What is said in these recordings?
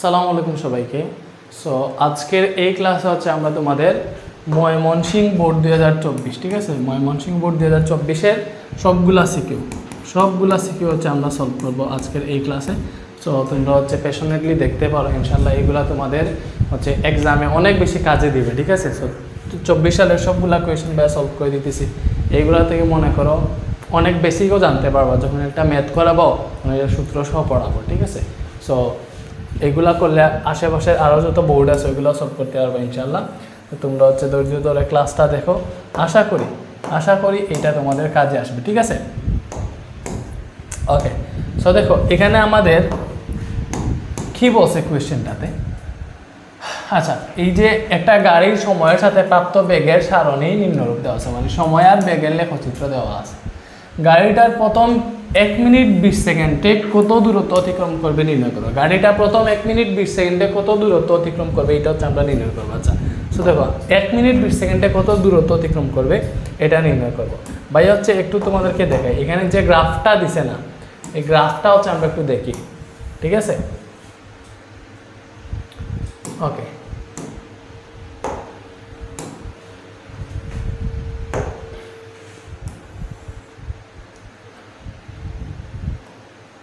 আসসালামু আলাইকুম সবাইকে। সো আজকের এই ক্লাসে হচ্ছে আমরা তোমাদের ময়মনসিংহ বোর্ড 2024, ঠিক আছে, ময়মনসিংহ বোর্ড 2024-এর সবগুলা সিকিউ হচ্ছে আমরা সলভ করবো আজকের এই ক্লাসে। সো তোমরা হচ্ছে প্যাশনেটলি দেখতে পারো, ইনশাল্লাহ এগুলা তোমাদের হচ্ছে এক্সামে অনেক বেশি কাজে দিবে, ঠিক আছে। সো 24 সালের সবগুলা কোয়েশ্চেন বা সলভ করে দিতেছি। এইগুলা থেকে মনে করো অনেক বেসিকও জানতে পারবো, যখন একটা ম্যাথ করাবো সূত্র সহ পড়াবো, ঠিক আছে। সো এগুলা করলে আশেপাশের আরও যত বোর্ড আছে ওইগুলো সলভ করতে পারবো ইনশাল্লাহ। তো তোমরা হচ্ছে ধৈর্য ধরে ক্লাসটা দেখো, আশা করি এটা তোমাদের কাজে আসবে, ঠিক আছে। ওকে, সো দেখো এখানে আমাদের কি বলছে কোয়েশ্চেনটাতে। আচ্ছা, এই যে একটা গাড়ির সময়ের সাথে প্রাপ্ত বেগের সারণী নিম্নরূপ দেওয়া আছে, মানে সময় আর বেগের লেখচিত্র দেওয়া আছে। গাড়িটার প্রথম 1 মিনিট 20 সেকেন্ডে কত দূরত্ব অতিক্রম করবে নির্ণয় করবো। গাড়িটা প্রথম 1 মিনিট 20 সেকেন্ডে কত দূরত্ব অতিক্রম করবে, এটা হচ্ছে আমরা নির্ণয় করবো। আচ্ছা, সো দেখো 1 মিনিট 20 সেকেন্ডে কত দূরত্ব অতিক্রম করবে এটা নির্ণয় করবো। ভাই হচ্ছে একটু তোমাদেরকে দেখাই, এখানে যে গ্রাফটা দিছে না, এই গ্রাফটা হচ্ছে আমরা একটু দেখি, ঠিক আছে। ওকে,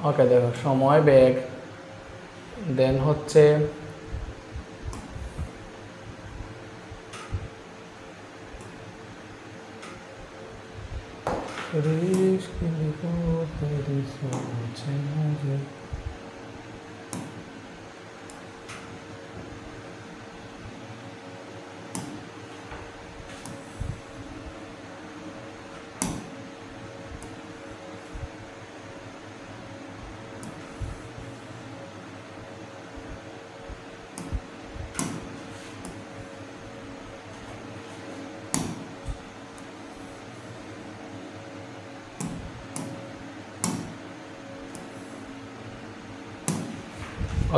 ওকে দেখো সময় বেগ, দেন হচ্ছে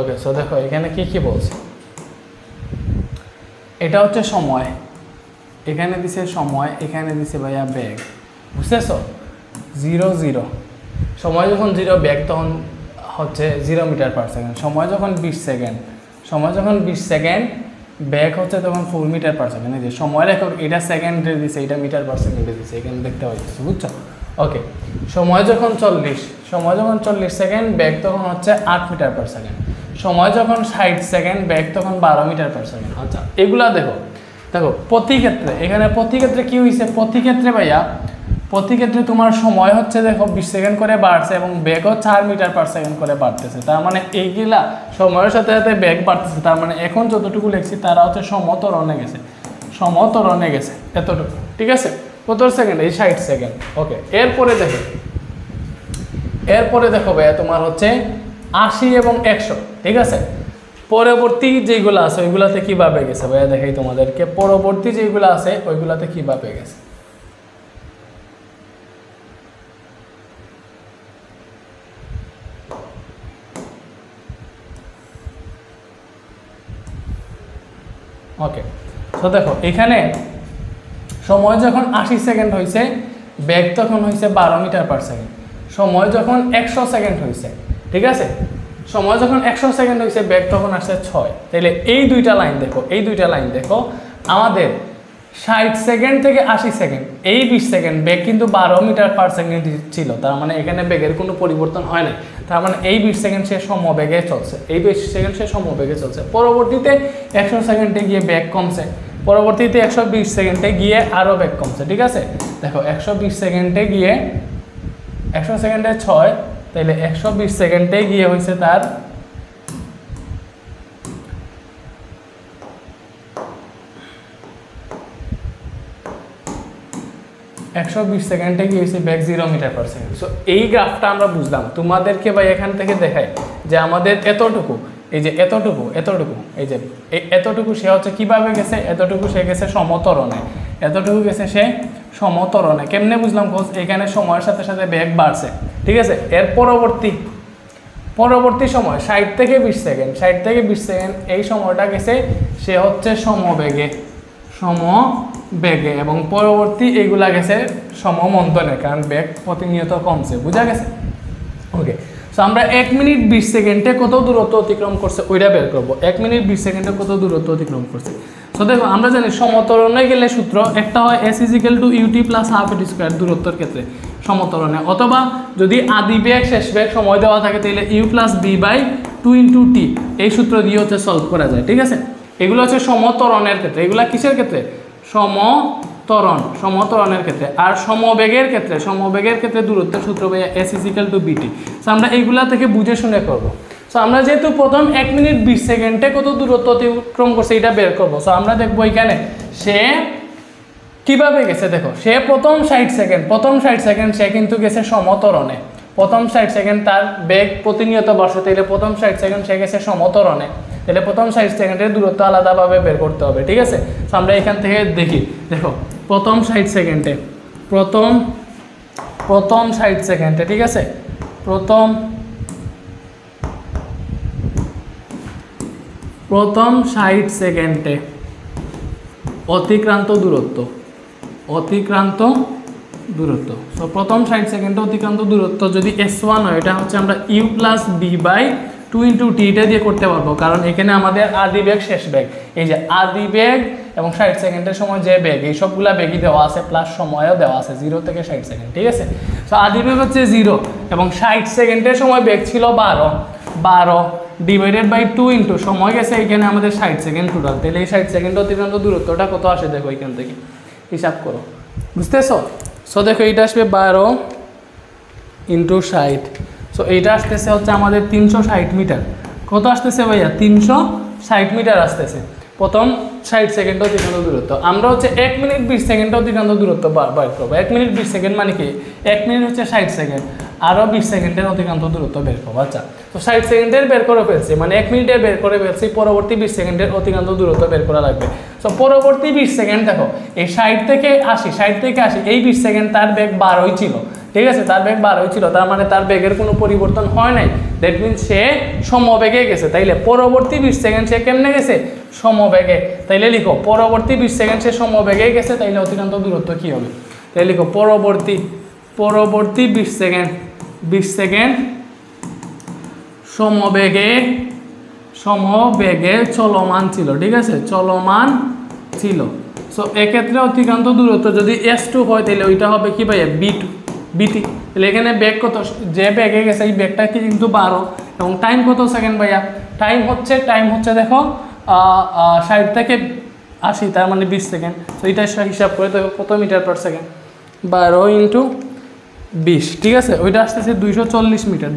ওকে, সো দেখো এখানে কি বলছে। এটা হচ্ছে সময়, এখানে দিছে সময়, এখানে দিছে ভাইয়া বেগ, বুঝতেছো। 0 0 সময় যখন 0, বেগ তখন হচ্ছে 0 মিটার পার সেকেন্ড। সময় যখন 20 সেকেন্ড, বেগ হচ্ছে তখন 4 মিটার পার সেকেন্ড। এই যে সময় একক, এটা সেকেন্ডে দিছে, এটা মিটার পার সেকেন্ডে দিছে, এখানে দেখতে পাচ্ছি, বুঝছো। ওকে, সময় যখন 40 সেকেন্ড, বেগ তখন হচ্ছে 8 মিটার পার সেকেন্ড। সময় যখন 60 সেকেন্ড, বেগ তখন 12 মিটার পার সেকেন্ড। আচ্ছা, এগুলা দেখো প্রতি ক্ষেত্রে কি হয়েছে, প্রতি ক্ষেত্রে তোমার সময় হচ্ছে দেখো 20 সেকেন্ড করে বাড়ছে এবং বেগও 4 মিটার পার সেকেন্ড করে বাড়তেছে। তার মানে এইগুলা সময়ের সাথে সাথে বেগ বাড়তেছে, তার মানে এখন যতটুকু লিখছি তারা হচ্ছে সমতরণে গেছে এতটুকু, ঠিক আছে। কত সেকেন্ড, এই 60 সেকেন্ড। ওকে, এরপরে দেখো ভাইয়া তোমার হচ্ছে 80 এবং 100, ঠিক আছে। পরবর্তী যেগুলো আছে ওইগুলাতে কীভাবে গেছে ভাইয়া দেখাই তোমাদেরকে, পরবর্তী যেগুলো আছে ওইগুলাতে কীভাবে গেছে। ওকে, তো দেখো এখানে সময় যখন 80 সেকেন্ড হয়েছে, বেগ তখন হয়েছে 12 মিটার পার সেকেন্ড। সময় যখন 100 সেকেন্ড হয়েছে, ঠিক আছে, সময় যখন 100 সেকেন্ড হয়েছে, বেগ তখন আসছে 6। তাহলে এই দুইটা লাইন দেখো আমাদের 60 সেকেন্ড থেকে 80 সেকেন্ড, এই 20 সেকেন্ড বেগ কিন্তু 12 মিটার পার সেকেন্ড ছিল। তার মানে এখানে বেগের কোনো পরিবর্তন হয় নাই। তার মানে এই 20 সেকেন্ড সে সমবেগে চলছে, পরবর্তীতে 100 সেকেন্ডে গিয়ে বেগ কমছে, পরবর্তীতে 120 সেকেন্ডে গিয়ে আরও বেগ কমছে, ঠিক আছে। দেখো 120 সেকেন্ডে গিয়ে 100 সেকেন্ডে 6, তাইলে 120 সেকেন্ডে গিয়ে হয়েছে তার 120 সেকেন্ডে গিয়ে হয়েছে বেগ 0 মিটার পার সেকেন্ড। সো এই গ্রাফটা আমরা বুঝলাম। তোমাদেরকে ভাই এখান থেকে দেখায় যে আমাদের এতটুকু, এই যে এতটুকু, এই যে এতটুকু সে হচ্ছে কিভাবে গেছে, এতটুকু সে গেছে সমতরণে, কেমনে বুঝলাম কোচ, এখানে সময়ের সাথে সাথে বেগ বাড়ছে, ঠিক আছে। এর পরবর্তী সময় 60 থেকে 20 সেকেন্ড, এই সময়টা গেছে সে হচ্ছে সমবেগে এবং পরবর্তী এইগুলা গেছে সমমন্তনে, কারণ বেগ প্রতিনিয়ত কমছে, বুঝা গেছে। ওকে, সো আমরা 1 মিনিট 20 সেকেন্ডে কত দূরত্ব অতিক্রম করছে ওইটা বের করবো। 1 মিনিট 20 সেকেন্ডে কত দূরত্ব অতিক্রম করছে। সো দেখো আমরা জানি সমতরণে গেলে সূত্র একটা হয় s = ut + ½ দূরত্বের ক্ষেত্রে সমতরণে, অথবা যদি আদি বেগ শেষ বেগ সময় দেওয়া থাকে তাহলে u + b/2 × t এই সূত্র দিয়ে হচ্ছে সলভ করা যায়। ঠিক আছে, এগুলো হচ্ছে সমতরণের ক্ষেত্রে। এগুলা কিসের ক্ষেত্রে? সমতরণের ক্ষেত্রে। আর সমবেগের ক্ষেত্রে দূরত্বের সূত্র ভাইয়া s = bt। সো আমরা এইগুলা থেকে বুঝে শুনে করব। সো আমরা যেহেতু প্রথম 1 মিনিট 20 সেকেন্ডে কত দূরত্ব অতিক্রম করছে এটা বের করব। সো আমরা দেখবো এখানে সে কিভাবে গেছে। দেখো সে প্রথম 60 সেকেন্ড সে কিন্তু গেছে সমতরণে। প্রথম 60 সেকেন্ড তার বেগ প্রতিনিয়ত বাড়ছে, তাহলে প্রথম 60 সেকেন্ড সে গেছে সমতরণে, তাহলে প্রথম 60 সেকেন্ডের দূরত্ব আলাদাভাবে বের করতে হবে। ঠিক আছে, তো আমরা এখান থেকে দেখি। দেখো প্রথম 60 সেকেন্ডে প্রথম 60 সেকেন্ডে ঠিক আছে, প্রথম 60 সেকেন্ডে অতিক্রান্ত দূরত্ব। সো প্রথম 60 সেকেন্ডে অতিক্রান্ত দূরত্ব যদি s1 হয়, এটা হচ্ছে আমরা u + b/2 × t এটা দিয়ে করতে পারবো, কারণ এখানে আমাদের আদি বেগ শেষ বেগ, এই যে আদি বেগ এবং 60 সেকেন্ডের সময় যে বেগ এই সবগুলা বেগই দেওয়া আছে, প্লাস সময়ও দেওয়া আছে 0 থেকে 60 সেকেন্ড। ঠিক আছে, সো আদি বেগ হচ্ছে 0 এবং 60 সেকেন্ডের সময় বেগ ছিল 12 /2 × সময় গেছে এখানে আমাদের 60 সেকেন্ড টোটাল। তাহলে এই 60 সেকেন্ড অতিক্রান্ত দূরত্বটা কত আসে দেখো এখান থেকে হিসাব করো, বুঝতেছো? সো দেখো এইটা আসবে 12 × 60। সো এইটা আসতেছে হচ্ছে আমাদের 360 মিটার। কত আসতেছে ভাইয়া? 360 মিটার আসতেছে প্রথম 60 সেকেন্ড অতিক্রান্ত দূরত্ব। আমরা হচ্ছে 1 মিনিট 20 সেকেন্ড অতিক্রান্ত দূরত্ব বার করবো। 1 মিনিট 20 সেকেন্ড মানে কি? 1 মিনিট হচ্ছে 60 সেকেন্ড, আরও 20 সেকেন্ডের অতিক্রান্ত দূরত্ব বের করবো। আচ্ছা, তো 60 সেকেন্ডের বের করে ফেলছি, মানে 1 মিনিটের বের করে ফেলছি, পরবর্তী 20 সেকেন্ডের অতিক্রান্ত দূরত্ব বের করা লাগবে। সো পরবর্তী 20 সেকেন্ড দেখো এই 60 থেকে 80 এই 20 সেকেন্ড তার বেগ 12ই ছিল। ঠিক আছে, তার বেগ 12ই ছিল, তার মানে তার বেগের কোনো পরিবর্তন হয় নাই। দ্যাট মিনস সে সমবেগে গেছে। তাইলে পরবর্তী 20 সেকেন্ড সে কেমনে গেছে? সমবেগে। তাইলে লিখো পরবর্তী 20 সেকেন্ড সে সমবেগে গেছে, তাইলে অতিক্রান্ত দূরত্ব কী হবে? তাইলে লিখো পরবর্তী 20 সেকেন্ড সমবেগে চলমান ছিল। ঠিক আছে, চলমান ছিল। সো এক্ষেত্রে অতিক্রান্ত দূরত্ব যদি s2 হয় তাহলে ওইটা হবে কি ভাইয়া? bt। তাহলে এখানে বেগ কত? যে বেগে গেছে এই বেগটা কিন্তু 12 এবং টাইম কত সেকেন্ড ভাইয়া? টাইম হচ্ছে দেখো 60 থেকে 80, তার মানে 20 সেকেন্ড। তো এটা হিসাব করে দেখো কত মিটার পার সেকেন্ড? 12 × 20। ঠিক আছে, ওইটা আসতেছে 240 মিটার।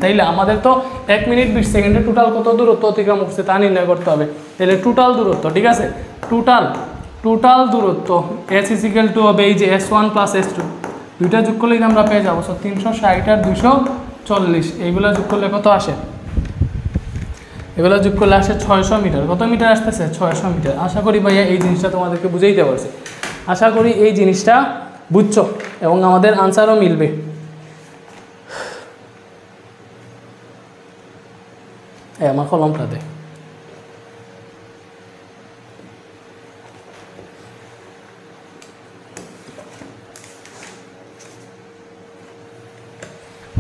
তাইলে আমাদের তো 1 মিনিট 20 সেকেন্ডে টোটাল কত দূরত্ব অতিক্রম করছে তা নির্ণয় করতে হবে। তাহলে টোটাল দূরত্ব, ঠিক আছে, টোটাল দূরত্ব s = হবে এই যে s1 + s2 দুইটা যোগ করলে আমরা পেয়ে যাবো। সো 360 আর 240 এইগুলো যোগ করলে কত আসে? এগুলো যোগ করলে আসে 600 মিটার। কত মিটার আসতেছে? 600 মিটার। আশা করি ভাইয়া এই জিনিসটা তোমাদেরকে বুঝাইতে পারছি। আশা করি এই জিনিসটা বুঝছো এবং আমাদের আনসারও মিলবে। আমার কলমটা দে।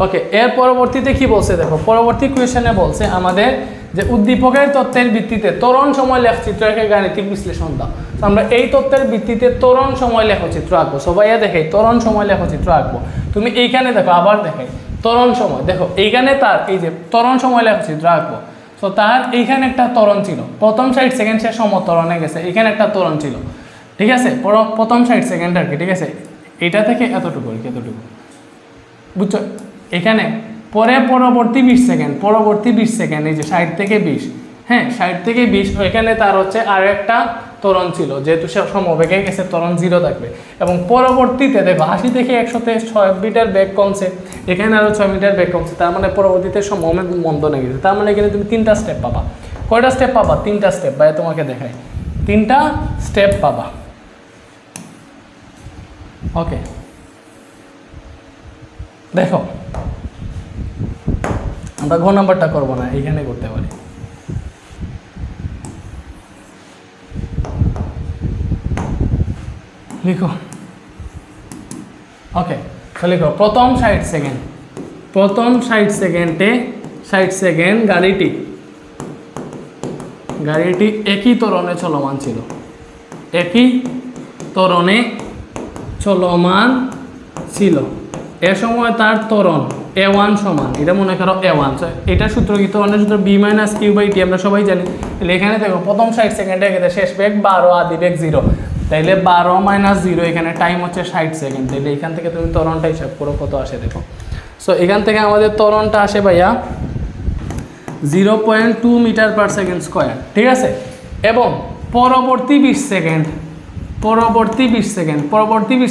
ওকে, এর পরবর্তীতে কি বলছে দেখো, পরবর্তী কোয়েশ্চেনে বলছে আমাদের যে উদ্দীপকের তত্ত্বের ভিত্তিতে ত্বরণ সময় লেখচিত্র একে গাণিতিক বিশ্লেষণ দাও। আমরা এই তত্ত্বের ভিত্তিতে ত্বরণ সময় লেখচিত্র আঁকবো। সবাই দেখে ত্বরণ সময় লেখচিত্র আঁকবো। তুমি এইখানে দেখো, আবার দেখে ত্বরণ সময়, দেখো এইখানে তার এই যে ত্বরণ সময় লেখচিত্র আঁকবো। সো তার এইখানে একটা ত্বরণ ছিল, প্রথম 60 সেকেন্ড সে সমত্বরণে গেছে, এখানে একটা ত্বরণ ছিল। ঠিক আছে, প্রথম 60 সেকেন্ড আর কি। ঠিক আছে, এটা থেকে এতটুকু বুঝছো? এখানে পরবর্তী 20 সেকেন্ড এই যে 60 থেকে 20, হ্যাঁ 60 থেকে 20 এখানে তার হচ্ছে আর একটা ত্বরণ ছিল, যেহেতু সে সমবেগে গেছে ত্বরণ 0 থাকবে। এবং পরবর্তীতে দেখো 80 থেকে 100-তে 6 মিটার বেগ কমছে, এখানে আরও 6 মিটার বেগ কমছে, তার মানে পরবর্তীতে সমবেগ মন্দনে গেছে। তার মানে এখানে তুমি 3টা স্টেপ পাবা। কয়টা স্টেপ পাবা? 3টা স্টেপ। ভাই তোমাকে দেখাই, 3টা স্টেপ পাবা। ওকে, দেখো আমরা ঘ নাম্বারটা করবো না, এইখানে করতে পারি। লিখো। ওকে, তো লিখো প্রথম 60 সেকেন্ড প্রথম 60 সেকেন্ডে 60 সেকেন্ড গাড়িটি একই ত্বরণে চলমান ছিল, একই ত্বরণে চলমান ছিল। এ সময় তার ত্বরণ a1 সমান, এটা মনে করো a1, এটা সূত্র কি ত্বরণের সূত্র b মাইনাস কিউ বাই টি, আমরা সবাই জানি। তাহলে এখানে দেখো প্রথম 60 সেকেন্ডে গেলে শেষ বেগ 12, আদি বেগ 0, তাইলে 12 মাইনাস 0, এখানে টাইম হচ্ছে 60 সেকেন্ড। তাইলে এখান থেকে তুমি ত্বরণটা হিসাব করো কত আসে দেখো। সো এখান থেকে আমাদের ত্বরণটা আসে ভাইয়া 0.2 মিটার পার সেকেন্ড স্কোয়ার, ঠিক আছে। এবং পরবর্তী 20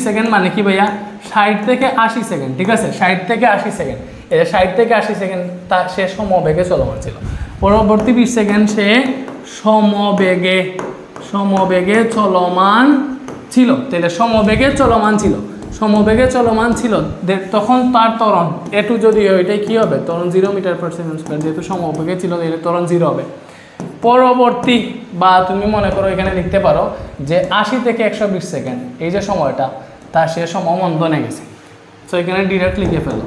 সেকেন্ড মানে কি ভাইয়া 60 থেকে 80 সেকেন্ড, ঠিক আছে, 60 থেকে 80 সেকেন্ড, এই 60 থেকে 80 সেকেন্ড তার সে সমবেগে চলমান ছিল। পরবর্তী 20 সেকেন্ড সে সমবেগে চলমান ছিল। তাহলে সমবেগে চলমান ছিল, তখন তার ত্বরণ এটু যদি হয় এটাই কী হবে, ত্বরণ 0 মিটার পার সেকেন্ড স্কোয়ার, যেহেতু সমবেগে ছিল তাহলে ত্বরণ 0 হবে। পরবর্তী, বা তুমি মনে করো এখানে লিখতে পারো যে 80 থেকে 120 সেকেন্ড, এই যে সময়টা তার সে সমমন্দনে গেছে। সো এখানে ডিরেক্ট লিখে ফেলো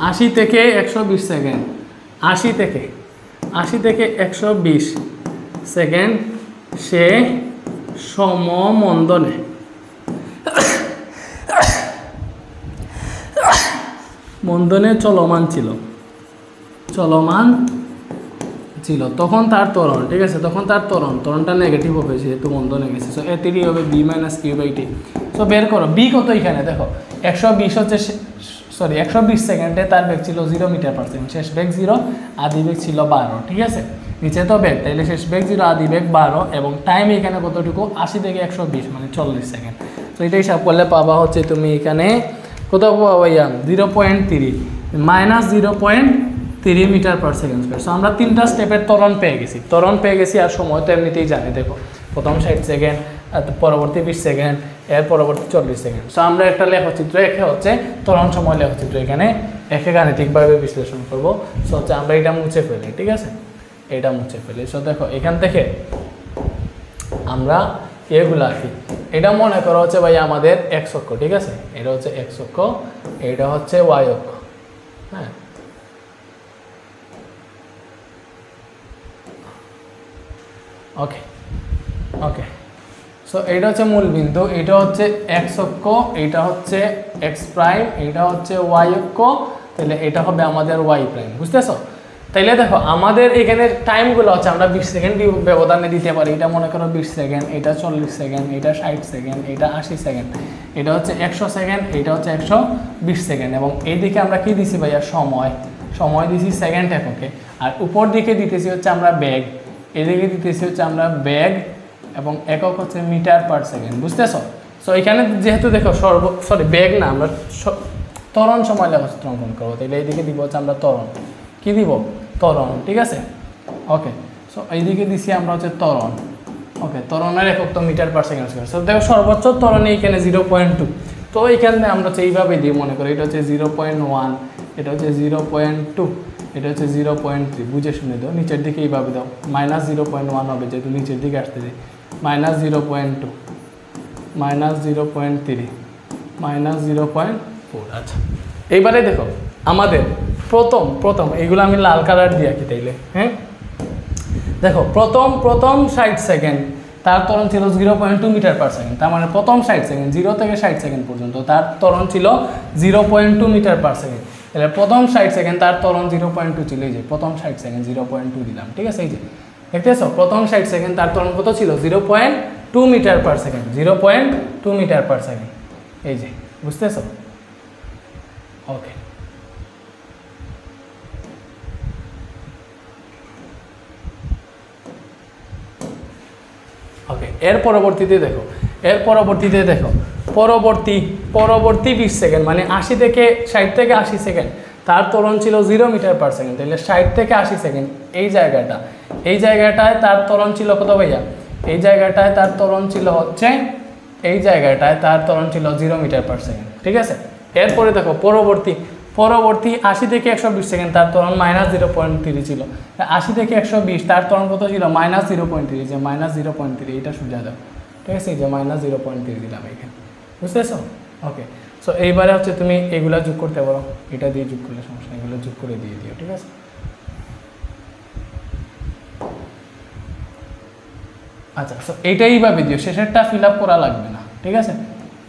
80 থেকে 120 সেকেন্ড, 80 থেকে 120 সেকেন্ড সে সমমন্দনে চলমান ছিল। তখন তার ত্বরণ, ঠিক আছে, তখন তার ত্বরণটা নেগেটিভ হবে যেহেতু মন্দনে গেছে। সো এটি হবে b minus q by t. So বের করো b কত, এখানে দেখো 120 হচ্ছে, 120 সেকেন্ডে তার বেগ ছিল 0 মিটার পার সেকেন্ড, শেষ বেগ 0, আদি বেগ ছিল 12, ঠিক আছে, নিচে তো বেগ, তাইলে শেষ বেগ 0, আদি বেগ 12, এবং টাইম এখানে কতটুকু 80 থেকে 120 মানে 40 সেকেন্ড। তো এটা হিসাব করলে পাবা হচ্ছে তুমি এখানে কত পাবা ভাইয়া 0.3 minus 0.3 metre per second square. So আমরা 3টা স্টেপের ত্বরণ পেয়ে গেছি, আর সময় তো এমনিতেই জানি, দেখো প্রথম 60 সেকেন্ড, পরবর্তী 20 সেকেন্ড, এর পরবর্তী 40 সেকেন্ড। সো আমরা একটা লেখচিত্র এঁকে হচ্ছে ত্বরণ সময় লেখচিত্র এখানে এঁকে গাণিতিকভাবে বিশ্লেষণ করবো। সো হচ্ছে আমরা এটা মুছে ফেলি, ঠিক আছে, এটা মুছে ফেলি। সো দেখো এখান থেকে আমরা এগুলো আঁকি, এটা মনে করো হচ্ছে ভাই আমাদের এক্স অক্ষ, ঠিক আছে, এটা হচ্ছে এক্স অক্ষ, এটা হচ্ছে ওয়াই অক্ষ, হ্যাঁ। ওকে সো এইটা হচ্ছে মূল বিন্দু, এটা হচ্ছে এক্স অক্ষ, এইটা হচ্ছে এক্স প্রাইম, এইটা হচ্ছে ওয়াই অক্ষ, তাহলে এটা হবে আমাদের ওয়াই প্রাইম, বুঝতেছো? তাইলে দেখো আমাদের এখানে টাইমগুলো হচ্ছে আমরা 20 সেকেন্ড ব্যবধানে দিতে পারি। এটা মনে করো 20 সেকেন্ড, এটা 40 সেকেন্ড, এটা 60 সেকেন্ড, এটা 80 সেকেন্ড, এটা হচ্ছে 100 সেকেন্ড, এটা হচ্ছে 120 সেকেন্ড। এবং এইদিকে আমরা কি দিছি ভাইয়া, সময় দিছি সেকেন্ড এককে, আর উপর দিকে দিতেছি হচ্ছে আমরা বেগ, এদিকে দিতেছি হচ্ছে আমরা বেগ, এবং একক হচ্ছে মিটার পার সেকেন্ড, বুঝতেছো? সো এখানে যেহেতু দেখো বেগ না, আমরা ত্বরণ সময় লেখচিত্র অঙ্কন করবো, তাহলে এইদিকে দিব হচ্ছে আমরা ত্বরণ, কি দিব, ত্বরণ, ঠিক আছে। ওকে সো এইদিকে দিছি আমরা হচ্ছে ত্বরণ, ওকে, ত্বরণের একক তো metre per second square. So দেখো সর্বোচ্চ ত্বরণে এখানে 0.2, তো এইখানে আমরা হচ্ছে এইভাবে দিই, মনে করি এটা হচ্ছে 0.1, এটা হচ্ছে 0.2, এটা হচ্ছে 0.3, বুঝে শুনে দাও, নিচের দিকে এইভাবে দাও, মাইনাস 0.1 হবে যেহেতু নিচের দিকে আসতে দিই, মাইনাস 0.2, মাইনাস 0.3, মাইনাস 0.4। আচ্ছা এইবারে দেখো আমাদের প্রথম এইগুলো আমি লাল কালার দিয়ে আঁকি তাইলে, হ্যাঁ দেখো প্রথম 60 সেকেন্ড তার ত্বরণ ছিল 0.2 মিটার পার সেকেন্ড, তার মানে প্রথম 60 সেকেন্ড 0 থেকে 60 সেকেন্ড পর্যন্ত তার ত্বরণ ছিল 0.2 মিটার পার সেকেন্ড। তাহলে প্রথম 60 সেকেন্ড তার ত্বরণ 0.2 ছিল, এই যে প্রথম 60 সেকেন্ড 0.2 দিলাম, ঠিক আছে, এই যে দেখতেছো প্রথম 60 সেকেন্ড তার ত্বরণ কত ছিল 0.2 metre per second, 0.2 metre per second, এই যে বুঝতেছো? ওকে ওকে এর পরবর্তীতে দেখো পরবর্তী 20 সেকেন্ড মানে 60 থেকে 80 সেকেন্ড তার ত্বরণ ছিল 0 মিটার পার সেকেন্ড। তাহলে 60 থেকে 80 সেকেন্ড এই জায়গাটায় তার ত্বরণ ছিল কত ভাইয়া, এই জায়গাটায় তার ত্বরণ ছিল হচ্ছে 0 মিটার পার সেকেন্ড, ঠিক আছে। এরপরে দেখো পরবর্তী 80 থেকে 120 সেকেন্ড তার ত্বরণ মাইনাস 0.3 ছিল। 80 থেকে 120 তার ত্বরণ কত ছিল মাইনাস 0.3, যে মাইনাস 0.3 এটা সোজা দাও, ঠিক আছে, এই যে মাইনাস 0.3 দিলাম এখানে, বুঝতেছো? ওকে সো সো এইবারে হচ্ছে তুমি এগুলা যোগ করতে পারো, এটা দিয়ে যোগ করলে সমস্যা, এগুলো যোগ করে দিয়ে দিও, ঠিক আছে। আচ্ছা, সো এইটাই এইভাবে দিও, শেষেরটা ফিল আপ করা লাগবে না, ঠিক আছে।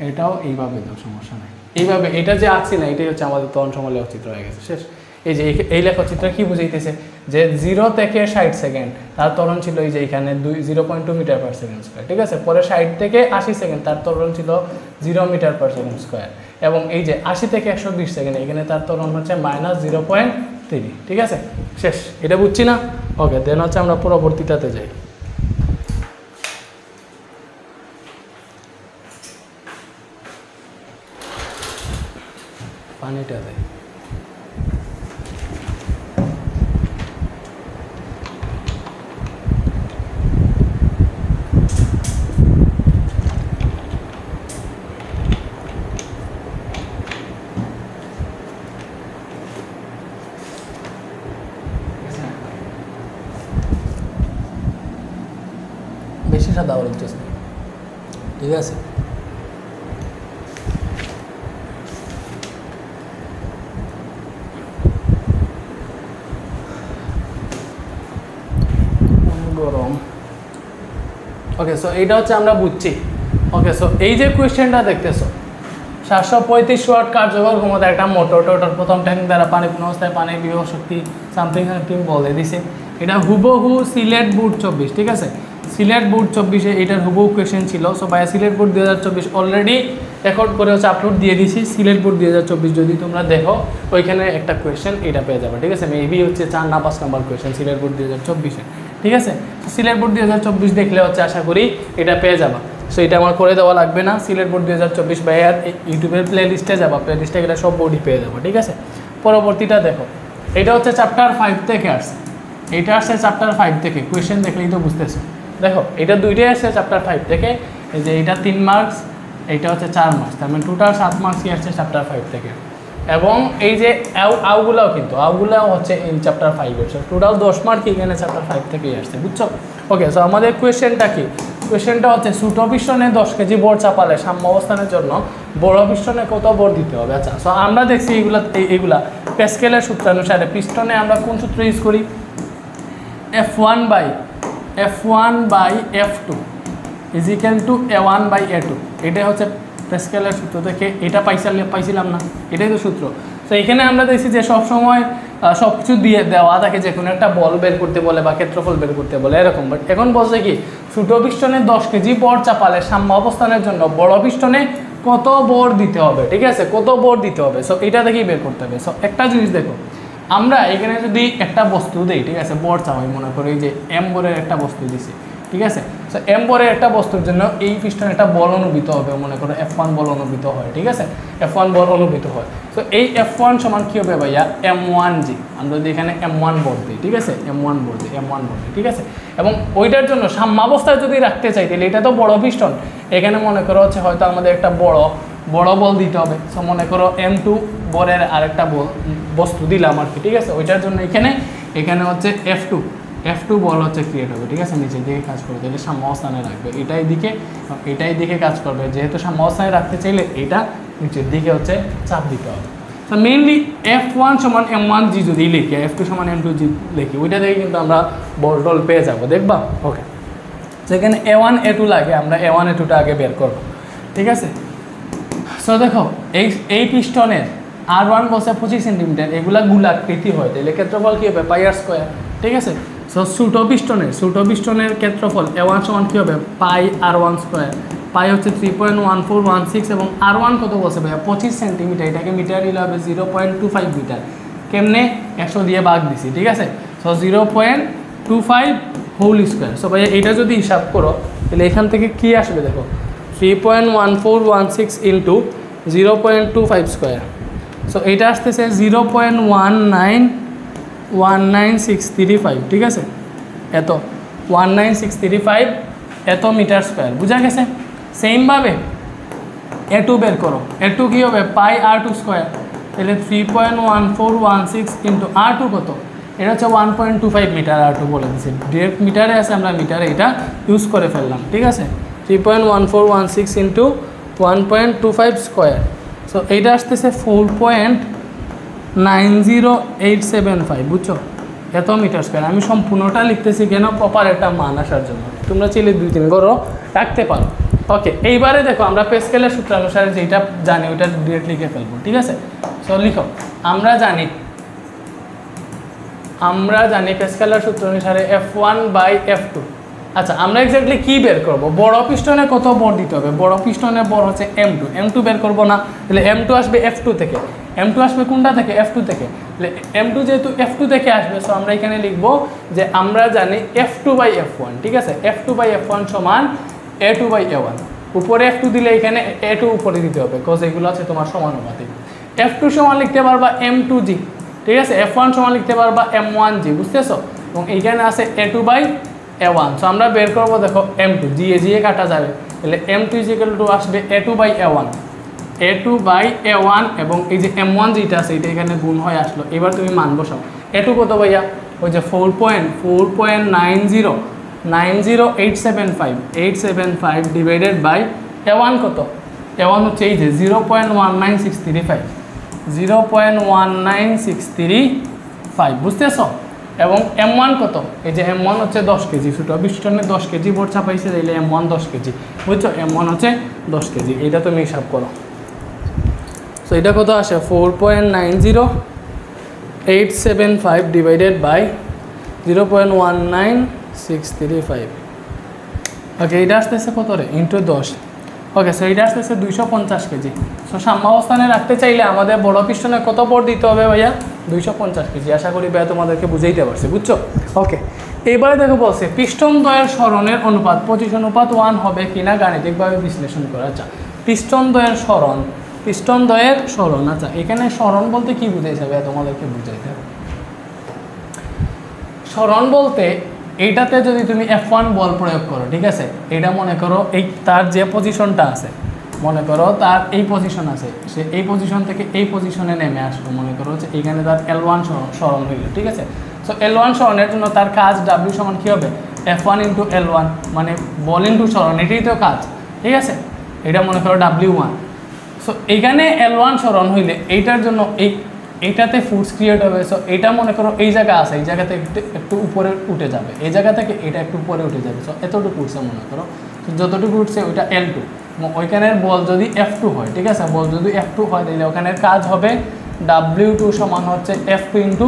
এটাও এইভাবে দিও, সমস্যা নাই। এইভাবে এটা যে আঁকছি না, এটাই হচ্ছে আমাদের ত্বরণ সময় লেখচিত্র হয়ে গেছে, শেষ। এই যে এই লেখচিত্র কি বুঝাইতেছে যে 0 থেকে 60 সেকেন্ড তার ত্বরণ ছিল এই যে এখানে 0.2 মিটার পার সেকেন্ড স্কোয়ার, ঠিক আছে। পরে 60 থেকে 80 সেকেন্ড তার ত্বরণ ছিল 0 মিটার পার সেকেন্ড স্কোয়ার, এবং এই যে 80 থেকে 120 সেকেন্ড এখানে তার ত্বরণ হচ্ছে -0.3, ঠিক আছে। শেষ, এটা বুঝছি না? ওকে, দেন হচ্ছে আমরা পরবর্তীটাতে যাই। পানিটা দেয় বেশি সাদা হচ্ছে, ঠিক আছে। গরম। ওকে, সো এইটা হচ্ছে আমরা বুঝছি। ওকে, সো এই যে কোয়েশ্চেনটা দেখতেছো, 735 ওয়াট কার্যকর ক্ষমতা একটা মোটর টোটার প্রথম ট্যাঙ্ক দ্বারা পানি পূর্ণ অবস্থায় পানি বিভব শক্তি সামথিং সামথিং বলে দিছে। এটা হুবহু সিলেট বোর্ড 24, ঠিক আছে। সিলেট বোর্ড 24-এ এটার হুবহু কোয়েশ্চেন ছিল। সো ভাইয়া সিলেট বোর্ড 2024 অলরেডি রেকর্ড করে হচ্ছে আপলোড দিয়ে দিছি। সিলেট বোর্ড 2024 যদি তোমরা দেখো, ওইখানে একটা কোয়েশ্চেন এটা পেয়ে যাবে, ঠিক আছে। মেবি হচ্ছে 4 না 5 নম্বর কোয়েশ্চেন সিলেট বোর্ড 2024-এ, ঠিক আছে। সিলেট বোর্ড 2024 দেখলে হচ্ছে আশা করি এটা পেয়ে যাবা। সো এটা আমার করে দেওয়া লাগবে না। সিলেট বোর্ড 2024 ভাইয়ার ইউটিউবের প্লে লিস্টে যাবা, প্লে লিস্টে গেলে সব বোর্ডই পেয়ে যাবো, ঠিক আছে। পরবর্তীটা দেখো, এটা হচ্ছে চ্যাপ্টার 5 থেকে আসছে। এটা আসছে চ্যাপ্টার 5 থেকে, কোয়েশ্চেন দেখলেই তো বুঝতেছো। দেখো, এটা দুইটাই আসছে চ্যাপ্টার 5 থেকে। এই যে এটা 3 মার্কস, এইটা হচ্ছে 4 মার্কস, তার মানে টোটাল 7 মার্কসই আসছে চ্যাপ্টার 5 থেকে। এবং এই যে আউগুলাও কিন্তু আউগুলাও হচ্ছে এই চ্যাপ্টার 5-এর, টোটাল 10 মার্ক এখানে চ্যাপ্টার 5 থেকেই আসছে, বুঝছো। ওকে, সো আমাদের কোয়েশ্চেনটা কি? কোয়েশ্চেনটা হচ্ছে ছোট পিস্টনে 10 কেজি বর চাপালে সাম্য অবস্থানের জন্য বড় পিস্টনে কত বর দিতে হবে। আচ্ছা, সো আমরা দেখছি এইগুলা প্যাসকেলের সূত্রানুসারে পিস্টনে আমরা কোন সূত্র ইউজ করি? F1 by F2 is equal to A1 by A2। এটাই হচ্ছে প্যাসকেলের সূত্র থেকে, এটা পাইছিলাম না, এটাই তো সূত্র। তো এখানে আমরা দেখছি যে সবসময় সব কিছু দিয়ে দেওয়া থাকে, যে কোনো একটা বল বের করতে বলে বা ক্ষেত্রফল বের করতে বলে এরকম। বাট এখন বলছে কি, ছোটো পিস্টনে 10 কেজি বর চাপালে সাম্য অবস্থানের জন্য বড় পিস্টনে কত বর দিতে হবে, ঠিক আছে, কত বর দিতে হবে। সো এটা থেকেই বের করতে হবে। সো একটা জিনিস দেখো, আমরা এখানে যদি একটা বস্তু দিই, ঠিক আছে, বর চাপাই, মনে করি যে এম বরের একটা বস্তু দিছি, ঠিক আছে। সো এম বরের একটা বস্তুর জন্য এই পিস্টনে একটা বল অনুভূত হবে, মনে করো F1 বল অনুভূত হয়, ঠিক আছে, F1 বল অনুভূত হয়। তো এই F1 সমান কী হবে ভাইয়া? M1G। আমরা যদি এখানে M1 বল দিই, ঠিক আছে, M1 বল দিই, ঠিক আছে। এবং ওইটার জন্য সাম্যাবস্থায় যদি রাখতে চাই, তাহলে এটা তো বড় পিস্টন, এখানে মনে করো হচ্ছে হয়তো আমাদের একটা বড় বল দিতে হবে। সো মনে করো M2 বরের আরেকটা বস্তু দিলাম আর কি, ঠিক আছে। ওইটার জন্য এখানে হচ্ছে F2 বল হচ্ছে ক্রিয়েট হবে, ঠিক আছে, নিচের দিকে কাজ করবে, তাহলে সাম্য অবস্থানে রাখবে, এটাই দিকে কাজ করবে। যেহেতু সাম্য অবস্থানে রাখতে চাইলে এটা নিচের দিকে হচ্ছে চাপ দিতে হবে। তো মেইনলি F1 সমান M1G যদি লিখি, F2 সমান M2G লিখি, ওইটা থেকে কিন্তু আমরা বল পেয়ে যাবো, দেখবা। ওকে, যেখানে A1 A2 লাগে, আমরা A1 A2টা আগে বের করবো, ঠিক আছে। সো দেখো, এই পিস্টনের R1 বলছে 25 সেন্টিমিটার, এগুলা গোলাকৃতি হয়, তাহলে ক্ষেত্রফল কী হবে? পাই আর স্কোয়ার, ঠিক আছে। সো ছোটো পিস্টনের ক্ষেত্রফল A1 সমান কী হবে? পাই R1 স্কোয়ার। পাই হচ্ছে 3.1416 এবং R1 কত বলছে ভাইয়া? 25 সেন্টিমিটার। এটাকে মিটার নিলে হবে 0.25 মিটার। কেমনে? 100 দিয়ে ভাগ দিছি, ঠিক আছে। So 0.25 whole square. সো ভাইয়া এটা যদি হিসাব করো, তাহলে এখান থেকে কী আসবে দেখো, 3.1416 ইন্টু 0.25 স্কোয়ার। সো এটা আসতেছে 0.19635, ঠিক আছে, এত 19635 এত মিটার স্কোয়ার, বুঝা গেছে। সেমভাবে A2 বের করো, A2 কী হবে? পাই R2 স্কোয়ার, তাহলে 3.1416 ইন্টু R2 কত? এটা হচ্ছে 1.25 মিটার। R2 বলে দিচ্ছি, ডিরেক্ট মিটারে আছে, আমরা মিটারে এটা ইউজ করে ফেললাম, ঠিক আছে। 3.1416 ইন্টু 1.25 স্কোয়ার সো এইটা আসতেছে 4.90875, বুঝছো? এত মিটার স্কোয়ার। আমি সম্পূর্ণটা লিখতেছি কেন, প্রপার একটা মান আসার জন্য। তোমরা চাইলে 2-3 ঘরও রাখতে পারো। ওকে, এইবারে দেখো আমরা প্যাসকেলের সূত্র অনুসারে যেটা জানি ওইটা ডিরেক্ট লিখে ফেলবো, ঠিক আছে? সো লিখো, আমরা জানি প্যাসকেলের সূত্র অনুসারে F1/F2। আচ্ছা, আমরা এক্স্যাক্টলি কি বের করব? বড় পিস্টনে কত বর দিতে হবে? বড় পিস্টনে বর হচ্ছে M2 বের করব না? তাহলে M2 আসবে F2 থেকে। M2 আসবে কোনটা থেকে? F2 থেকে। তাহলে M2 যেহেতু F2 থেকে আসবে, সো আমরা এখানে লিখব যে আমরা জানি F2/F1, ঠিক আছে? F2/F1 সমান A2/A1। উপরে F2 দিলে এখানে A2 উপরে দিতে হবে, বিকজ এগুলো আছে তোমার সমানুপাতিক। F2 সমান লিখতে পারবা M2G, ঠিক আছে? F1 সমান লিখতে পারবা M1G, বুঝতেছো? এবং এইখানে আছে A2/A1। সো আমরা বের করবো, দেখো M2 জিয়ে কাটা যাবে, তাহলে M2 আসবে A2/A1, A2/A1, এবং এই যে M1 যেটা আছে এটা এখানে গুণ হয়ে আসলো। এবার তুমি মান বসাও। A2 কত ভাইয়া? ওই যে 4.90875 ডিভাইডেড বাই A1 কত? A1 হচ্ছে এই যে 0.19635, 0.19635, বুঝতেছো? এবং M1 কত? এই যে M1 হচ্ছে 10 কেজি। ছোটো পিস্টনে 10 কেজি বোর্ড চাপাইছে, তাইলে M1 10 কেজি, বুঝছো? M1 হচ্ছে 10 কেজি। এটা তুমি হিসাব করো। সো এটা কত আসে? 4.90875 ডিভাইডেড বাই 0.19635। ওকে, এটা আসতেছে কত রে? ইন্টু 10। ওকে, সো এটা আসতেছে 250 কেজি। সো সাম্যাবস্থানে রাখতে চাইলে আমাদের বড় পিস্টনে কত বর দিতে হবে ভাইয়া? 250 কেজি। আশা করি ভাইয়া তোমাদেরকে বুঝাইতে পারছি, বুঝছো? ওকে, এইবারে দেখো বলছে পিস্টন দ্বয়ের সরণের অনুপাত 25:1 হবে কিনা গাণিতিকভাবে বিশ্লেষণ করা। আচ্ছা, পিস্টন দ্বয়ের সরণ। আচ্ছা, এখানে সরণ বলতে কি বুঝাইছে ভাইয়া? তোমাদেরকে বুঝাইতে হবে। সরণ বলতে এইটাতে যদি তুমি F1 বল প্রয়োগ করো, ঠিক আছে? এটা মনে করো এই তার যে পজিশনটা আছে, মনে করো তার এই পজিশন আছে, সে এই পজিশন থেকে এই পজিশনে নেমে আসলো। মনে করো যে এখানে তার L1 সরণ হইল, ঠিক আছে? সো L1 সরণের জন্য তার কাজ W সমান কী হবে? F1 ইন্টু L1, মানে বল ইন্টু সরণ, এটাই তো কাজ, ঠিক আছে? এটা মনে করো W1। সো এইখানে L1 সরণ হইলে এইটার জন্য এইটাতে ফোর্স ক্রিয়েট হবে। সো এটা মনে করো এই জায়গা আছে, এই জায়গাতে একটু উপরে উঠে যাবে, এই জায়গা থেকে এটা একটু উপরে উঠে যাবে। সো এতটুকু উঠছে মনে করো, যতটুকু উঠছে ওইটা L2। ওইখানের বল যদি F2 হয়, ঠিক আছে? বল যদি F2 হয়, তাহলে ওখানের কাজ হবে W2 সমান হচ্ছে F2 ইন্টু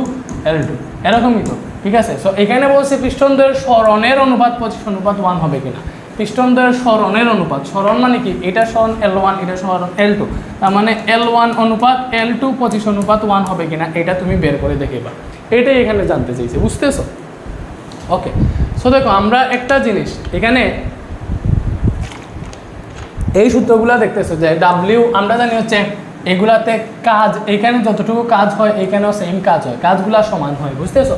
L2, এরকমই তো, ঠিক আছে? সো এখানে বলছে পিস্টনদের সরণের অনুপাত 25:1 হবে কিনা। পিস্টনদের সরণের অনুপাত, সরণ মানে কি? এটা সরণ L1, এটা সরণ L2, তার মানে L1 অনুপাত L2 25:1 হবে কিনা, এটা তুমি বের করে দেখিবা। এটাই এখানে জানতে চাইছে, বুঝতেছো? ওকে, সো দেখো আমরা একটা জিনিস এখানে এই সূত্রগুলো দেখতেছো যে W আমরা জানি হচ্ছে এগুলাতে কাজ, এখানে যতটুকু কাজ হয় এখানেও সেম কাজ হয়, কাজগুলো সমান হয়, বুঝতেছো?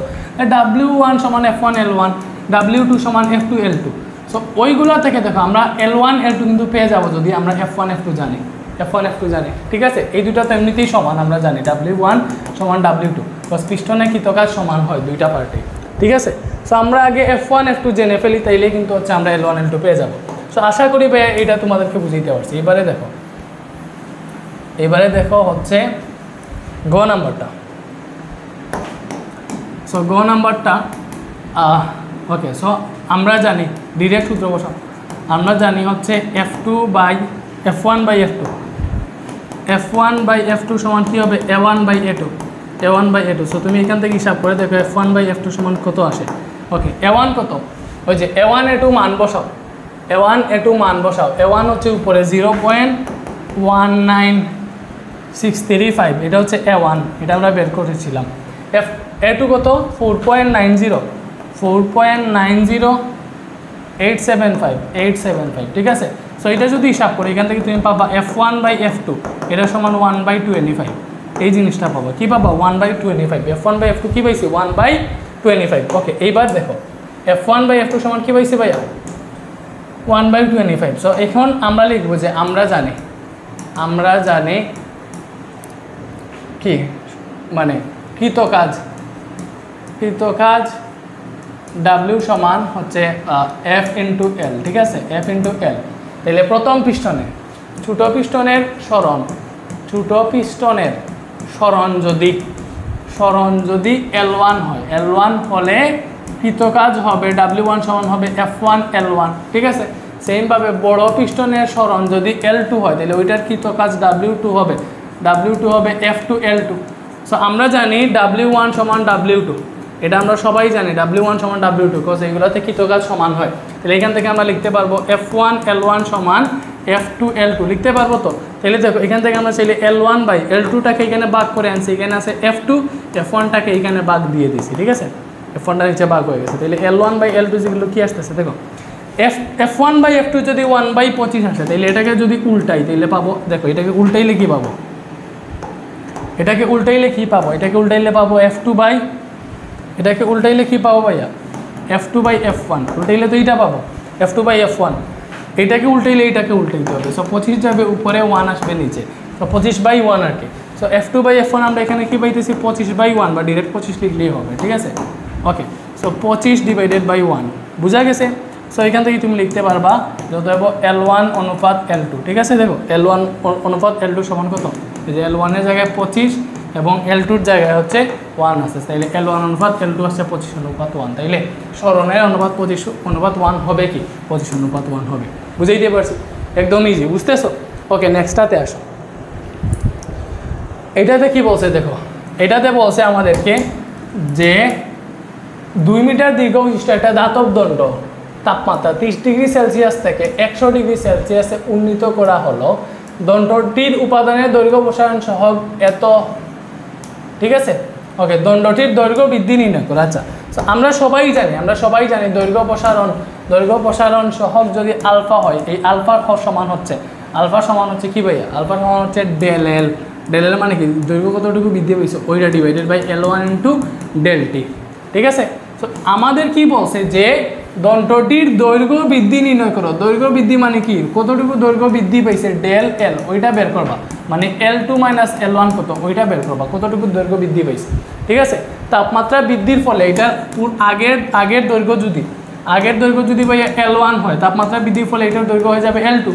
W1 সমান F1 L1, W2 সমান F2 L2। সো ওইগুলো থেকে দেখো আমরা L1 L2 কিন্তু পেয়ে যাবো যদি আমরা F1 F2 জানি, ঠিক আছে? এই দুটো তো এমনিতেই সমান, আমরা জানি W1 সমান W2, বাস পিস্টনে কৃতকাজ সমান হয় দুইটা পার্টে, ঠিক আছে? সো আমরা আগে F1 F2 জেনে ফেলি, তাইলে কিন্তু হচ্ছে আমরা L1 L2 পেয়ে যাবো। সো আশা করি ভাই এটা তোমাদেরকে বুঝাইতে পারছি। এবারে দেখো হচ্ছে গ নাম্বারটা। সো গ নাম্বারটা ওকে, সো আমরা জানি ডিরেক্ট সূত্র বসাও। আমরা জানি হচ্ছে F1/F2 সমান কী হবে? A1/A2। সো তুমি এখান থেকে হিসাব করে দেখো F1/F2 সমান কত আসে। ওকে, A1 কত? ওই যে A1 A2 মান বসাও, A1 হচ্ছে উপরে 0.19635, এটা হচ্ছে A1, এটা আমরা বের করেছিলাম। A2 কত? 4.90875, ঠিক আছে? সো এটা যদি হিসাব করি এখান থেকে তুমি পাবা F1/F2 এটা সমান 1/25, এই জিনিসটা পাবা। কী পাবা? 1/25। F1/F2 কী পাইছি? 1/25। ওকে, এইবার দেখো F1/F2 সমান কী পাইছি ভাইয়া? 1/25। সো এখন আমরা লিখবো যে আমরা জানি কি মানে কৃতকাজ W সমান হচ্ছে F ইন্টু L, ঠিক আছে? F into L। তাহলে প্রথম পিস্টনে ছোটো পিস্টনের ছোট পিস্টনের সরণ যদি L1 হয়, L1 হলে কৃতকাজ হবে W1 সমান হবে F1 L1, ঠিক আছে। সেমভাবে বড় পিস্টনের সরণ যদি L2 হয় তাহলে ওইটার কৃতকাজ W2 হবে, W2 হবে F2 L2। সো আমরা জানি W1 সমান W2, এটা আমরা সবাই জানি W1 সমান W2, বিকজ এইগুলোতে কৃতকাজ সমান হয়। তাহলে এখান থেকে আমরা লিখতে পারবো F1 L1 সমান F2 L2 লিখতে পারবো। তো তাহলে দেখো এখান থেকে আমরা চাইলে L1 বাই L2টাকে এখানে ভাগ করে আনছি, এখানে আছে F2, F1টাকে এখানে ভাগ দিয়ে দিছি, ঠিক আছে। F1টা নিচে ভাগ হয়ে গেছে, তাহলে L1 বাই L2 যেগুলো কি আসতেছে দেখো, F1 বাই F2 যদি 1/25 আসে তাহলে এটাকে যদি উল্টাই তাহলে পাবো, দেখো এটাকে উল্টাইলে কি পাবো, এটাকে উল্টাইলে কি পাবো, এটাকে উল্টাইলে পাবো F2 বাই, এটাকে উল্টাইলে কি পাবো ভাইয়া, F2 বাই F1, উল্টাইলে তো এইটা পাবো F2 বাই F1, এটাকে উল্টাইলে এইটাকে উল্টাইতে হবে। সো 25 যাবে উপরে, 1 আসবে নিচে, সো 25/1 আর কি। সো F2 বাই F1 আমরা এখানে কি পাইতেছি 25/1 বা ডিরেক্ট 25 লিখলেই হবে, ঠিক আছে। ওকে, সো 25 ডিভাইডেড বাই 1 বোঝা গেছে। সো এখান থেকে তুমি লিখতে পারবা যত হবে L1 অনুপাত L2, ঠিক আছে। দেখো L1 অনুপাত L2 সমান কত, এই যে L1 এর জায়গায় 25 এবং L2 এর জায়গায় হচ্ছে 1 আছে, তাইলে L1 অনুপাত L2 হচ্ছে 25/1, তাইলে সরণের অনুপাত 25/1 হবে কি, 25/1 হবে। বুঝাইতে পারছি, একদম ইজি, বুঝতেছো। ওকে, নেক্সটটাতে আসো। এটাতে কি বলছে দেখো, এটাতে বলছে আমাদেরকে যে 2 মিটার দীর্ঘ বিশিষ্ট একটা ধাতব দণ্ড তাপমাত্রা 30 ডিগ্রি সেলসিয়াস থেকে 100 ডিগ্রি সেলসিয়াসে উন্নীত করা হলো। দণ্ডটির উপাদানের দৈর্ঘ্য প্রসারণ সহ এত, ঠিক আছে। ওকে, দণ্ডটির দৈর্ঘ্য বৃদ্ধি নির্ণয় করো। আচ্ছা, আমরা সবাই জানি দৈর্ঘ্য প্রসারণ সহগ যদি আলফা হয়, এই আলফার সমান হচ্ছে কি ভাইয়া, আলফা সমান হচ্ছে ডেল এল। ডেল এল মানে কি, দৈর্ঘ্য কতটুকু বৃদ্ধি পেয়েছে ওইটা divided by L1 into del t, ঠিক আছে। তো আমাদের কি বলছে যে দণ্ডটির দৈর্ঘ্য বৃদ্ধি নির্ণয় করো। দৈর্ঘ্য বৃদ্ধি মানে কি, কতটুকু দৈর্ঘ্য বৃদ্ধি পাইছে ডেল এল, ওইটা বের করবা, মানে L2 মাইনাস L1 কত ওইটা বের করবা, কতটুকু দৈর্ঘ্য বৃদ্ধি পাইছে, ঠিক আছে। তাপমাত্রা বৃদ্ধির ফলে এটা আগের দৈর্ঘ্য যদি ভাইয়া L1 হয়, তাপমাত্রা বৃদ্ধির ফলে এটার দৈর্ঘ্য হয়ে যাবে L2।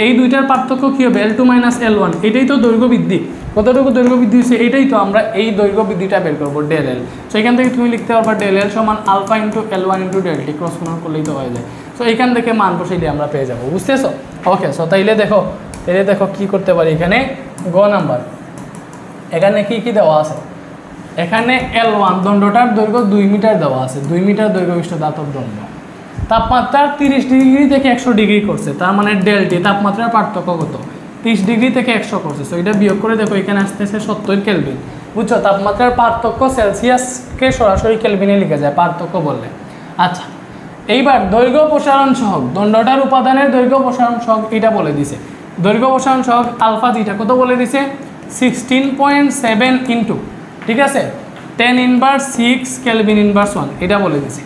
এই দুইটার পার্থক্য কী হবে, L2 মাইনাস L1, এটাই তো দৈর্ঘ্য বৃদ্ধি। কতটুকু দৈর্ঘ্য বৃদ্ধি হচ্ছে এইটাই তো আমরা এই দৈর্ঘ্য বৃদ্ধিটা বের করবো ডেল এল। সো এখান থেকে তুমি লিখতে পারবা ডেল এল সমান alpha into L1 into del t, cross গুণন করলেই তো হয়ে যায়। সো এখান থেকে মান বসাইলে আমরা পেয়ে যাবো, বুঝতেছো। ওকে, সো তাইলে দেখো কী করতে পারি এখানে, গ নাম্বার, এখানে কি দেওয়া আছে, এখানে L1 দণ্ডটার দৈর্ঘ্য 2 মিটার দেওয়া আছে, 2 মিটার দৈর্ঘ্য বিশিষ্ট ধাতব দণ্ড, তাপমাত্রা 30 ডিগ্রি থেকে 100 ডিগ্রি করছে, তার মানে ডেলটি তাপমাত্রার পার্থক্য কত, 30 ডিগ্রি থেকে 100 করছে। সো এটা বিয়োগ করে দেখো এখানে আসতেছে 70 কেলভিন, বুঝছো। তাপমাত্রার পার্থক্য সেলসিয়াসকে সরাসরি কেলভিনে লিখে যায় পার্থক্য বললে। আচ্ছা, এইবার দৈর্ঘ্য প্রসারণ সহগ, দণ্ডটার উপাদানের দৈর্ঘ্য প্রসারণ সহগ এটা বলে দিছে। দৈর্ঘ্য প্রসারণ সহগ আলফা যেটা কত বলে দিছে 16.7 ইন্টু, ঠিক আছে, 10 ইনভার্স 6 কেলভিন ইনভার্স 1, এটা বলে দিছে।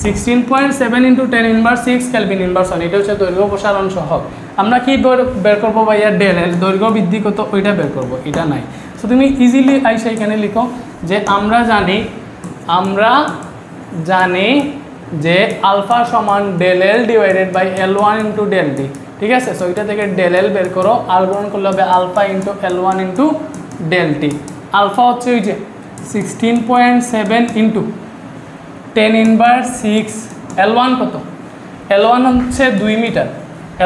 16.7 ইন্টু 10 ইনভার্স 6 কেলভিন ইনভার্স 1, এটা হচ্ছে দৈর্ঘ্য প্রসারণ সহগ। আমরা কি বের করবো ভাইয়া, ডেল এল, দৈর্ঘ্য বৃদ্ধি কত ওইটা বের করবো, এটা নাই। সো তুমি ইজিলি আইসা এখানে লিখো যে আমরা জানি যে আলফা সমান del L divided by L1 into del t, ঠিক আছে। সো এটা থেকে ডেল এল বের করো, আর গ্রহণ করলে হবে alpha into L1 into del t. Alpha হচ্ছে ওই যে 16.7 ইন্টু 10 ইনভার্স 6, L1 কত, L1 হচ্ছে 2 মিটার,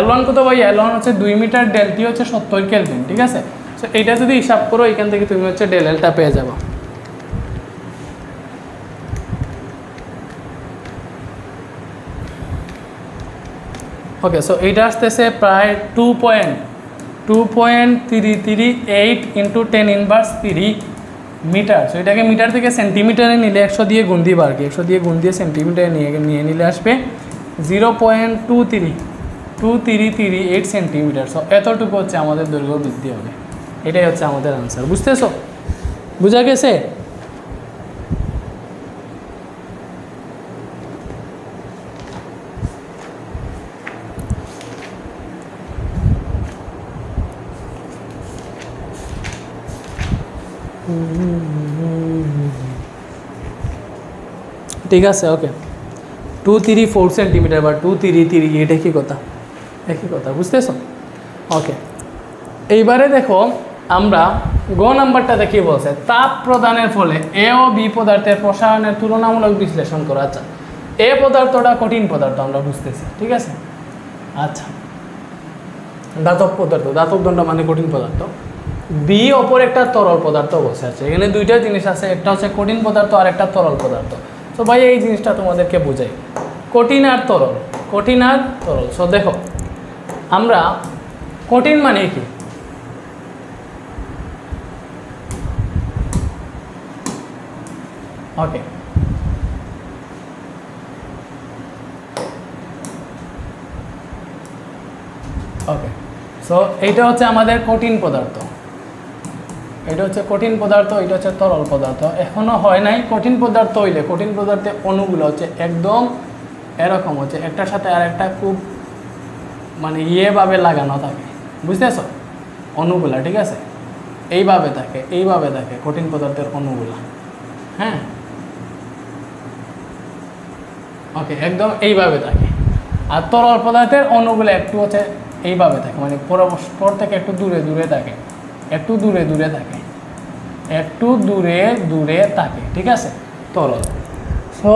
L1 কত ভাই, L1 হচ্ছে 2 মিটার, ডেলটি হচ্ছে 70 কেলভিন, ঠিক আছে। সো এইটা যদি হিসাব করো এখান থেকে তুমি হচ্ছে ডেল এলটা পেয়ে যাবো। ওকে, সো এইটা আসতেছে প্রায় 2.338 ইন্টু 10 ইনভার্স 3 মিটার। সো এটাকে মিটার থেকে সেন্টিমিটারে নিলে 100 দিয়ে গুণ দিবা আর কি, 100 দিয়ে গুণ দিয়ে সেন্টিমিটারে নিয়ে নিলে আসবে 0.2338 সেন্টিমিটার। সো এতটুকু হচ্ছে আমাদের দৈর্ঘ্য বৃদ্ধি হবে, এটাই হচ্ছে আমাদের আনসার, বুঝতেছো, বুঝা গেছে। ঠিক আছে, ওকে, 234 সেন্টিমিটার বা 233, এটা কি কথা, একই কথা, বুঝতেছো। ওকে, এইবারে দেখো আমরা গ নাম্বারটাতে কি বলছে, তাপ প্রদানের ফলে এ ও বি পদার্থের প্রসারণের তুলনামূলক বিশ্লেষণ করা। আচ্ছা, এ পদার্থটা কঠিন পদার্থ আমরা বুঝতেছি, ঠিক আছে। আচ্ছা, ধাতব পদার্থ, ধাতব দণ্ড মানে কঠিন পদার্থ। বি অপর একটা তরল পদার্থ বসে আছে। এখানে দুইটা জিনিস আছে, একটা হচ্ছে কঠিন পদার্থ আর একটা তরল পদার্থ। তো ভাই এই জিনিসটা তোমাদেরকে বুঝাই, কঠিন আর তরল, কঠিন আর তরল। সো দেখো, আমরা কঠিন মানে কি, ওকে, ওকে। সো এইটা হচ্ছে আমাদের কঠিন পদার্থ, এটা হচ্ছে কঠিন পদার্থ, এটা হচ্ছে তরল পদার্থ। এখনো হয় নাই। কঠিন পদার্থ হইলে কঠিন পদার্থের অণুগুলো হচ্ছে একদম এরকম, হচ্ছে একটার সাথে আর একটা খুব মানে ইয়েভাবে লাগানো থাকে, বুঝতেছো অণুগুলা, ঠিক আছে, এইভাবে থাকে, এইভাবে থাকে কঠিন পদার্থের অণুগুলা, হ্যাঁ, ওকে, একদম এইভাবে থাকে। আর তরল পদার্থের অণুগুলো একটু হচ্ছে এইভাবে থাকে, মানে পরস্পর থেকে একটু দূরে দূরে থাকে, একটু দূরে দূরে থাকে, একটু দূরে দূরে থাকে, ঠিক আছে, তরল। সো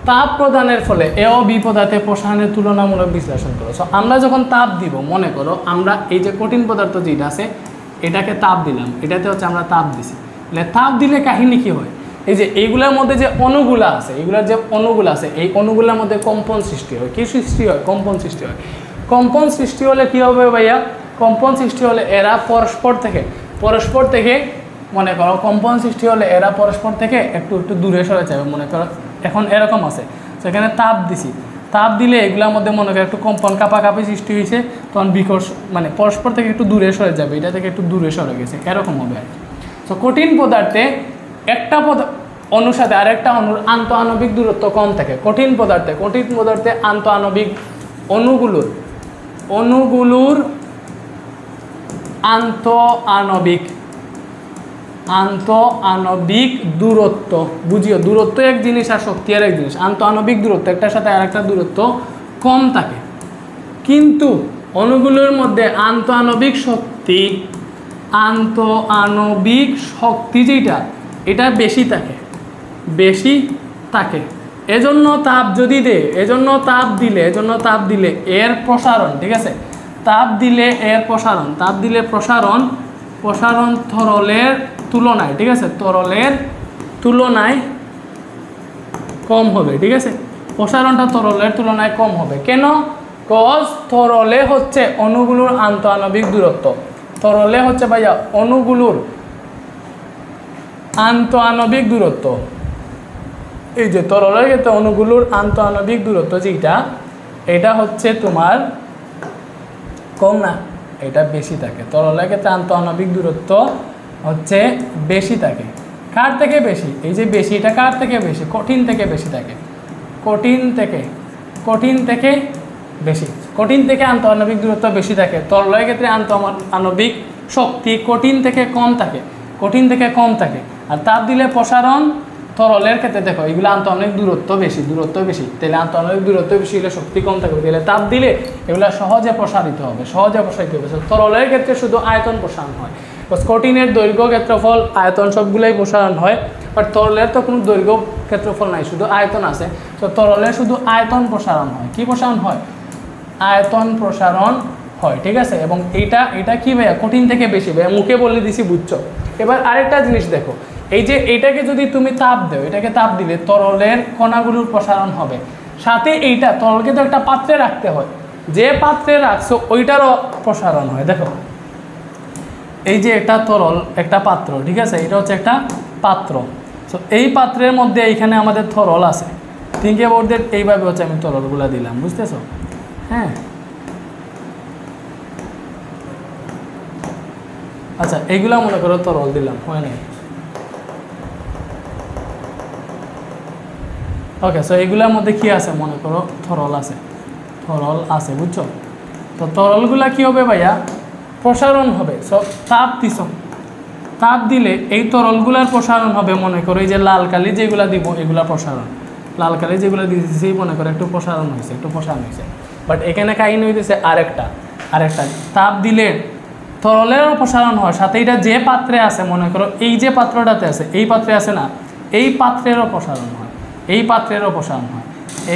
তাপ প্রদানের ফলে এ ও বি পদার্থের প্রসারণের তুলনামূলক বিশ্লেষণ করো। সো আমরা যখন তাপ দিব, মনে করো আমরা এই যে কঠিন পদার্থ যেটা আছে এটাকে তাপ দিলাম, এটাতে হচ্ছে আমরা তাপ দিছি, তাপ দিলে কাহিনী কি হয়, এই যে এইগুলোর মধ্যে যে অণুগুলো আছে, এইগুলোর যে অণুগুলো আছে, এই অণুগুলোর মধ্যে কম্পন সৃষ্টি হয়। কি সৃষ্টি হয়? কম্পন সৃষ্টি হয়। কম্পন সৃষ্টি হলে কি হবে ভাইয়া? কম্পন সৃষ্টি হলে এরা পরস্পর থেকে মনে করো কম্পন সৃষ্টি হলে এরা পরস্পর থেকে একটু একটু দূরে সরে যাবে। মনে করো এখন এরকম আছে, সেখানে তাপ দিছি, তাপ দিলে এগুলোর মধ্যে মনে করো একটু কম্পন কাঁপাকাঁপি সৃষ্টি হয়েছে, তখন বিকর্ষ মানে পরস্পর থেকে একটু দূরে সরে যাবে, এটা থেকে একটু দূরে সরে গেছে, এরকম হবে আর কি। তো কঠিন পদার্থে একটা অণুর সাথে আরেকটা অণুর আন্তঃআণবিক দূরত্ব কম থাকে। কঠিন পদার্থে আন্তঃআণবিক অণুগুলোর আন্তঃআণবিক দূরত্ব, বুঝিও দূরত্ব এক জিনিস আর শক্তি আর এক জিনিস। আন্তঃআণবিক দূরত্ব একটার সাথে আরেকটা দূরত্ব কম থাকে, কিন্তু অণুগুলোর মধ্যে আন্তঃআণবিক শক্তি যেটা এটা বেশি থাকে। এজন্য তাপ দিলে এর প্রসারণ, ঠিক আছে, তাপ দিলে প্রসারণ তরলের তুলনায়, ঠিক আছে, তরলের তুলনায় কম হবে, ঠিক আছে, প্রসারণটা তরলের তুলনায় কম হবে। কেন? কজ তরলে হচ্ছে অণুগুলোর আন্তঃআণবিক দূরত্ব, তরলে হচ্ছে ভাইয়া অণুগুলোর আন্তঃআণবিক দূরত্ব, এই যে তরলের ক্ষেত্রে অণুগুলোর আন্তঃআণবিক দূরত্ব যেটা, এটা হচ্ছে তোমার কম না, এটা বেশি থাকে। তরলের ক্ষেত্রে আন্তঃআণবিক দূরত্ব হচ্ছে বেশি থাকে। কার থেকে বেশি? এই যে বেশি, এটা কার থেকে বেশি? কঠিন থেকে বেশি থাকে, কঠিন থেকে আন্তঃআণবিক দূরত্ব বেশি থাকে। তরলের ক্ষেত্রে আন্তঃআণবিক শক্তি কঠিন থেকে কম থাকে। আর তাপ দিলে প্রসারণ তরলের ক্ষেত্রে দেখো এগুলো আন্তঃআণবিক দূরত্ব বেশি, তাহলে আন্তঃআণবিক দূরত্ব বেশি হলে শক্তি কম থাকবে, তাহলে তাপ দিলে এগুলো সহজে প্রসারিত হবে। তরলের ক্ষেত্রে শুধু আয়তন প্রসারণ হয়, কঠিনের দৈর্ঘ্য ক্ষেত্রফল আয়তন সবগুলোই প্রসারণ হয়, বাট তরলের তো কোনো দৈর্ঘ্য ক্ষেত্রফল নাই, শুধু আয়তন আছে। তো তরলের শুধু আয়তন প্রসারণ হয়। কি প্রসারণ হয়? আয়তন প্রসারণ হয়, ঠিক আছে। এবং এটা কি ভাইয়া? কঠিন থেকে বেশি ভাইয়া, মুখে বলে দিছি, বুঝছো। এবার আরেকটা জিনিস দেখো, এই যে এইটাকে যদি তুমি তাপ দাও, এটাকে তাপ দিলে তরলের কণাগুলোর প্রসারণ হবে, সাথে এইটা তরলকে তো একটা পাত্রে রাখতে হয়, যে পাত্রে রাখছো ওইটারও প্রসারণ হয়। দেখো এই যে একটা তরল, একটা পাত্র, ঠিক আছে, এটা হচ্ছে একটা পাত্র। সো এই পাত্রের মধ্যে এইখানে আমাদের তরল আছে, থিঙ্ক অ্যাবাউট দ্যাট, এইভাবে হচ্ছে আমি তরলগুলো দিলাম, বুঝতেছো? হ্যাঁ, আচ্ছা, এইগুলা মনে করো তরল দিলাম, হয় নাই? ওকে, সো এইগুলোর মধ্যে কি আছে? মনে করো তরল আছে, বুঝছো? তো তরলগুলা কি হবে ভাইয়া? প্রসারণ হবে। সো তাপ দিলে এই তরলগুলার প্রসারণ হবে। মনে করো এই যে লাল কালি যেগুলা দিব, এগুলা প্রসারণ, লাল কালি যেগুলো দিয়েছি, মনে করো একটু প্রসারণ হয়েছে, বাট এখানে কাহিনী হইতেছে আরেকটা। তাপ তরলের অপসারণ হয়, সাথে এটা যে পাত্রে আছে, মনে করো এই যে পাত্রটাতে আছে, এই পাত্রে আছে না, এই পাত্রের অপসারণ হয়, এই পাত্রের অপসারণ হয়,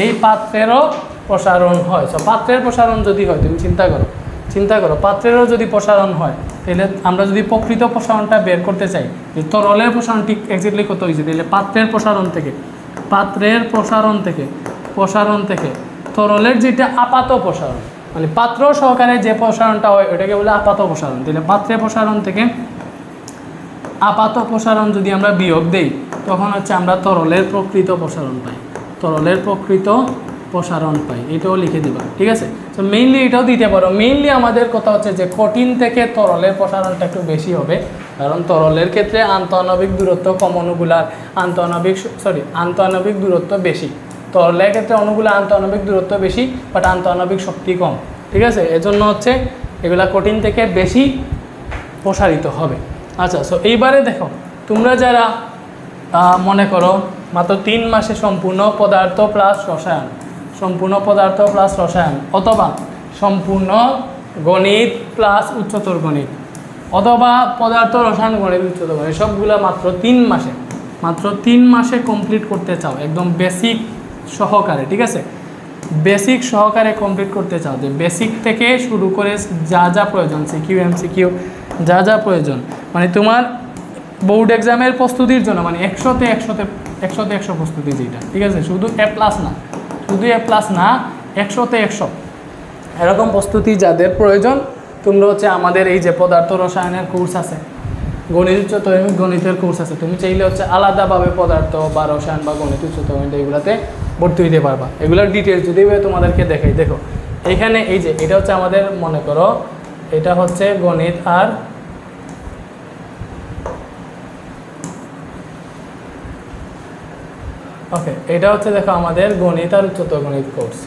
এই পাত্রেরও প্রসারণ হয়। সো পাত্রের প্রসারণ যদি হয়, তুমি চিন্তা করো পাত্রেরও যদি প্রসারণ হয়, তাহলে আমরা যদি প্রকৃত প্রসারণটা বের করতে চাই, যে তরলের প্রসারণ ঠিক এক্স্যাক্টলি কত হয়েছে, তাহলে পাত্রের প্রসারণ থেকে তরলের যেটা আপাত প্রসারণ, মানে পাত্র সহকারে যে প্রসারণটা হয় ওটাকে বলে আপাত প্রসারণ। তাহলে পাত্রের প্রসারণ থেকে আপাত প্রসারণ যদি আমরা বিয়োগ দেই, তখন হচ্ছে আমরা তরলের প্রকৃত প্রসারণ পাই। এটাও লিখে দিবা, ঠিক আছে। তো মেইনলি এটাও দিতে পারো। মেইনলি আমাদের কথা হচ্ছে যে কঠিন থেকে তরলের প্রসারণটা একটু বেশি হবে, কারণ তরলের ক্ষেত্রে আন্তঃআণবিক দূরত্ব কম, অণুগুলার আন্তঃআণবিক দূরত্ব বেশি। তরলের ক্ষেত্রে অণুগুলো আন্তঃআণবিক দূরত্ব বেশি, বাট আন্তঃআণবিক শক্তি কম, ঠিক আছে। এজন্য হচ্ছে এগুলা কঠিন থেকে বেশি প্রসারিত হবে। আচ্ছা, সো এইবারে দেখো, তোমরা যারা মনে করো মাত্র 3 মাসে সম্পূর্ণ পদার্থ প্লাস রসায়ন অথবা সম্পূর্ণ গণিত প্লাস উচ্চতর গণিত অথবা পদার্থ রসায়ন গণিত উচ্চতর গণিত সবগুলো মাত্র 3 মাসে কমপ্লিট করতে চাও, একদম বেসিক সহকারে, ঠিক আছে। বেসিক সহকারে কমপ্লিট করতে চাও, যে বেসিক থেকে শুরু করে যা প্রয়োজন, সিকিউ এমসিকিউ যা প্রয়োজন, মানে তোমার বোর্ড এক্সামের প্রস্তুতির জন্য, মানে 100তে 100 প্রস্তুতি যেটা, ঠিক আছে। শুধু এ প্লাস না 100তে 100 এরকম প্রস্তুতি যাদের প্রয়োজন, তোমরা হচ্ছে আমাদের এই যে পদার্থ রসায়নের কোর্স আছে, গণিতের কোর্স আছে, তুমি চাইলে হচ্ছে আলাদাভাবে পদার্থ বা রসায়ন বা গণিত উচ্চতর গণিত এগুলোতে ভর্তি হইতে পারবা। এগুলোর ডিটেলস যদি তোমাদেরকে দেখাই, দেখো এইখানে এই যে এটা হচ্ছে আমাদের, মনে করো এটা হচ্ছে গণিত আর ওকে, এটা হচ্ছে দেখো আমাদের গণিত আর উচ্চতর গণিত কোর্স।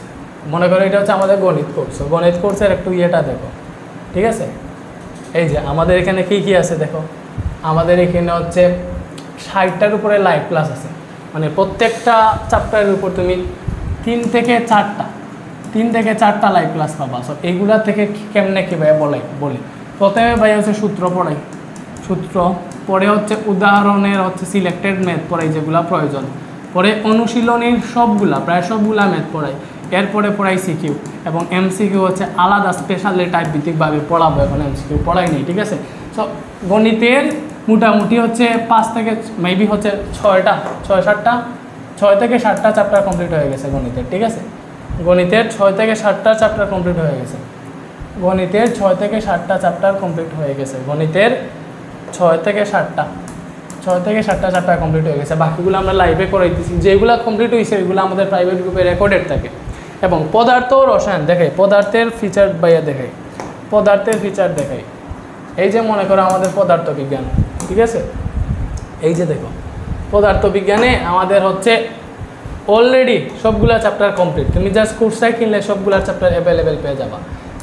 মনে করো এটা হচ্ছে আমাদের গণিত কোর্স। গণিত কোর্সের একটু ইয়েটা দেখো, ঠিক আছে। এই যে আমাদের এখানে কি আছে দেখো, আমাদের এখানে হচ্ছে 60টার উপরে লাইভ ক্লাস আছে, মানে প্রত্যেকটা চ্যাপ্টারের উপর তুমি 3 থেকে 4টা লাইভ ক্লাস পাবা। সব এইগুলা থেকে কেমনে কী ভাই বলি। প্রথমে ভাই হচ্ছে সূত্র, পরে হচ্ছে উদাহরণের হচ্ছে সিলেক্টেড ম্যাথ পড়াই যেগুলা প্রয়োজন, পরে অনুশীলনীর প্রায় সবগুলা ম্যাথ পড়াই, এরপরে পড়াই সিকিউ, এবং এমসিকিউ হচ্ছে আলাদা স্পেশালি টাইপ ভিত্তিকভাবে পড়াবো, এখন এমসিকিউ পড়াই নেই, ঠিক আছে। সো গণিতের মোটামুটি হচ্ছে 5 থেকে মেবি হচ্ছে 6 থেকে 7টা চ্যাপ্টার কমপ্লিট হয়ে গেছে গণিতের, ঠিক আছে। গণিতের 6 থেকে 7টা চ্যাপ্টার কমপ্লিট হয়ে গেছে, গণিতের 6 থেকে 7টা চ্যাপ্টার কমপ্লিট হয়ে গেছে। বাকিগুলো আমরা লাইভে করাইতেছি, যেগুলো কমপ্লিট হয়েছে ওইগুলো আমাদের প্রাইভেট গ্রুপে রেকর্ডেড থাকে। এবং পদার্থ রসায়ন দেখাই, পদার্থের ফিচার দেখাই। এই যে মনে করো আমাদের পদার্থ বিজ্ঞান, ঠিক আছে। এই যে দেখো পদার্থ বিজ্ঞানে আমাদের হচ্ছে অলরেডি সবগুলা চ্যাপ্টার কমপ্লিট। তুমি জাস্ট কোর্সটা কিনলে সবগুলা চ্যাপ্টার অ্যাভেলেবেল পেয়ে যাবা।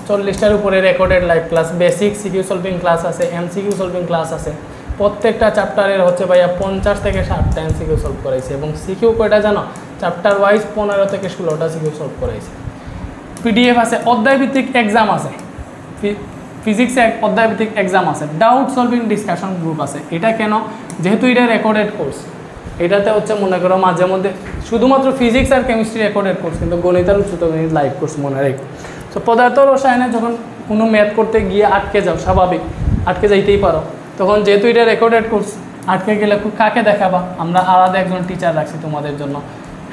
40টার উপরে recorded live class, basic CQ solving class আছে, এমসিকিউ সলভিং ক্লাস আছে। প্রত্যেকটা চ্যাপ্টারের হচ্ছে ভাইয়া 50 থেকে 60টা এমসিকিউ সলভ করাইছে, এবং সিকিউ কয়টা জানো, চ্যাপ্টার ওয়াইজ 15 থেকে 16টা সিকিউ সলভ করাইছে। পিডিএফ আছে, অধ্যায়ভিত্তিক এক্সাম আছে, ফিজিক্সে অধ্যায়ভিত্তিক এক্সাম আছে, ডাউট সলভিং ডিসকাশন গ্রুপ আছে। এটা কেন, যেহেতু এটা রেকর্ডেড কোর্স, এটাতে হচ্ছে মনে করো মাঝে মধ্যে শুধুমাত্র ফিজিক্স আর কেমিস্ট্রি রেকর্ডেড কোর্স, কিন্তু গণিত আর উচ্চতর গণিত লাইভ কোর্স, মনে রেখো। তো পদার্থ রসায়নে যখন কোনো ম্যাথ করতে গিয়ে আটকে যাও, স্বাভাবিক আটকে যাইতেই পারো, তখন যেহেতু এটা রেকর্ডেড কোর্স, আটকে গেলে কাকে দেখাবা, আমরা আলাদা একজন টিচার রাখছি তোমাদের জন্য।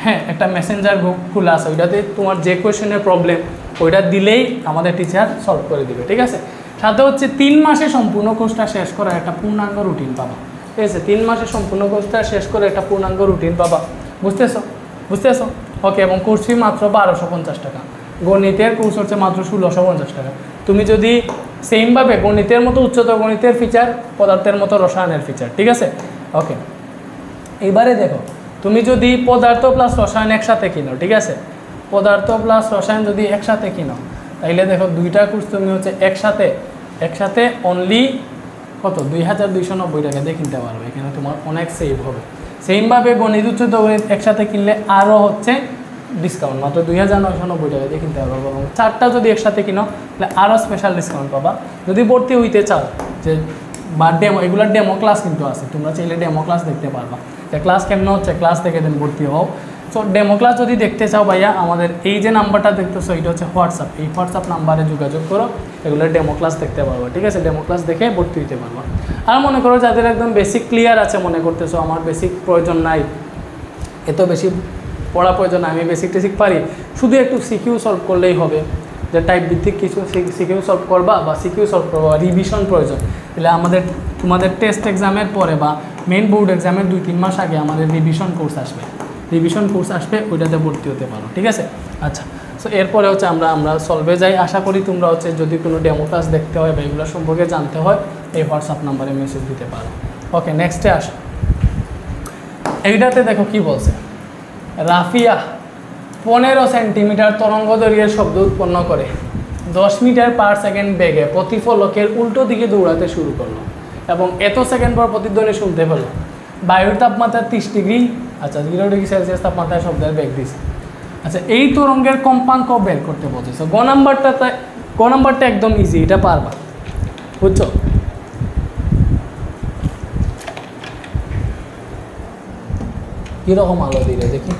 হ্যাঁ, একটা মেসেঞ্জার গ্রুপ খোলা আছে, ওইটাতে তোমার যে কোয়েশনের প্রবলেম ওইটা দিলেই আমাদের টিচার সলভ করে দিবে, ঠিক আছে। সাথে হচ্ছে 3 মাসে সম্পূর্ণ কোর্সটা শেষ করা একটা পূর্ণাঙ্গ রুটিন পাবা, ঠিক আছে। 3 মাসে সম্পূর্ণ কোর্সটা শেষ করে একটা পূর্ণাঙ্গ রুটিন পাবা, বুঝতেছো? ওকে, এবং কোর্স ফি মাত্র 1250 টাকা। গণিতের কোর্স হচ্ছে মাত্র 1650 টাকা। তুমি যদি সেমভাবে গণিতের মতো উচ্চতর গণিতের ফিচার, পদার্থের মতো রসায়নের ফিচার, ঠিক আছে। ওকে, এইবারে দেখো, তুমি যদি পদার্থ প্লাস রসায়ন একসাথে কিনো, ঠিক আছে, পদার্থ প্লাস রসায়ন যদি একসাথে কিনো, তাইলে দেখো 2টা কোর্স তুমি হচ্ছে একসাথে অনলি কত 2290 টাকা দিয়ে কিনতে পারবে। এখানে তোমার অনেক সেভ হবে। সেমভাবে গণিত উচ্চতর গণিত একসাথে কিনলে আরও হচ্ছে ডিসকাউন্ট, মাত্র 2990 টাকা দিয়ে কিনতে পারবো। এবং 4টা যদি একসাথে কিনো তাহলে আরও স্পেশাল ডিসকাউন্ট পাবা। যদি ভর্তি হইতে চাও যে বা ডেমো, এগুলোর ডেমো ক্লাস কিন্তু আছে, তোমরা চাইলে ডেমো ক্লাস দেখতে পারবা যে ক্লাস কেমন হচ্ছে, ক্লাস দেখে দেন ভর্তি হও। সো ডেমো ক্লাস যদি দেখতে চাও ভাইয়া, আমাদের এই যে নাম্বারটা দেখতেছো এটা হচ্ছে হোয়াটসঅ্যাপ, এই হোয়াটসঅ্যাপ নাম্বারে যোগাযোগ করো, এগুলোর ডেমো ক্লাস দেখতে পারবা, ঠিক আছে? ডেমো ক্লাস দেখে ভর্তি হইতে পারবা। আর মনে করো যাদের একদম বেসিক ক্লিয়ার আছে, মনে করতেছো আমার বেসিক প্রয়োজন নাই, এত বেশি পড়া প্রয়োজন নাই, আমি বেসিক টেসিক পারি, শুধু একটু সিকিউ সলভ করলেই হবে, যে টাইপ ভিত্তিক কিছু সিকিউ সলভ করবা বা সিকিউ সলভ করবা, রিভিশন প্রয়োজন, তাহলে তোমাদের টেস্ট এক্সামের পরে বা মেইন বোর্ড এক্সামের 2-3 মাস আগে আমাদের রিভিশন কোর্স আসবে, ওইটাতে ভর্তি হতে পারো, ঠিক আছে? আচ্ছা, সো এরপরে হচ্ছে আমরা সলভে যাই। আশা করি তোমরা হচ্ছে যদি কোনো ডেমো ক্লাস দেখতে হয় বা এগুলো সম্পর্কে জানতে হয় এই হোয়াটসঅ্যাপ নাম্বারে মেসেজ দিতে পারো। ওকে, নেক্সটে আসো। এইটাতে দেখো কি বলছে, রাফিয়া 15 সেন্টিমিটার তরঙ্গ দৈর্ঘ্যের শব্দ উৎপন্ন করে 10 মিটার পার সেকেন্ড বেগে প্রতিফলকের উল্টো দিকে দৌড়াতে শুরু করলো এবং এত সেকেন্ড পর প্রতিধ্বনি শুনতে পেলো। বায়ুর তাপমাত্রা 30 ডিগ্রি, আচ্ছা 0 ডিগ্রি সেলসিয়াস তাপমাত্রায় শব্দের বেগ দিছে। আচ্ছা, এই তরঙ্গের কম্পাঙ্ক বের করতে বলছে। গ নাম্বারটা একদম ইজি, এটা পারবা, বুঝছো? কীরকম আলো দিলে দেখি,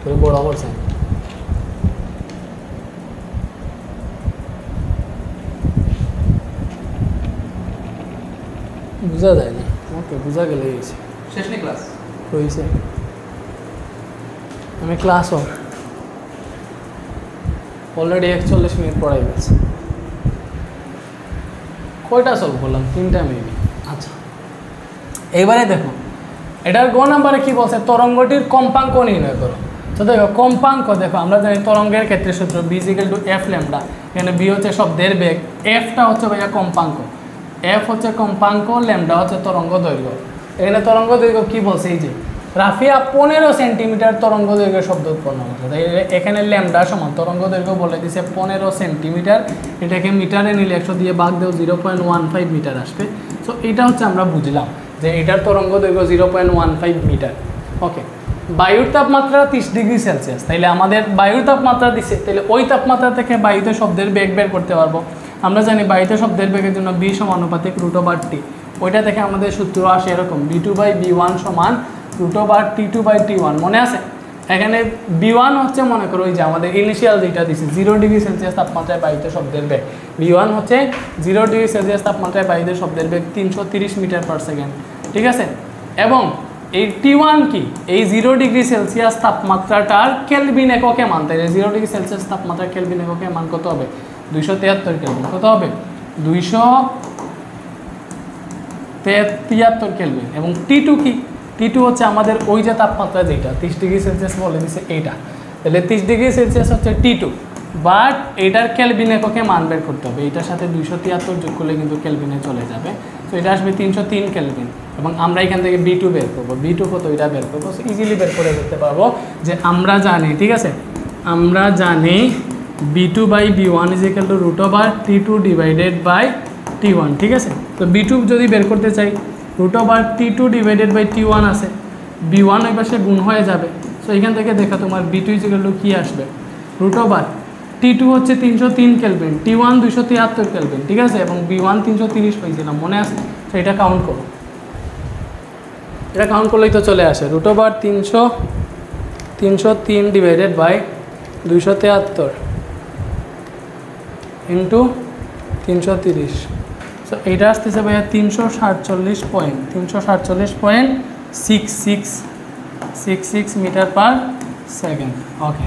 তুমি বড় করছেন, বোঝা যায় না। ওকে, বোঝা গেলে হয়েছে, শেষ নেই ক্লাস হয়েছে। আমি ক্লাসও অলরেডি 41 মিনিট পড়াই গেছে। কয়টা সলভ করলাম? 3টা মেবি। আচ্ছা, এইবারে দেখো এটার গ নাম্বারে কি বলছে, তরঙ্গটির কম্পাঙ্ক নির্ণয় করো। তো দেখো কম্পাঙ্ক, দেখো আমরা জানি তরঙ্গের ক্ষেত্রে সূত্র b = f ল্যামডা, এখানে b হচ্ছে শব্দের বেগ, fটা হচ্ছে ভাইয়া কম্পাঙ্ক, f হচ্ছে কম্পাঙ্ক, ল্যামডা হচ্ছে তরঙ্গ দৈর্ঘ্য। এখানে তরঙ্গ দৈর্ঘ্য কি বলছে, এই যে রাফিয়া 15 সেন্টিমিটার তরঙ্গ দৈর্ঘ্য শব্দ উৎপন্ন করছে, তাই এখানে ল্যামডা সমান তরঙ্গ দৈর্ঘ্য বলে দিছে 15 সেন্টিমিটার, এটাকে মিটারে নিলে 100 দিয়ে ভাগ দেও 0.15 মিটার আসবে। সো এটা হচ্ছে আমরা বুঝলাম যে এটার তরঙ্গ দৈর্ঘ্য 0.15 মিটার। ওকে, বায়ুর তাপমাত্রা 30 ডিগ্রি সেলসিয়াস, তাইলে আমাদের বায়ুর তাপমাত্রা দিছে, তাহলে ওই তাপমাত্রা থেকে বায়ুতে শব্দের বেগ বের করতে পারবো। আমরা জানি বায়ুতে শব্দের বেগের জন্য b সমানুপাতিক √t, ওইটা থেকে আমাদের সূত্র আসে এরকম, b2/b1 সমান √t2/t1, মনে আছে? এখানে b1 হচ্ছে মনে করো ওই যে আমাদের ইনিশিয়াল যেটা দিছে 0 ডিগ্রি সেলসিয়াস তাপমাত্রায় বায়ুতে শব্দের বেগ, b1 হচ্ছে 0 ডিগ্রি সেলসিয়াস তাপমাত্রায় বায়ুতে শব্দের বেগ 330 মিটার পার সেকেন্ড, ঠিক আছে? এবং এই T1 কি, এই 0 ডিগ্রি সেলসিয়াস তাপমাত্রাটার কেলভিন এককে মান, তাই 0 ডিগ্রি সেলসিয়াস তাপমাত্রার কেলভিন এককে মান কত হবে? 273 কেলভিন। কত হবে? 273 কেলভিন। এবং T2 কি, T2 হচ্ছে আমাদের ওই যে তাপমাত্রা যেটা 30 ডিগ্রি সেলসিয়াস বলে দিছে এইটা, তাহলে 30 ডিগ্রি সেলসিয়াস হচ্ছে T2, বাট এটার কেলভিন এককে মান বের করতে হবে, এটার সাথে 273 যোগ করলে কিন্তু কেলভিনে চলে যাবে। তো এটা আসবে 303 কেলভিন, এবং আমরা এখান থেকে B2 বের করবো, B2 কত এটা বের করবো, ইজিলি বের করে করতে পারবো। যে আমরা জানি, ঠিক আছে, আমরা জানি B2/B1 = √T2/T1, ঠিক আছে? তো B2 যদি বের করতে চাই, √T2/T1 আছে, B1 ওই পাশে গুণ হয়ে যাবে। সো এখান থেকে দেখা তোমার B2 কি আসবে, √T2 হচ্ছে 303 কেলভিন, T1 273 কেলভিন, ঠিক আছে? এবং B1 330 পাইছিলাম, মনে আছে? তো এটা কাউন্ট করো, এটা কাউন্ট করলেই তো চলে আসে √303/273 ইন্টু 330। সো এইটা আসতেছে ভাইয়া 347.66 মিটার পার সেকেন্ড। ওকে,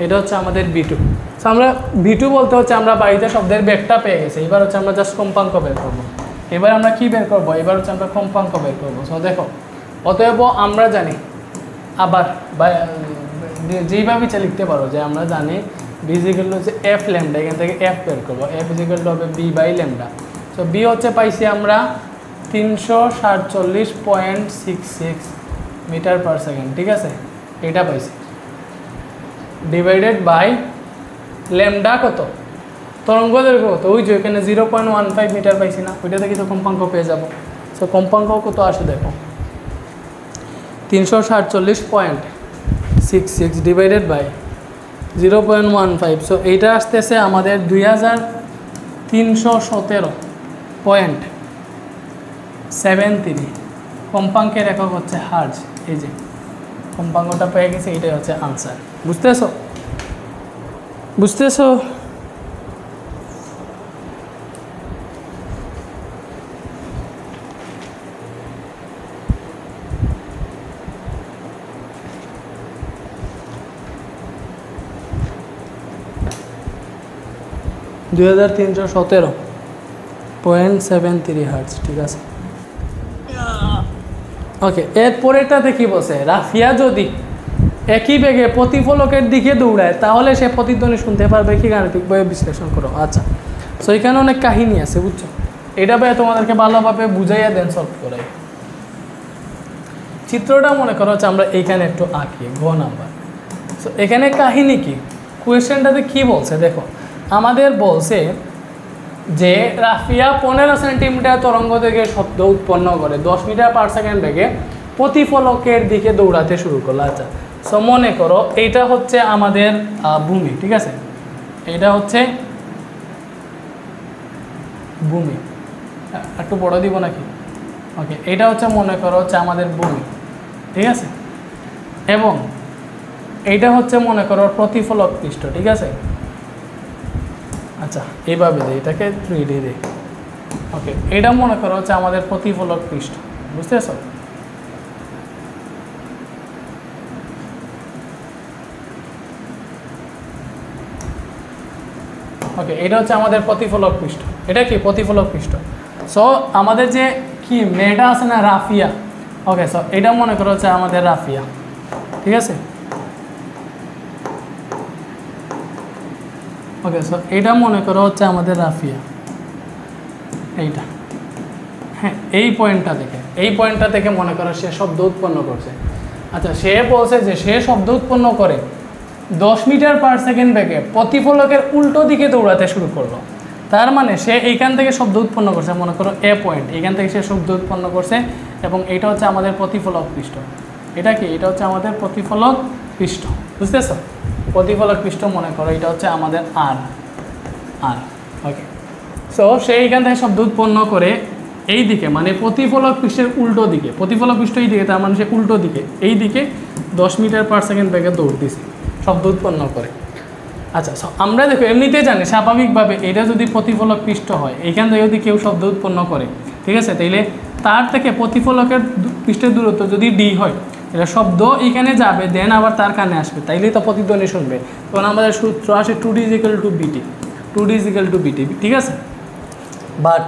এটা হচ্ছে আমাদের B2। সো আমরা B2 বলতে হচ্ছে আমরা বায়ুতে শব্দের বেগটা পেয়ে গেছি, এবার হচ্ছে আমরা জাস্ট কম্পাঙ্ক বের করবো। এবার আমরা কি বের করবো, এবার হচ্ছে আমরা কম্পাঙ্ক বের করবো। সো দেখো, অতএব আমরা জানি, আবার যেইভাবে লিখতে পারো যে আমরা জানি b হচ্ছে f ল্যামডা, এখান থেকে f বের করবো, f হবে b/λ। সো b হচ্ছে পাইছি আমরা 347.66 মিটার পার সেকেন্ড, ঠিক আছে? এটা পাইছি, ডিভাইডেড বাই ল্যামডা কত, তরঙ্গ দৈর্ঘ্য কত, ওই যে এখানে 0.15 মিটার পাইছি না, ওইটা থেকে তো কম্পাঙ্ক পেয়ে যাব। সো কম্পাঙ্ক কত আসে দেখো, 66 ডিভাইডেড বাই 0.15, সো এইটা আসতেছে আমাদের 2317.73। কম্পাঙ্কের একক হচ্ছে হার্জ। এই যে কম্পাঙ্কটা পেয়ে গেছে, এটাই হচ্ছে আনসার। বুঝতেছো? 2317.73 হার্টজ, ঠিক আছে। ওকে, এর পরেরটাতে কি বলছে? রাফিয়া যদি একই বেগে প্রতিফলকের দিকে দৌড়ায় তাহলে সে প্রতিধ্বনি শুনতে পারবে কি? গাণিতিকভাবে বিশ্লেষণ করো। আচ্ছা, সো এখানে অনেক কাহিনী আছে, বুঝছো? এটা ভাই তোমাদেরকে ভালোভাবে বুঝাইয়া দেন, সলভ করাই। চিত্রটা মনে করো হচ্ছে আমরা এইখানে একটু আঁকি, ঘ নাম্বার। সো এখানে কাহিনী কি, কোয়েশ্চেনটাতে কি বলছে দেখো। আমাদের বলছে যে রাফিয়া 15 সেন্টিমিটার তরঙ্গ থেকে শব্দ উৎপন্ন করে 10 মিটার পার সেকেন্ড বেগে প্রতিফলকের দিকে দৌড়াতে শুরু করলো। আচ্ছা, সো মনে করো এইটা হচ্ছে আমাদের ভূমি, ঠিক আছে? এইটা হচ্ছে ভূমি, একটু বড় দিব নাকি? ওকে, এটা হচ্ছে মনে করো হচ্ছে আমাদের ভূমি, ঠিক আছে? এবং এইটা হচ্ছে মনে করো প্রতিফলক পৃষ্ঠ, ঠিক আছে? আচ্ছা, এইভাবে দিই, এটাকে 3D দিই। ওকে, এটা মনে করো হচ্ছে আমাদের প্রতিফলক পৃষ্ঠ, বুঝতেছো? ওকে, এটা হচ্ছে আমাদের প্রতিফলক পৃষ্ঠ। এটা কি প্রতিফলক পৃষ্ঠ? সো আমাদের যে কি মেয়েটা আছে না, রাফিয়া। ওকে, সো এটা মনে করো হচ্ছে আমাদের রাফিয়া, ঠিক আছে? ওকে, সো এটা মনে করো হচ্ছে আমাদের রাফিয়া, এইটা। হ্যাঁ, এই পয়েন্টটা থেকে মনে করো সে শব্দ উৎপন্ন করছে। আচ্ছা, সে বলছে যে সে শব্দ উৎপন্ন করে 10 মিটার পার সেকেন্ড বেগে প্রতিফলকের উল্টো দিকে দৌড়াতে শুরু করলো। তার মানে সে এইখান থেকে শব্দ উৎপন্ন করছে, মনে করো এ পয়েন্ট, এইখান থেকে সে শব্দ উৎপন্ন করছে। এবং এটা হচ্ছে আমাদের প্রতিফলক পৃষ্ঠ। এটা কি? এটা হচ্ছে আমাদের প্রতিফলক পৃষ্ঠ, বুঝতেছো? প্রতিফলক পৃষ্ঠ মনে করো এটা হচ্ছে আমাদের আর। ওকে, সো সে এইখান থেকে শব্দ উৎপন্ন করে এই দিকে, মানে প্রতিফলক পৃষ্ঠের উল্টো দিকে, প্রতিফলক পৃষ্ঠ এই দিকে, তার মানে সে উল্টো দিকে, এই দিকে 10 মিটার পার সেকেন্ড বেগে দৌড় দিছে, শব্দ উৎপন্ন করে। আচ্ছা, আমরা দেখো এমনিতেই জানি স্বাভাবিকভাবে এটা যদি প্রতিফলক পৃষ্ঠ হয়, এইখান থেকে যদি কেউ শব্দ উৎপন্ন করে, ঠিক আছে, তাইলে তার থেকে প্রতিফলকের পৃষ্ঠের দূরত্ব যদি ডি হয়, এটা শব্দ এইখানে যাবে, দেন আবার তার কানে আসবে, তাইলেই তো প্রতিধ্বনি শুনবে। তখন আমাদের সূত্র আসে 2D = BT, 2D = BT, ঠিক আছে? বাট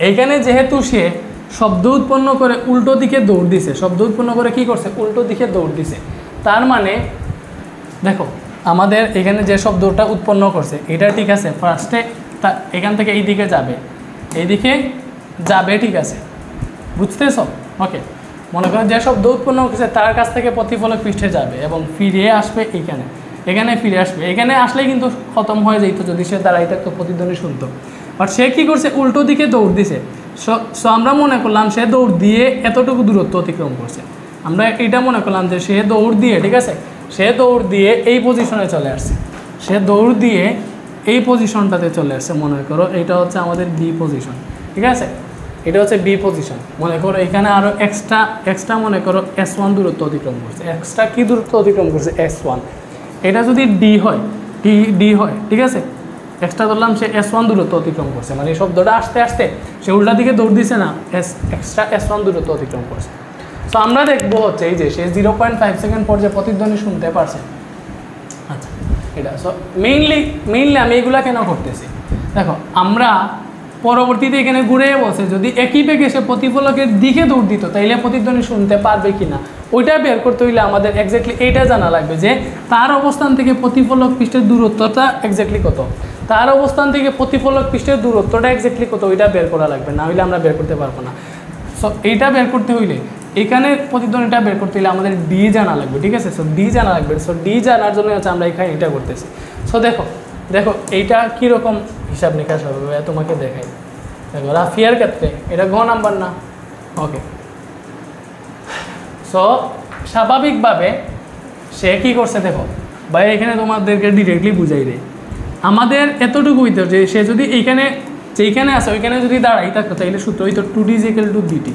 এইখানে যেহেতু সে শব্দ উৎপন্ন করে উল্টো দিকে দৌড় দিছে, শব্দ উৎপন্ন করে কি করছে? উল্টো দিকে দৌড় দিছে। তার মানে দেখো আমাদের এখানে যে শব্দটা উৎপন্ন করছে এটা, ঠিক আছে, ফার্স্টে এখান থেকে এই দিকে যাবে, ঠিক আছে? বুঝতেছো? ওকে, মনে করো যে শব্দ উৎপন্ন করছে তার কাছ থেকে প্রতিফলক পৃষ্ঠে যাবে এবং ফিরে আসবে এখানে ফিরে আসবে। এখানে আসলেই কিন্তু খতম হয়ে যেত যদি সে দাঁড়াই থাকতো, প্রতিধ্বনি শুনতো। বাট সে কী করছে? উল্টো দিকে দৌড় দিছে। সো আমরা মনে করলাম সে দৌড় দিয়ে এতটুকু দূরত্ব অতিক্রম করছে। আমরা এটা মনে করলাম যে সে দৌড় দিয়ে, ঠিক আছে, সে দৌড় দিয়ে এই পজিশনে চলে আসছে, এই পজিশনটাতে চলে আসছে। মনে করো এটা হচ্ছে আমাদের বি পজিশন, ঠিক আছে? এটা হচ্ছে বি পজিশন। মনে করো এখানে আরও এক্সট্রা মনে করো S1 দূরত্ব অতিক্রম করছে। এক্সট্রা কী দূরত্ব অতিক্রম করছে? S1। এটা যদি ডি হয়, ঠিক আছে, এক্সট্রা ধরলাম সে S1 দূরত্ব অতিক্রম করছে, মানে এই শব্দটা আসতে আসতে সে উল্টা দিকে দৌড় দিছে না, এক্সট্রা S1 দূরত্ব অতিক্রম করছে। সো আমরা দেখবো হচ্ছে এই যে সে 0.5 সেকেন্ড পর যে প্রতিধ্বনি শুনতে পারছে। আচ্ছা, এটা সো মেইনলি আমি এগুলা কেন করতেছি দেখো, আমরা পরবর্তীতে এখানে ঘুরে বলছে যদি একই বেগে সে প্রতিফলকের দিকে দৌড় দিত তাইলে প্রতিধ্বনি শুনতে পারবে কি না, ওইটা বের করতে হইলে আমাদের এক্স্যাক্টলি এইটা জানা লাগবে যে তার অবস্থান থেকে প্রতিফলক পৃষ্ঠের দূরত্বটা এক্স্যাক্টলি কত, তার অবস্থান থেকে প্রতিফলক পৃষ্ঠের দূরত্বটা এক্স্যাক্টলি কত, ওইটা বের করা লাগবে, না হইলে আমরা বের করতে পারবো না। সো এইটা বের করতে হইলে, এখানে প্রতিধ্বনিটা বের করতে হলে আমাদের ডি জানা লাগবে, ঠিক আছে? সো ডি জানা লাগবে। সো ডি জানার জন্য হচ্ছে আমরা এখানে এটা করতেছি। সো দেখো এইটা কীরকম হিসাব নিকাশ হবে তোমাকে দেখাই। দেখো রাফিয়ার ক্ষেত্রে এটা ঘ নাম্বার না, ওকে। সো স্বাভাবিকভাবে সে কী করছে দেখো ভাই, এখানে তোমাদেরকে ডিরেক্টলি বুঝাই দেয়। আমাদের এতটুকু হইতো যে সে যদি এইখানে যেইখানে আছে ওইখানে যদি দাঁড়াই থাকতো তাইলে সূত্র হইতো 2D = BT,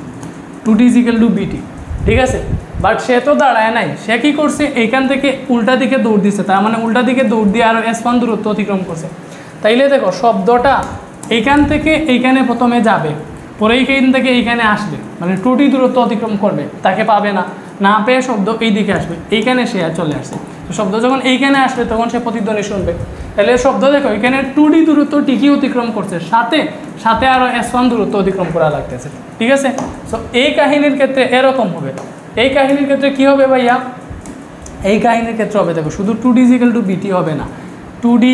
2D = BT, ঠিক আছে। বাট সে তো দাঁড়ায় নাই, সে কী করছে এইখান থেকে উল্টা দিকে দৌড় দিচ্ছে, তার মানে উল্টা দিকে দৌড় দিয়ে আরও S1 দূরত্ব অতিক্রম করছে। তাইলে দেখো শব্দটা এইখান থেকে এইখানে প্রথমে যাবে, পরে এইখান থেকে এইখানে আসবে, মানে 2D দূরত্ব অতিক্রম করবে, তাকে পাবে না, না পেয়ে শব্দ এই দিকে আসবে, এইখানে সে চলে আসছে। তো শব্দ যখন এইখানে আসবে তখন সে প্রতিধ্বনি শুনবে। তাহলে শব্দ দেখো এখানে 2D দূরত্ব ঠিকই অতিক্রম করছে, সাথে সাথে আরও S1 দূরত্ব অতিক্রম করা লাগতেছে, ঠিক আছে। সো এই কাহিনীর ক্ষেত্রে এরকম হবে। এই কাহিনীর ক্ষেত্রে কী হবে ভাইয়া, এই কাহিনীর ক্ষেত্রে হবে দেখো শুধু 2D = BT হবে না, 2D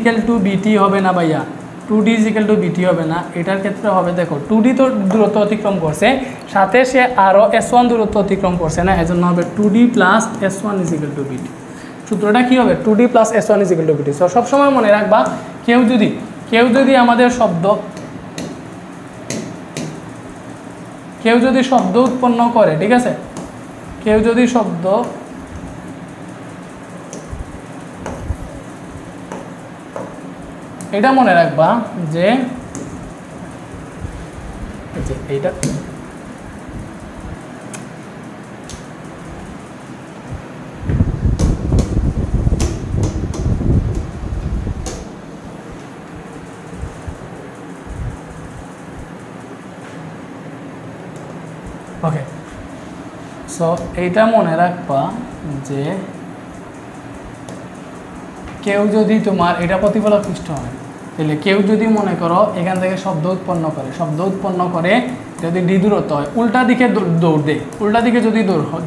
= BT হবে না ভাইয়া, 2D = BT হবে না। এটার ক্ষেত্রে হবে দেখো 2D তো দূরত্ব অতিক্রম করছে, সাথে সে আরও S1 দূরত্ব অতিক্রম করছে না, এজন্য হবে 2D + S1 = BT। সূত্রটা কী হবে 2D + S1 = BT। সো সবসময় মনে রাখবা, কেউ যদি আমাদের শব্দ উৎপন্ন করে, ঠিক আছে, কেউ যদি শব্দ এটা মনে রাখবা যে এইটা ওকে। সো এইটা মনে রাখবা যে কেউ যদি তোমার এটা প্রতিফলক পৃষ্ঠ হয়, তাহলে কেউ যদি মনে করো এখান থেকে শব্দ উৎপন্ন করে যদি ডি দূরত্ব হয়, উল্টা দিকে দৌড় দেয়, উল্টা দিকে যদি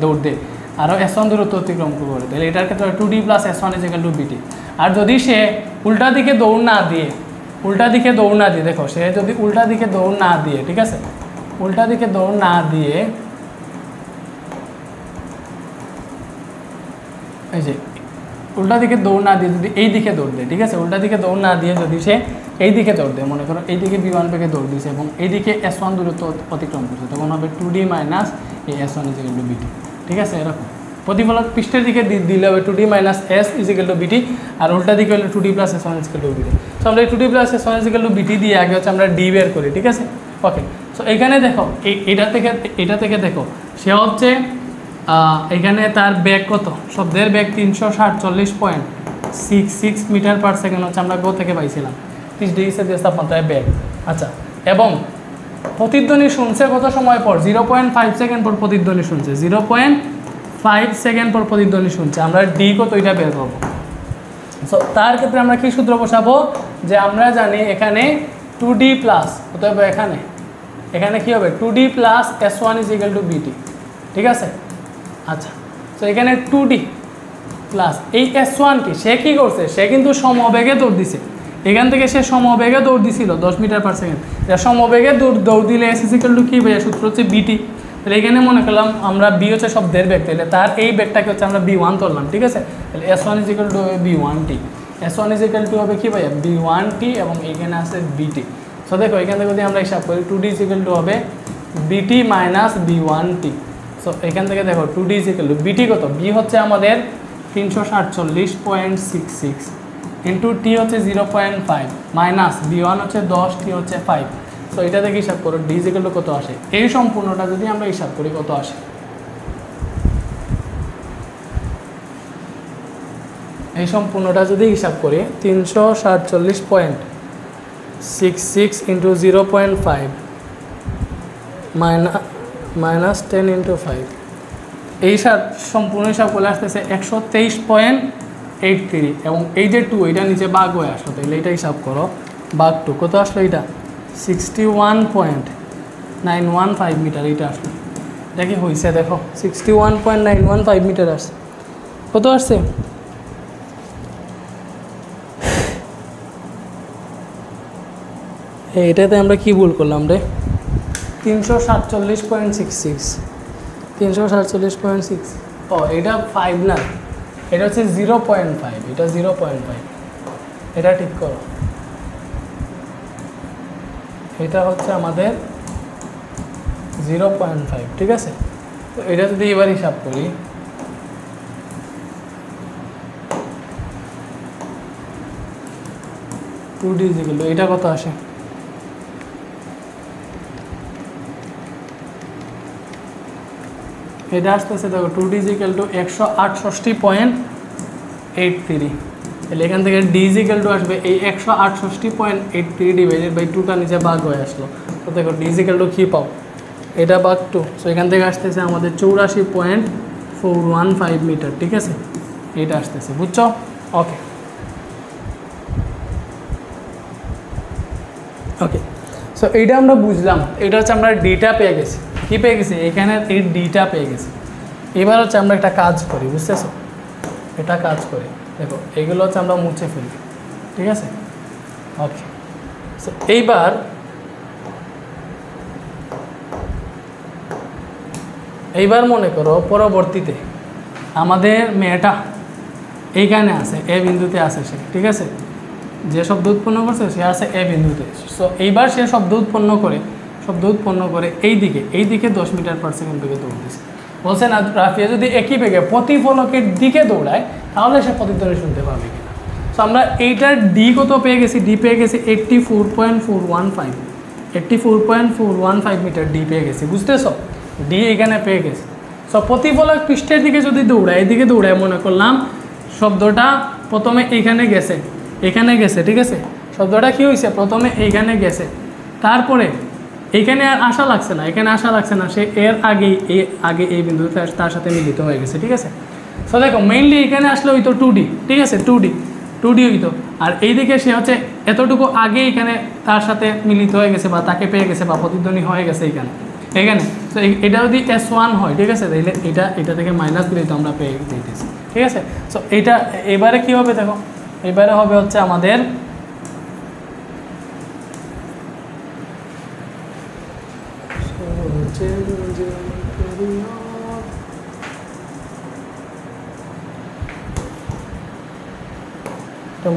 দৌড় দেয় আরও S1 দূরত্ব অতিক্রম করে, তাহলে এটার ক্ষেত্রে 2D + S1 = BT। আর যদি সে উল্টা দিকে দৌড় না দিয়ে দেখো সে যদি উল্টা দিকে দৌড় না দিয়ে, ঠিক আছে, উল্টা দিকে দৌড় না দিয়ে এই যে উল্টা দিকে দৌড় না দিয়ে যদি এই দিকে দৌড় দেয়, ঠিক আছে, উল্টা দিকে দৌড় না দিয়ে যদি সে এই দিকে দৌড় দেয়, মনে করো এই দিকে B1 বেগে দৌড় দিয়েছে এবং এই দিকে S1 দূরত্ব অতিক্রম করছে, তখন হবে 2D - এই S1 = BT, ঠিক আছে। এরকম প্রতিফলক পৃষ্ঠের দিকে দিলে হবে 2D - S = BT, আর উল্টা দিকে হলে 2D + S1 = BT। সো আমরা এই 2D + S1 = BT দিয়ে আগে হচ্ছে আমরা D বের করি, ঠিক আছে। ওকে, সো এখানে দেখো এটা থেকে দেখো সে হচ্ছে এখানে তার বেগ কত, শব্দের বেগ 347.66 মিটার/সেকেন্ড হচ্ছে আমরা গো থেকে পাইছিলাম, 30°C তাপমাত্রায় বেগ। আচ্ছা, এবং প্রতিধ্বনি শুনছে কত সময় পর, 0.5 সেকেন্ড পর প্রতিধ্বনি শুনছে, 0.5 সেকেন্ড পর প্রতিধ্বনি শুনছে। আমরা ডি কত এটা বের করবো। সো তার ক্ষেত্রে আমরা কি সূত্র বসাবো, যে আমরা জানি এখানে 2D প্লাস, অতএব এখানে কি হবে 2D + S1 = BT, ঠিক আছে। আচ্ছা, তো এখানে 2D প্লাস এই S1 কি সে কী করছে, সে কিন্তু সমবেগে দৌড় দিছে, এখান থেকে সে সমবেগে দৌড় দিছিল 10 মিটার/সেকেন্ড। সমবেগে দৌড় দিলে S = কি ভাইয়া, সূত্র হচ্ছে BT। তাহলে এখানে মনে করলাম আমরা B হচ্ছে শব্দের বেগ, তাহলে তার এই বেগটাকে হচ্ছে আমরা B1 ধরলাম, ঠিক আছে। তাহলে S1 = B1T, S1 = হবে কি ভাইয়া B1T, এবং এইখানে আছে BT। সো দেখো এখান থেকে যদি আমরা হিসাব করি 2D = হবে BT - B1T। সো এখান থেকে দেখো 2D = BT কত, B হচ্ছে আমাদের 347.66 ইন্টু T হচ্ছে 0.5 মাইনাস B1 হচ্ছে 10, T হচ্ছে 5। সো এটা থেকে হিসাব করো D = কত আসে, এই সম্পূর্ণটা যদি আমরা হিসাব করি কত আসে, এই সম্পূর্ণটা যদি হিসাব করি 347.66 ইন্টু 0.5 মাইনাস 10 ইন্টু 5, এই সম্পূর্ণ হিসাব করলে আসতেছে 123.83, এবং এই যে 2 এটা নিচে ভাগ হয়ে আসলো, তাহলে এটা হিসাব করো ভাগ 2 কত আসলো, এটা 61.915 মিটার এটা আসলো। এটা কি হয়েছে দেখো 61.915 মিটার আসছে, কত আসছে, এটাতে আমরা কি ভুল করলাম রে, 347.66, 347.6, ও এটা 5 না, এটা হচ্ছে 0.5, এটা 0.5, এটা ঠিক করো, এটা হচ্ছে আমাদের 0.5, ঠিক আছে। তো এটা যদি এবার হিসাব করি 2d ইজিক্যাল টু এটা কত আসে, এটা আসতেছে দেখো 2d ইজিক্যাল টু 168.83, তাহলে এখান থেকে d ইজিক্যাল টু আসবে এই 168.83 ডিভাইডেড বাই 2টা নিচে ভাগ হয়ে আসলো। তো দেখো d ইজিক্যাল টু কী পাও, এটা ভাগ 2, সো এখান থেকে আসতেছে আমাদের 84.415 মিটার, ঠিক আছে, এটা আসতেছে, বুঝছো? ওকে ওকে, সো এইটা আমরা বুঝলাম, এটা হচ্ছে আমরা ডিটা পেয়ে গেছি, কী পেয়ে গেছি, এখানে এই ডিটা পেয়ে গেছি। এবার হচ্ছে আমরা একটা কাজ করি, বুঝতেছো, এটা কাজ করি, দেখো এগুলো হচ্ছে আমরা মুছে ফেলি, ঠিক আছে, ওকে। সো এইবার মনে করো পরবর্তীতে আমাদের মেয়েটা এইখানে আছে, এ বিন্দুতে আছে সে, ঠিক আছে, যে শব্দ উৎপন্ন করছে সে আছে এ বিন্দুতে। সো এইবার সে শব্দ উৎপন্ন করে এই দিকে 10 মিটার পার সেকেন্ড বেগে দৌড়তেছে। বলছে না রাফিয়া যদি একই বেগে প্রতিফলকের দিকে দৌড়ায় তাহলে সে প্রতিধ্বনি শুনতে পাবে কিনা। সো আমরা এইটার ডি কত পেয়ে গেছি, ডি পেয়ে গেছি 84.415 মিটার ডি পেয়ে গেছি, বুঝতেছো, ডি এখানে পেয়ে গেছি। সো প্রতিফলক পৃষ্ঠের দিকে যদি দৌড়ায়, এদিকে দৌড়ায়, মনে করলাম শব্দটা প্রথমে এইখানে গেছে, ঠিক আছে, শব্দটা কী হয়েছে, প্রথমে এইখানে গেছে, তারপরে এইখানে আর আশা লাগছে না, সে এর আগে এই বিন্দুতে তার সাথে মিলিত হয়ে গেছে, ঠিক আছে। সো দেখো মেইনলি এখানে আসলে হইতো 2D, ঠিক আছে, 2D হইতো, আর এইদিকে সে হচ্ছে এতটুকু আগে এখানে তার সাথে মিলিত হয়ে গেছে বা তাকে পেয়ে গেছে বা প্রতিধ্বনি হয়ে গেছে এখানে। তো এটা যদি S1 হয়, ঠিক আছে, তাহলে এটা থেকে মাইনাস দিলেই তো আমরা পেয়ে দিতেছি, ঠিক আছে। সো এইটা এবারে কী হবে দেখো, এবারে হবে হচ্ছে আমাদের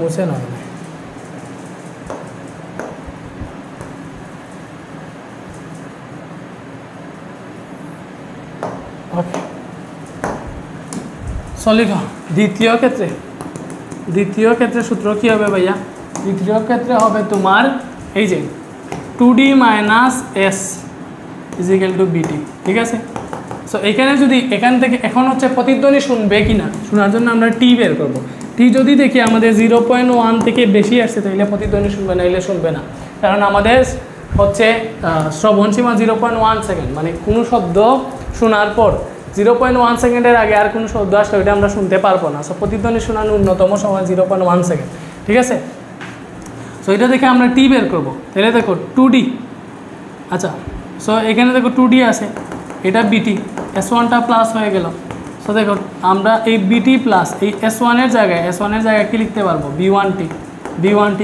মুছে না, ওকে চলিল। দ্বিতীয় ক্ষেত্রে সূত্র কী হবে ভাইয়া, দ্বিতীয় ক্ষেত্রে হবে তোমার এই যে 2d minus S is equal two বিটি, ঠিক আছে। সো এখানে যদি এখান থেকে এখন হচ্ছে প্রতিধ্বনি শুনবে কি না, শোনার জন্য আমরা টি বের করব। টি যদি দেখি আমাদের 0.1 থেকে বেশি আসছে তাহলে প্রতিধ্বনি শুনবে না, এলে শুনবে না, কারণ আমাদের হচ্ছে শ্রবণ সীমা 0.1 সেকেন্ড, মানে কোনো শব্দ শোনার পর 0.1 সেকেন্ডের আগে আর কোনো শব্দ আসলে ওইটা আমরা শুনতে পারবো না। সো প্রতিধ্বনি শোনার ন্যূনতম সময় 0.1 সেকেন্ড, ঠিক আছে। সো এটা দেখে আমরা টি বের করবো, তাহলে দেখো 2D, আচ্ছা, সো এখানে দেখো 2D আছে, এটা বিটি, S1টা প্লাস হয়ে গেল। সো দেখো আমরা এই বিটি প্লাস এই S1-এর জায়গায় কি লিখতে পারবো, B1T,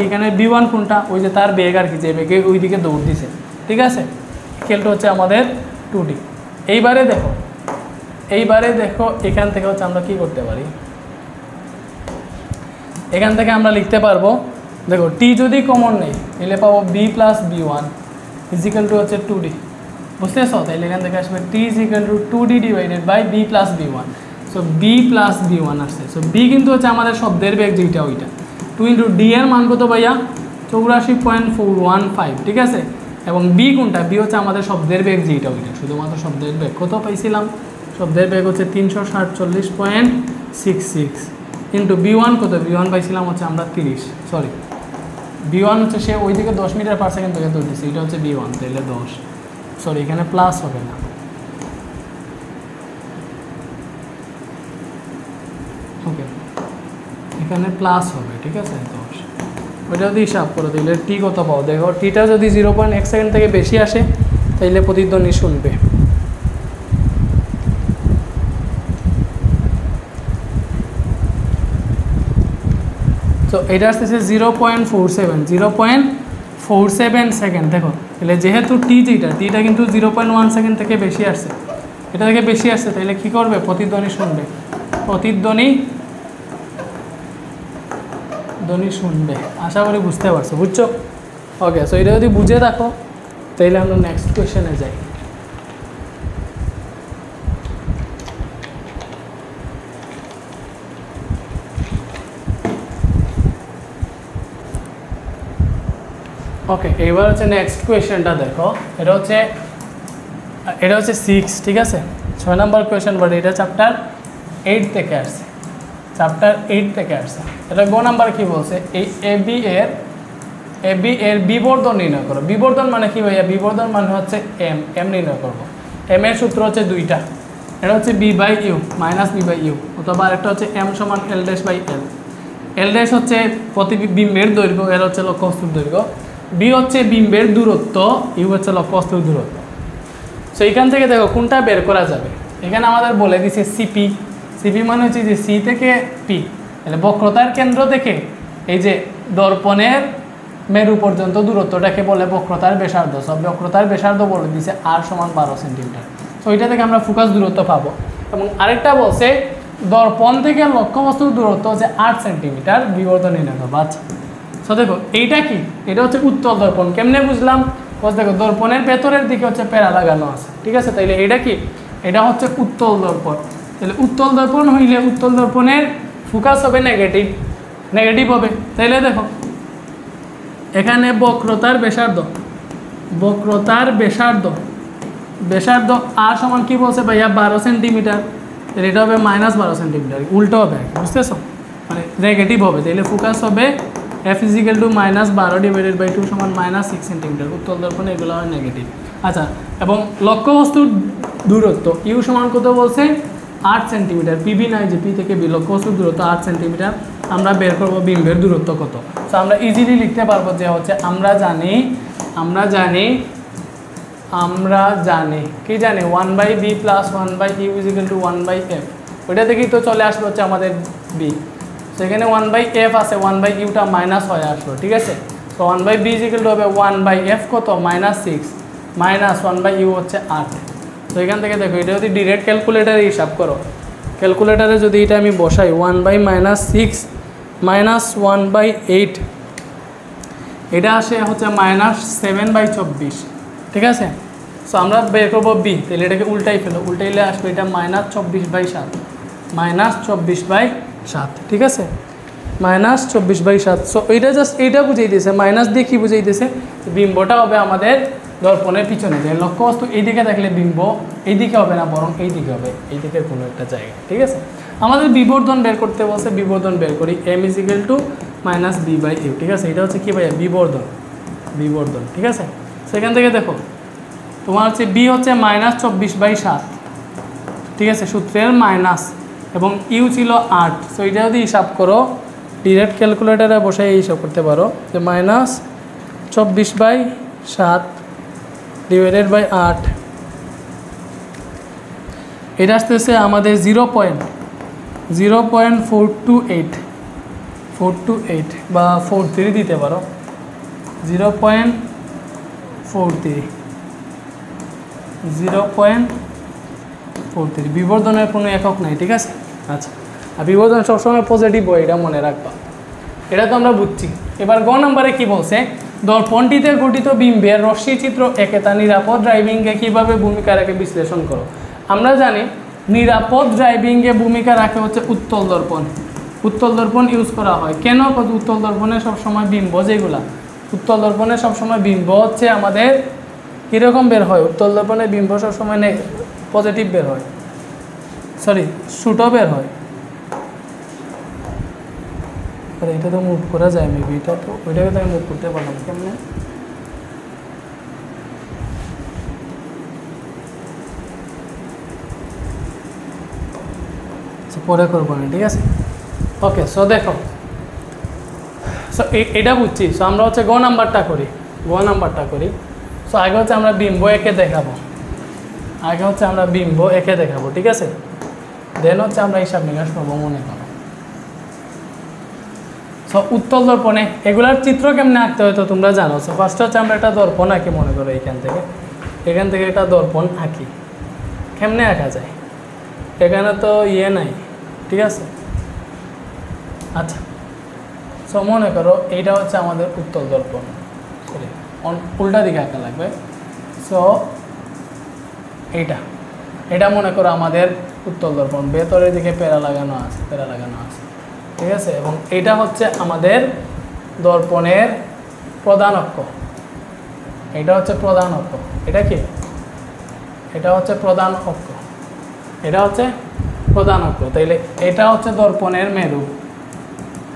এখানে B1 কোনটা, ওই যে তার বেগ আর কি, যে বেগে ওই দিকে দৌড় দিছে, ঠিক আছে, খেলটা হচ্ছে আমাদের 2D। এইবারে দেখো এখান থেকে হচ্ছে আমরা কি করতে পারি, এখান থেকে আমরা লিখতে পারবো, দেখো টি যদি কমন নেই তাহলে পাবো B plus B1 is equal two হচ্ছে 2D, বুঝতেছো, তাহলে এখান থেকে আসবে T equal to 2D divided by B plus B1। So B plus B1 আসছে। সো B কিন্তু হচ্ছে আমাদের শব্দের বেগ যেটা, ওইটা 2 ইন্টু D এর মান কত ভাইয়া, 84.415, ঠিক আছে, এবং B কোনটা, B হচ্ছে আমাদের শব্দের বেগ যেটা, ওইটা শুধুমাত্র শব্দের বেগ কত পাইছিলাম, শব্দের বেগ হচ্ছে 347.66 ইন্টু B1 কত, B1 পাইছিলাম হচ্ছে আমরা 30, সরি B1 হচ্ছে সে ওইদিকে 10 মিটার পার সেকেন্ড থেকে দৌড়তেছে, এটা হচ্ছে B1, তাহলে 10, সরি এখানে প্লাস হবে না, ওকে এখানে প্লাস হবে, ঠিক আছে 10, ওইটা যদি হিসাব করো তাহলে টি কত পাও, দেখো টিটা যদি 0.1 সেকেন্ড থেকে বেশি আসে তাহলে প্রতিধ্বনি শুনবে। তো এটা আসতেছে 0.47 সেকেন্ড। দেখো তাহলে যেহেতু টিটা কিন্তু 0.1 সেকেন্ড থেকে বেশি আসছে, এটা থেকে বেশি আসছে, তাহলে কী করবে, প্রতিধ্বনি শুনবে, শুনবে। আশা করি বুঝতে পারছো, বুঝছো, ওকে। সো এটা যদি বুঝে থাকো তাহলে আমরা নেক্সট কোয়েশ্চেনে যাই। ওকে, এবার হচ্ছে নেক্সট কোয়েশ্চেনটা দেখো। এটা হচ্ছে 6, ঠিক আছে, 6 নম্বর কোয়েশ্চেন, বাট এটা চ্যাপ্টার 8 থেকে আসছে, চ্যাপ্টার 8 থেকে আসছে। এটা গ নাম্বার কি বলছে, এই এবি এর বিবর্ধন নির্ণয় করো। বিবর্ধন মানে কি ভাইয়া? বিবর্ধন মানে হচ্ছে এম নির্ণয় করবো। এম এর সূত্র হচ্ছে দুইটা, এটা হচ্ছে B by U minus B by U, অথবা আরেকটা হচ্ছে এম সমান L dash by L. L dash হচ্ছে প্রতিবিম্বের দৈর্ঘ্য, এল হচ্ছে লক্ষ্যবস্তুর দৈর্ঘ্য, বি হচ্ছে বিম্বের দূরত্ব, ইউ হচ্ছে লক্ষ্যবস্তুর দূরত্ব। সো এখান থেকে দেখো কোনটা বের করা যাবে। এখানে আমাদের বলে দিছে সিপি, সিপি মানে হচ্ছে যে সি থেকে পি, তাহলে বক্রতার কেন্দ্র থেকে এই যে দর্পণের মেরু পর্যন্ত দূরত্বটাকে বলে বক্রতার ব্যাসার্ধ। সব বক্রতার ব্যাসার্ধ বলে দিছে আর সমান 12 সেন্টিমিটার। সো এটা থেকে আমরা ফোকাস দূরত্ব পাবো। এবং আরেকটা বলছে দর্পণ থেকে লক্ষ্যবস্তুর দূরত্ব হচ্ছে 8 সেন্টিমিটার, বিবর্ধন নির্ণয় করবো। আচ্ছা, সো দেখো এইটা কি, এটা হচ্ছে উত্তল দর্পণ। কেমনে বুঝলাম? দেখো দর্পণের ভেতরের দিকে হচ্ছে প্যারা লাগানো আছে, ঠিক আছে, তাইলে এটা কি, এটা হচ্ছে উত্তল দর্পণ। তাহলে উত্তল দর্পণ হইলে উত্তল দর্পণের ফোকাস হবে নেগেটিভ হবে। তাইলে দেখো এখানে বক্রতার ব্যাসার্ধ আর সমান কি বলছে ভাইয়া? 12 সেন্টিমিটার। তাহলে এটা হবে -12 সেন্টিমিটার, উল্টো হবে, বুঝতেছো, মানে নেগেটিভ হবে। তাহলে ফোকাস হবে F = -12/2 সমান -6 সেন্টিমিটার। উত্তল দর্পণে এগুলো হয় নেগেটিভ। আচ্ছা, এবং লক্ষ্যবস্তুর দূরত্ব ইউ সমান কত বলছে? 8 সেন্টিমিটার। পিবি নাই যে পি থেকে বি, লক্ষ্যবস্তুর দূরত্ব 8 সেন্টিমিটার। আমরা বের করবো বিম্বের দূরত্ব কত। তো আমরা ইজিলি লিখতে পারবো যে হচ্ছে আমরা জানি কি জানি 1/b + 1/u = 1/f। ওইটা থেকেই তো চলে আসলো হচ্ছে আমাদের বি। সেখানে 1/f আছে, 1/uটা মাইনাস হয়ে আসলো, ঠিক আছে। তো 1/b = হবে 1/f কত? -6 মাইনাস 1/u হচ্ছে 8। তো এখান থেকে দেখো এটা যদি ডিরেক্ট ক্যালকুলেটারে হিসাব করো, ক্যালকুলেটারে যদি এটা আমি বসাই 1/-6 মাইনাস 1/8, এটা আসে হচ্ছে -7/24, ঠিক আছে। সো আমরা বের করবো বি, তাহলে এটাকে উল্টাইলে আসবে এটা -24/7, ঠিক আছে, -24/7। সো এইটা জাস্ট এইটা বুঝিয়ে দিয়েছে, মাইনাস দিয়ে কী বুঝিয়ে দিয়েছে? বিম্বটা হবে আমাদের দর্পণের পিছনে, যে লক্ষ্যবস্তু এইদিকে থাকলে বিম্ব এইদিকে হবে না, বরং এইদিকে হবে, এইদিকে কোনো একটা জায়গা, ঠিক আছে। আমাদের বিবর্ধন বের করতে বলছে, বিবর্ধন বের করি। m = -b/u, ঠিক আছে। এটা হচ্ছে কি ভাইয়া? বিবর্ধন, ঠিক আছে। সেখান থেকে দেখো তোমার হচ্ছে বি হচ্ছে -24/7, ঠিক আছে, সূত্রের মাইনাস, এবং ইউ ছিল 8। সো এটা যদি হিসাব করো ডিরেক্ট ক্যালকুলেটারে বসাই হিসাব করতে পারো যে -24/7 / 8, এটা আসতেছে আমাদের 0.428 বা 43 দিতে পারো, 0.43। বিবর্ধনের কোনো একক নাই, ঠিক আছে। আচ্ছা, আর বিবর্ধন সবসময় পজিটিভ হয়, এটা মনে রাখবা, এটা তো আমরা বুঝছি। এবার গ নম্বরে কি বলছে? দর্পণটিতে গঠিত বিম্বের রশ্মিচিত্র এঁকে তা নিরাপদ ড্রাইভিংয়ে কীভাবে ভূমিকা রাখে বিশ্লেষণ করো। আমরা জানি নিরাপদ ড্রাইভিংয়ে ভূমিকা রাখে হচ্ছে উত্তল দর্পণ ইউজ করা হয়। কেন? উত্তল দর্পণে সবসময় বিম্ব, যেগুলা উত্তল দর্পণে সবসময় বিম্ব হচ্ছে আমাদের কীরকম বের হয়? উত্তল দর্পণে বিম্ব সবসময় পজিটিভ বের হয়, ছোটো বের হয়। আর এটা তো মুভ করা যায় মেবি, এটা তো ওইটাকে তো আমি মুভ করতে পারলাম কেমনে? পরে করবো না, ঠিক আছে। ওকে, সো দেখো, সো এটা বুঝছি। সো আমরা হচ্ছে গ নাম্বারটা করি। সো আগে হচ্ছে আমরা বিম্ব এঁকে দেখাবো, ঠিক আছে। দেন হচ্ছে আমরা হিসাব নিকাশ করবো, মনে করো। সো উত্তল দর্পণে এগুলার চিত্র কেমনে আঁকতে হয় তো তোমরা জানো। সো ফার্স্ট হচ্ছে আমরা একটা দর্পণ আঁকি, মনে করো এখান থেকে একটা দর্পণ আঁকি। কেমনে আঁকা যায়? এখানে তো নাই, ঠিক আছে। আচ্ছা, সো মনে করো এইটা হচ্ছে আমাদের উত্তল দর্পণ, উল্টা দিকে আঁকা লাগবে। সো এটা মনে করো আমাদের উত্তল দর্পণ, ভেতরের দিকে প্যারা লাগানো আছে, ঠিক আছে। এবং এটা হচ্ছে আমাদের দর্পণের প্রধান অক্ষ, এটা হচ্ছে প্রধান অক্ষ, এটা কি, এটা হচ্ছে প্রধান অক্ষ, এটা হচ্ছে প্রধান অক্ষ। তাইলে এটা হচ্ছে দর্পণের মেরু,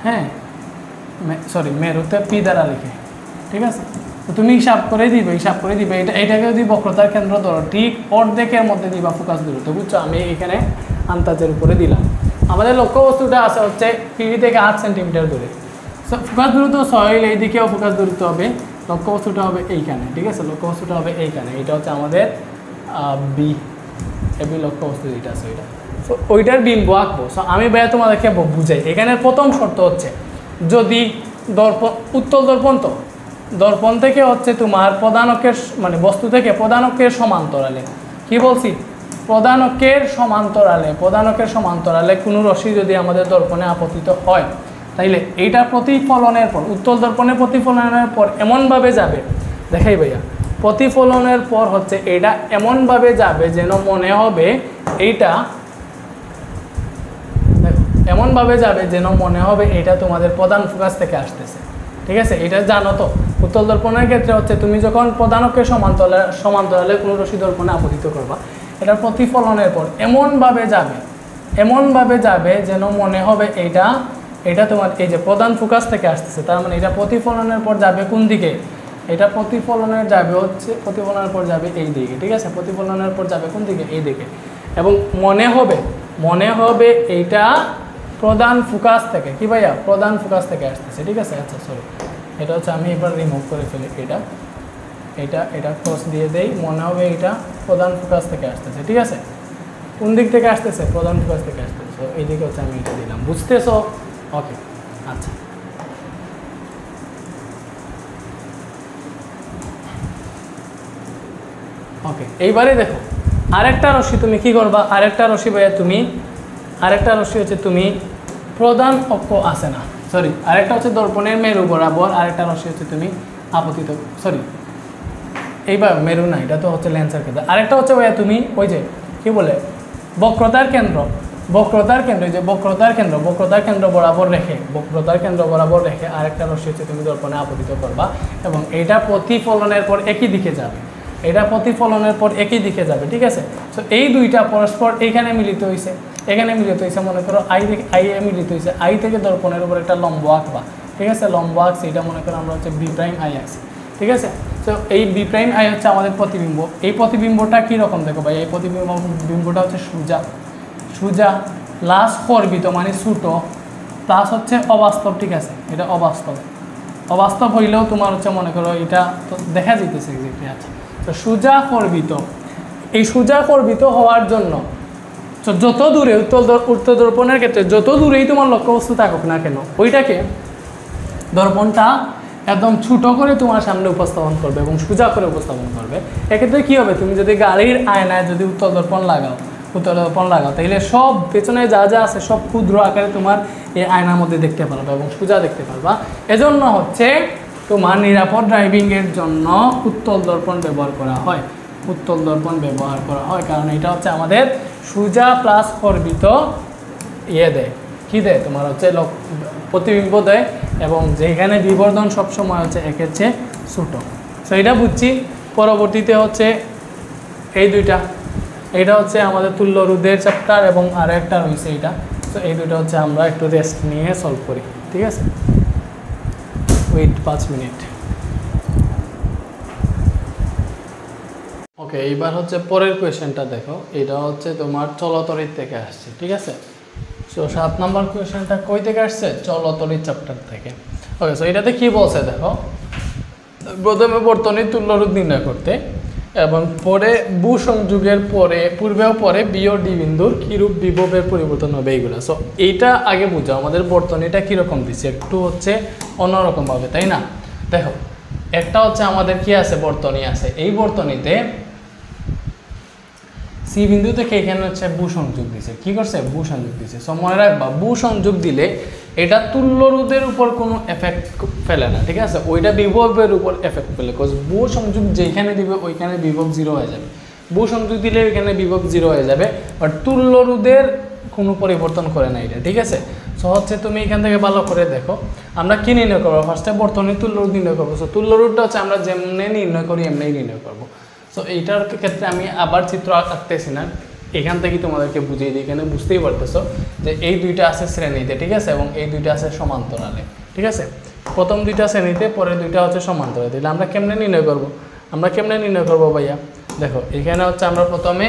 হ্যাঁ সরি মেরুতে পি দ্বারা লিখে, ঠিক আছে। তো তুমি হিসাব করে দিবে এটাকে যদি বক্রতার কেন্দ্র ধরো ঠিক অর্ধেকের মধ্যে দিবা ফোকাস দূরত্ব, বুঝছো। আমি এখানে আন্দাজের উপরে দিলাম। আমাদের লক্ষ্যবস্তুটা আছে হচ্ছে পিভি থেকে 8 সেন্টিমিটার দূরে। ফোকাস দূরত্ব 6, এই দিকেও ফোকাস দূরত্ব হবে, লক্ষ্যবস্তুটা হবে এইখানে, ঠিক আছে। লক্ষ্যবস্তুটা হবে এইখানে, এটা হচ্ছে আমাদের বি, এবি লক্ষ্যবস্তু যেটা আছে ওইটা। সো ওইটার বিম্ব আঁকবো। সো আমি ভাইয়া তোমাদেরকে বুঝাই। এখানে প্রথম শর্ত হচ্ছে যদি দর্পণ, উত্তল দর্পণ, তো দর্পণ থেকে হচ্ছে তোমার প্রধান অক্ষের মানে বস্তু থেকে প্রধান অক্ষের সমান্তরালে, কি বলছি, প্রধান অক্ষের সমান্তরালে কোনো রশ্মি যদি আমাদের দর্পণে আপতিত হয়, তাইলে এইটা প্রতিফলনের পর, উত্তল দর্পণের প্রতিফলনের পর এমনভাবে যাবে, দেখাই ভাইয়া, প্রতিফলনের পর হচ্ছে এটা এমনভাবে যাবে যেন মনে হবে এইটা, এমনভাবে যাবে যেন মনে হবে এটা তোমাদের প্রধান ফোকাস থেকে আসতেছে, ঠিক আছে। এটা জানো তো, উত্তল দর্পণের ক্ষেত্রে হচ্ছে তুমি যখন প্রধান অক্ষের সমান্তরালে কোনো রশ্মি দর্পণে আপতিত করবা, এটা প্রতিফলনের পর এমনভাবে যাবে যেন মনে হবে এটা তোমার এই যে প্রধান ফোকাস থেকে আসতেছে। তার মানে এটা প্রতিফলনের পর যাবে কোন দিকে, এটা প্রতিফলনের পর যাবে এই দিকে, ঠিক আছে। প্রতিফলনের পর যাবে কোন দিকে, এই দিকে। এবং মনে হবে এইটা প্রধান ফোকাস থেকে, কি ভাইয়া, প্রধান ফোকাস থেকে আসতেছে, ঠিক আছে। আচ্ছা সরি, এটা হচ্ছে আমি এবার রিমুভ করে ফেলি, এটা ক্রস দিয়ে দেই, মনে হবে এটা প্রধান ফোকাস থেকে আসতেছে, ঠিক আছে। কোন দিক থেকে আসতেছে, প্রধান ফোকাস থেকে আসতেছে। তো এই দিকে হচ্ছে আমি এটা দিলাম, বুঝতেছো, ওকে। আচ্ছা ওকে, এইবারে দেখো আরেকটা রশ্মি তুমি কি করবা, আরেকটা রশ্মি ভাইয়া তুমি, আরেকটা রশ্মি হচ্ছে তুমি প্রধান অক্ষ আছে না, সরি আরেকটা হচ্ছে দর্পণের মেরু বরাবর, আরেকটা রশ্মি হচ্ছে তুমি আপতিত, সরি এইবার মেরু না, এটা তো হচ্ছে লেন্সের ক্ষেত্রে। আরেকটা হচ্ছে ভাইয়া তুমি ওই যে কি বলে বক্রতার কেন্দ্র, এই যে বক্রতার কেন্দ্র বরাবর রেখে আরেকটা রশ্মি হচ্ছে তুমি দর্পণে আপতিত করবা, এবং এটা প্রতিফলনের পর একই দিকে যাবে, ঠিক আছে। সো এই দুইটা পরস্পর এইখানে মিলিত হয়েছে, মনে করো আই এ মিলিত হয়েছে, আই থেকে দর্পণের উপর একটা লম্ব আঁকবা, ঠিক আছে। লম্ব আঁকছি, এটা মনে করো আমরা হচ্ছে বি প্রাইম আই আঁকছি, ঠিক আছে। তো এই বি প্রাইম আই হচ্ছে আমাদের প্রতিবিম্ব। এই প্রতিবিম্বটা কীরকম দেখো ভাই, এই বিম্বটা হচ্ছে সোজা প্লাস কর্বিত মানে ছোটো, প্লাস হচ্ছে অবাস্তব, ঠিক আছে। এটা অবাস্তব হইলেও তোমার হচ্ছে মনে করো এটা তো দেখা যেতেছে এক্স্যাক্টলি। আচ্ছা, তো সোজা কর্বিত, এই সোজা কর্বিত হওয়ার জন্য যত দূরে উত্তল দর্পণের ক্ষেত্রে যত দূরেই তোমার লক্ষ্যবস্তু থাকুক না কেন, ওইটাকে দর্পণটা একদম ছোটো করে তোমার সামনে উপস্থাপন করবে এবং সোজা করে উপস্থাপন করবে। এক্ষেত্রে কী হবে, তুমি যদি গাড়ির আয়নায় যদি উত্তল দর্পণ লাগাও, তাহলে সব পেছনে যা আছে সব ক্ষুদ্র আকারে তোমার এই আয়নার মধ্যে দেখতে পারবা এবং সোজা দেখতে পারবা। এজন্য হচ্ছে তোমার নিরাপদ ড্রাইভিংয়ের জন্য উত্তল দর্পণ ব্যবহার করা হয়, কারণ এটা হচ্ছে আমাদের সোজা প্লাস কর্বিত দেয়, কী দেয় তোমার হচ্ছে প্রতিবিম্ব দেয়, এবং যেখানে বিবর্ধন সবসময় হচ্ছে একের চেয়ে ছোটো। সো এটা বুঝছি। পরবর্তীতে হচ্ছে এই দুইটা, এটা হচ্ছে আমাদের তুল্য রোধের চ্যাপ্টার এবং আরও একটা রয়েছে এইটা। তো এই দুটো হচ্ছে আমরা একটু রেস্ট নিয়ে সলভ করি, ঠিক আছে। Wait 5 minute. ওকে, এইবার হচ্ছে পরের কোয়েশ্চেনটা দেখো, এটা হচ্ছে তোমার চলতরিৎ থেকে আসছে, ঠিক আছে। সো 7 নম্বর কোয়েশ্চেনটা কই থেকে আসছে, চলতরিৎ চ্যাপ্টার থেকে। ওকে, সো এটাতে কি বলছে দেখো, প্রথমে বর্তনীর তুল্যরোধ নির্ণয় করতে, এবং পরে ভূ সংযোগের পূর্বে ও পরে বি ও ডি বিন্দুর কীরূপ বিভবের পরিবর্তন হবে এইগুলো। সো এইটা আগে বুঝো, আমাদের বর্তনীটা কীরকম দিচ্ছে, একটু হচ্ছে অন্যরকমভাবে, তাই না। দেখো একটা হচ্ছে আমাদের কি আছে, বর্তনী আছে, এই বর্তনীতে সি বিন্দু থেকে এখানে হচ্ছে ভূ সংযোগ দিছে, কি করছে, ভূ সংযোগ দিছে। সো মনে রাখবা, ভূ সংযোগ দিলে এটা তুল্যরোধের উপর কোনো এফেক্ট ফেলে না, ঠিক আছে, ওইটা বিভবের উপর এফেক্ট ফেলে। বিকজ ভূ সংযোগ যেখানে দিবে ওইখানে বিভব 0 হয়ে যাবে, ভূ সংযোগ দিলে ওইখানে বিভব 0 হয়ে যাবে, বাট তুল্যরোধের কোনো পরিবর্তন করে না এটা, ঠিক আছে। সো হচ্ছে তুমি এখান থেকে ভালো করে দেখো, আমরা কি নির্ণয় করবো, ফার্স্টে বর্তনী তুল্য রোধ নির্ণয় করবো। সো তুল্য রোধটা হচ্ছে আমরা যেমনি নির্ণয় করি এমনি নির্ণয় করবো। সো এইটার ক্ষেত্রে আমি আবার চিত্র আঁকতেছি না, এখান থেকে তোমাদেরকে বুঝিয়ে দিই, এখানে বুঝতেই পারতেছো যে এই দুইটা আছে শ্রেণীতে, ঠিক আছে, এবং এই দুইটা আছে সমান্তরালে, ঠিক আছে। প্রথম দুইটা শ্রেণীতে, পরে দুইটা হচ্ছে সমান্তরালে। তাহলে আমরা কেমনে নির্ণয় করবো, ভাইয়া দেখো, এখানে হচ্ছে আমরা প্রথমে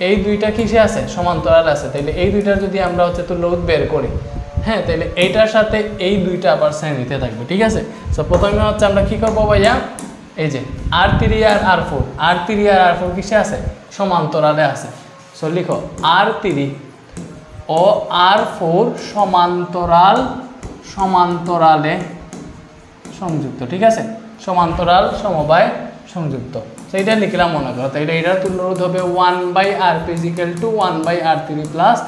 এই দুইটা কিসে আছে, সমান্তরাল আছে। তাইলে এই দুইটার যদি আমরা হচ্ছে তুল্য রোধ বের করি, হ্যাঁ, তাহলে এইটার সাথে এই দুইটা আবার শ্রেণীতে থাকবে, ঠিক আছে। সো প্রথমে হচ্ছে আমরা কি করবো ভাইয়া, এই যে R3 আর R4, R3 আর R4 কিসে আছে, সমান্তরালে আছে। সো লিখো R3 ও R4 সমান্তরালে সংযুক্ত, ঠিক আছে, সমান্তরাল সমবায় সংযুক্ত। তো এটা লিখলাম মনে করো। তো এটার তুল্য রোধ হবে 1/Rp = 1/R3 +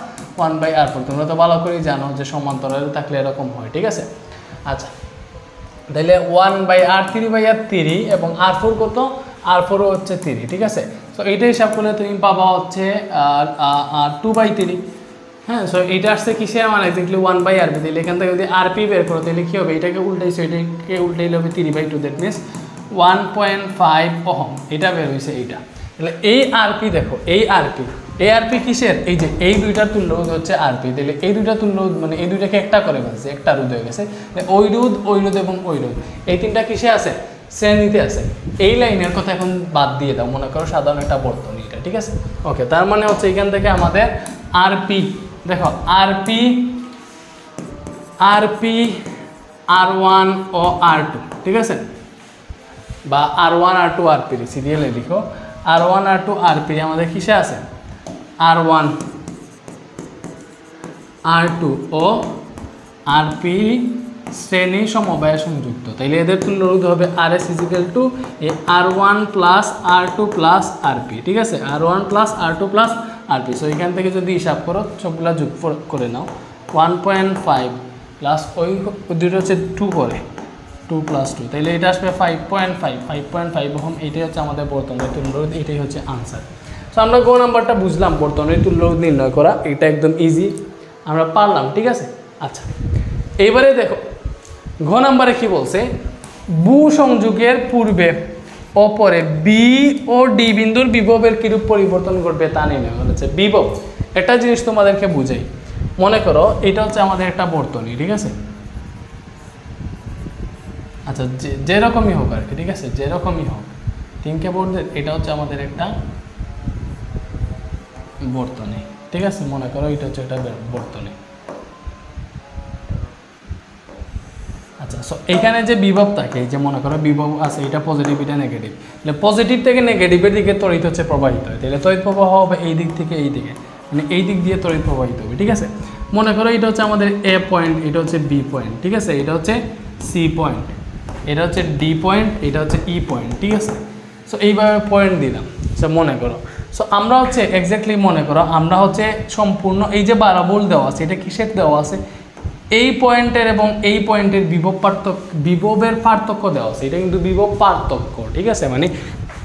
1/R4। তোমরা তো ভালো করেই জানো যে সমান্তরালে থাকলে এরকম হয়, ঠিক আছে। আচ্ছা, তাহলে 1/R3/3 এবং R4 কত, R4 হচ্ছে 3, ঠিক আছে। সো এইটা হিসাব করলে তুমি পাবা হচ্ছে 2/3, হ্যাঁ। সো এইটা আসছে কিসে, মানে এক্স্যাক্টলি 1/Rp। তাহলে এখান থেকে যদি Rp বের করো তাহলে কী হবে, এটাকে উল্টাইছো, এটাকে উল্টাইলে হবে 3/2, দ্যাট মিনস 1.5 ওহম, এটা বের হয়েছে এইটা। তাহলে এই Rp দেখো, এই Rp কিসের, এই যে এই দুইটার তুল্য রোধ হচ্ছে Rp। তাহলে এই দুইটা তুল্য রোধ মানে এই দুইটাকে একটা করে ফেলছে, একটা রোধ হয়ে গেছে। ওই রোধ এবং ওই রোধ, এই তিনটা কিসে আছে, শ্রেণীতে আছে। এই লাইনের কথা এখন বাদ দিয়ে দাও, মনে করো সাধারণ একটা বর্তনী এটা, ঠিক আছে। ওকে, তার মানে হচ্ছে এখান থেকে আমাদের Rp দেখো, Rp R1 ও R2, ঠিক আছে, বা R1 R2 Rp সিরিয়ালে লিখো, R1 R2 Rp আমাদের কিসে আছে, R1 R2 ও Rp শ্রেণী সমবায়ে সংযুক্ত। তাইলে এদের তুল্য রোধ হবে RS = R1 + R2 + Rp, ঠিক আছে, R1 + R2 + Rp। সো এখান থেকে যদি হিসাব করো, সবগুলা যোগ করে নাও, 1.5 প্লাস ওই দুটো হচ্ছে 2 করে 2 + 2, তাইলে এটা আসবে 5.5 ওহম। এইটাই হচ্ছে আমাদের বর্তনীর তুল্য রোধ, এটাই হচ্ছে আনসার। সো আমরা গ নাম্বারটা বুঝলাম, বর্তনীর তুল্য রোধ নির্ণয় করা, এটা একদম ইজি, আমরা পারলাম, ঠিক আছে। আচ্ছা, এইবারে দেখো ঘ নাম্বারে কি বলছে, ভূ সংযোগের পূর্বে ও পরে বি ও ডি বিন্দুর বিভবের কিরূপ পরিবর্তন ঘটবে তা নির্ণয় করেছে। বিভব একটা জিনিস তোমাদেরকে বুঝাই, মনে করো এটা হচ্ছে আমাদের একটা বর্তনী, ঠিক আছে। আচ্ছা, যেরকমই হোক আর কি, ঠিক আছে, যেরকমই হোক, তিনকে বোর্ডের এটা হচ্ছে আমাদের একটা বর্তনী, ঠিক আছে। মনে করো এটা হচ্ছে একটা বর্তনী। আচ্ছা, সো এখানে যে বিভব থাকে, যে মনে করো বিভব আছে, এটা পজিটিভ, এটা নেগেটিভ। তাহলে পজিটিভ থেকে নেগেটিভের দিকে তড়িৎ হচ্ছে প্রবাহিত হয়। তাহলে তড়িৎ প্রবাহ হবে এই দিক থেকে এই দিকে, মানে এই দিক দিয়ে তড়িৎ প্রবাহিত হবে, ঠিক আছে। মনে করো এটা হচ্ছে আমাদের এ পয়েন্ট, এটা হচ্ছে বি পয়েন্ট, ঠিক আছে, এটা হচ্ছে সি পয়েন্ট, এটা হচ্ছে ডি পয়েন্ট, এটা হচ্ছে ই পয়েন্ট, ঠিক আছে। সো এইভাবে পয়েন্ট দিলাম, সো মনে করো। সো আমরা হচ্ছে এক্স্যাক্টলি মনে করো আমরা হচ্ছে সম্পূর্ণ এই যে 12 ভোল্ট দেওয়া আছে, এটা কিসের দেওয়া আছে, এই পয়েন্টের এবং এই পয়েন্টের বিভবের পার্থক্য দেওয়া আছে। এটা কিন্তু বিভব পার্থক্য, ঠিক আছে, মানে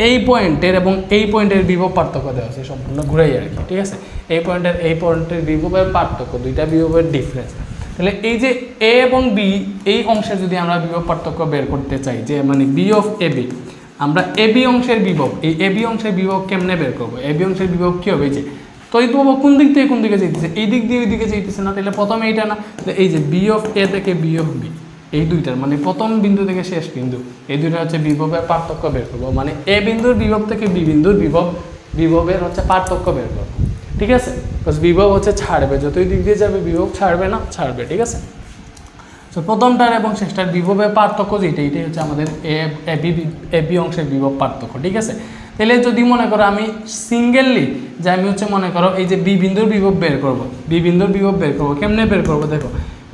এই পয়েন্টের এবং এই পয়েন্টের বিভব পার্থক্য দেওয়া আছে, সম্পূর্ণ ঘুরাই আর কি, ঠিক আছে। এই পয়েন্টের বিভবের পার্থক্য, দুইটা বিভবের ডিফারেন্স। তাহলে এই যে এ এবং বি, এই অংশের যদি আমরা বিভব পার্থক্য বের করতে চাই, যে মানে বি অফ এ বি, আমরা এ বি অংশের বিভব, এই এ বি অংশের বিভব কেমনে বের করবো, এ বি অংশের বিভব কী হবে, যে তড়িৎ প্রবাহ কোন দিক থেকে কোন দিকে যাইতেছে, এই দিক দিয়ে ওই দিকে যাইতেছে না। তাহলে প্রথমে এইটা না, এই যে বি অফ এ থেকে বি অফ বি, এই দুইটার মানে প্রথম বিন্দু থেকে শেষ বিন্দু, এই দুইটা হচ্ছে বিভবের পার্থক্য বের করবো, মানে এ বিন্দুর বিভব থেকে বি বিন্দুর বিভবের হচ্ছে পার্থক্য বের করবো, ঠিক আছে। বিকজ বিভব হচ্ছে ছাড়বে, যতই দিক দিয়ে যাবে বিভব ছাড়বে না, ছাড়বে, ঠিক আছে। সো প্রথমটার এবং শেষটার বিভবের পার্থক্য যেটা, এটাই হচ্ছে আমাদের এ বি অংশের বিভব পার্থক্য, ঠিক আছে। তাহলে যদি মনে করো আমি সিঙ্গেললি যে আমি হচ্ছে মনে করো এই যে বি বিন্দুর বিভব বের করবো, কেমনে বের করবো, দেখো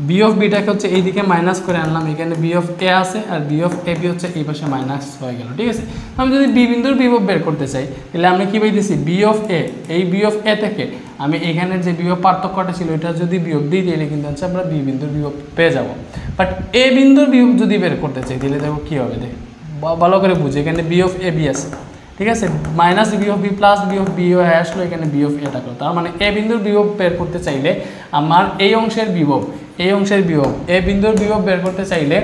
বি অফ বিটাকে হচ্ছে এইদিকে মাইনাস করে আনলাম, এখানে বি অফ এ আছে আর বি অফ এ বি হচ্ছে এই পাশে মাইনাস হয়ে গেল, ঠিক আছে। আমি যদি বি বিন্দুর বিভব বের করতে চাই, তাহলে আমি কী পাইতেছি, বি অফ এ, এই বি অফ এ থেকে আমি এখানের যে বিভব পার্থক্যটা ছিল এটা যদি বিয়োগ দিই, তাহলে কিন্তু হচ্ছে আমরা বি বিন্দুর বিভব পেয়ে যাবো। বাট এ বিন্দুর বিভব যদি বের করতে চাই, তাহলে দেখো কী হবে, দেখ ভালো করে বুঝি, এখানে বি অফ এ বি আছে, ঠিক আছে, minus B of B plus B of B হয়ে আসলো, এখানে বি অফ এ থাকলো। তার মানে এ বিন্দুর বিভব বের করতে চাইলে আমার এই অংশের বিভব এই অংশের বিভব, এ বিন্দুর বিভব বের করতে চাইলে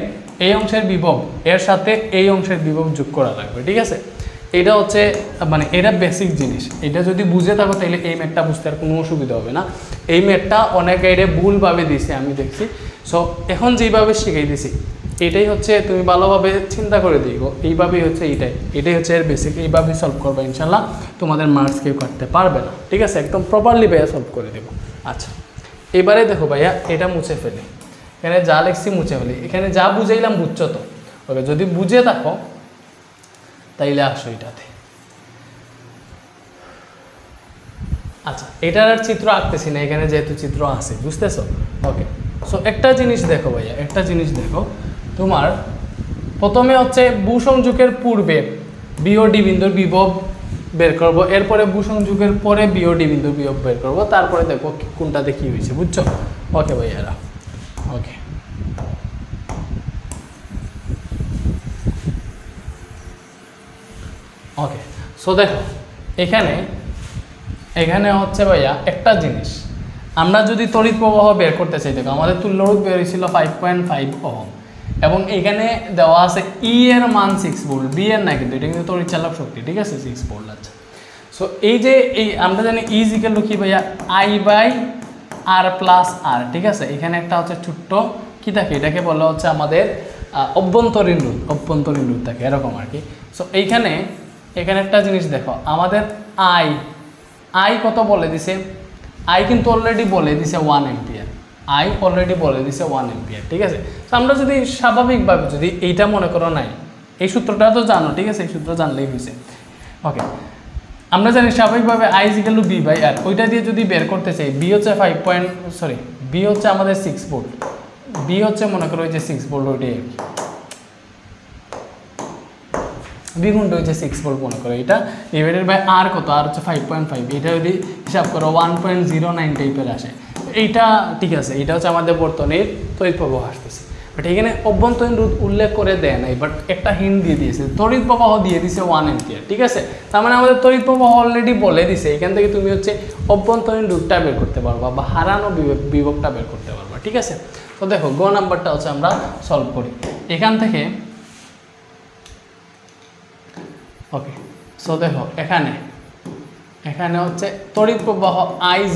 এই অংশের বিভব এর সাথে এই অংশের বিভব যোগ করা লাগবে, ঠিক আছে। এটা হচ্ছে মানে এটা বেসিক জিনিস, এটা যদি বুঝে থাকো তাহলে এই ম্যাথটা বুঝতে আর কোনো অসুবিধা হবে না। এই ম্যাথটা অনেকে এটা ভুলভাবে দিছে আমি দেখছি। সো এখন যেইভাবে শিখাই দিছি এটাই হচ্ছে তুমি ভালোভাবে চিন্তা করে দিও, এইভাবেই হচ্ছে এটাই হচ্ছে এর বেসিক, এইভাবেই সলভ করবে ইনশাল্লাহ, তোমাদের মার্কস কেউ কাটতে পারবে না, ঠিক আছে। একদম প্রপারলি ভাইয়া সলভ করে দেবো। আচ্ছা এবারে দেখো ভাইয়া এটা মুছে ফেলি, এখানে যা লিখছি মুছে ফেলি, এখানে যা বুঝাইলাম বুঝছো তো? ওকে, যদি বুঝে থাকো তাইলে আসো এটাতে। আচ্ছা এটার আর চিত্র আঁকতেছি না এখানে যেহেতু চিত্র আছে, বুঝতেছো? ওকে, সো একটা জিনিস দেখো ভাইয়া, একটা জিনিস দেখো, তোমার প্রথমে হচ্ছে ভূসংযোগের পূর্বে বিওডি বিন্দুর বিভব বের করব, এরপরে ভূসংযোগের পরে বিওডি বিন্দুর বিভব বের করব, তারপরে দেখো কোনটাতে কি হয়েছে, বুঝছো? ওকে ভাইয়ারা, ওকে ওকে। সো দেখো এখানে হচ্ছে ভাইয়া একটা জিনিস, আমরা যদি তড়িৎ প্রবাহ বের করতে চাই, দেখো আমাদের তুল্যরোধ বের হয়েছিল 5.5 ওহম, এবং এখানে দেওয়া আছে ই এর মান 6 ভোল্ট, বি এর না কিন্তু, এটা কিন্তু তড়িৎ চালক শক্তি, ঠিক আছে, 6 ভোল্ট। আচ্ছা সো এই যে এই আমরা জানি ই ইকুয়াল টু কি ভাইয়া, আই বাই আর প্লাস আর, ঠিক আছে। এখানে একটা হচ্ছে ছোট্ট কি থাকে, এটাকে বলা হচ্ছে আমাদের অভ্যন্তরীণ রোধ থাকে এরকম আর কি। সো এখানে একটা জিনিস দেখো, আমাদের আই কত বলে দিছে, আই কিন্তু অলরেডি বলে দিছে 1 এম্পিয়ার, আই অলরেডি বলে দিছে 1 এম্পিয়ার, ঠিক আছে। তো আমরা যদি স্বাভাবিকভাবে যদি এইটা মনে করো নাই, এই সূত্রটা তো জানো, ঠিক আছে, এই সূত্র জানলেই হয়েছে। ওকে, আমরা জানি স্বাভাবিকভাবে I equal to B by R, ওইটা দিয়ে যদি বের করতে চাই, বি হচ্ছে বি হচ্ছে আমাদের 6 ভোল্ট, বি হচ্ছে মনে করো ওই যে 6 ভোল্ট, ওইটাই আর কি, বি গুণটা হচ্ছে 6 ভোল্ট মনে করো, এটা ডিভাইডেড বাই আর কত, আর হচ্ছে 5.5, এটা যদি হিসাব করো 1.09 টাইপের আসে, এইটা ঠিক আছে, এটা হচ্ছে আমাদের বর্তনীর তড়িৎ প্রবাহ আসতেছে। বাট এখানে অভ্যন্তরীণ রোধ উল্লেখ করে দেয় নাই, বাট একটা হিন্ট দিয়ে দিয়েছে, তড়িৎ প্রবাহ দিয়ে দিছে 1 এম্পিয়ার, ঠিক আছে। তার মানে আমাদের তড়িৎ প্রবাহ অলরেডি বলে দিছে, এখান থেকে তুমি হচ্ছে অভ্যন্তরীণ রোধটা বের করতে পারবা বা হারানো বিভবটা বের করতে পারবা, ঠিক আছে। তো দেখো গ নাম্বারটা হচ্ছে আমরা সলভ করি এখান থেকে। ওকে, সো দেখো এখানে হচ্ছে তড়িৎ প্রবাহ I =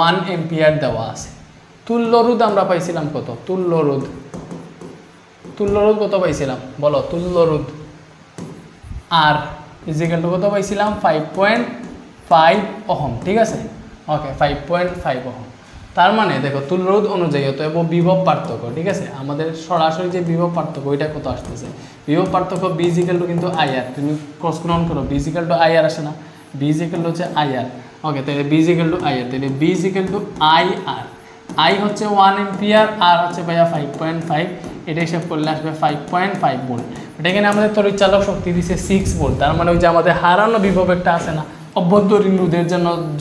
1 এম্পিয়ার দেওয়া আছে। তুল্য রোধ আমরা পাইছিলাম কত, তুল্য রোধ কত পাইছিলাম বলো, তুল্য রোধ আর = কত পাইছিলাম, 5.5 ওহম, ঠিক আছে। ওকে, 5.5 ওহম। তার মানে দেখো তুল্য রোধ অনুযায়ী হতো এবং বিভব পার্থক্য, ঠিক আছে, আমাদের সরাসরি যে বিভব পার্থক্য ওইটা কত আসতেছে, বিভব পার্থক্য বি = কিন্তু আইআর, তুমি ক্রস গুণন করো, বি = আইআর আসে না, বি = হচ্ছে আইআর। ওকে, তাহলে বি = আইআর, তাহলে বি = আইআর, আই হচ্ছে 1 এম্পিয়ার, আর হচ্ছে ভাইয়া 5.5, এটা হিসাব করলে আসবে 5.5 ভোল্ট। এটা এখানে আমাদের তড়িৎ চালক শক্তি দিচ্ছে 6 ভোল্ট, তার মানে ওই যে আমাদের হারানো বিভব একটা আছে না, অভ্যন্তরীণ রোধের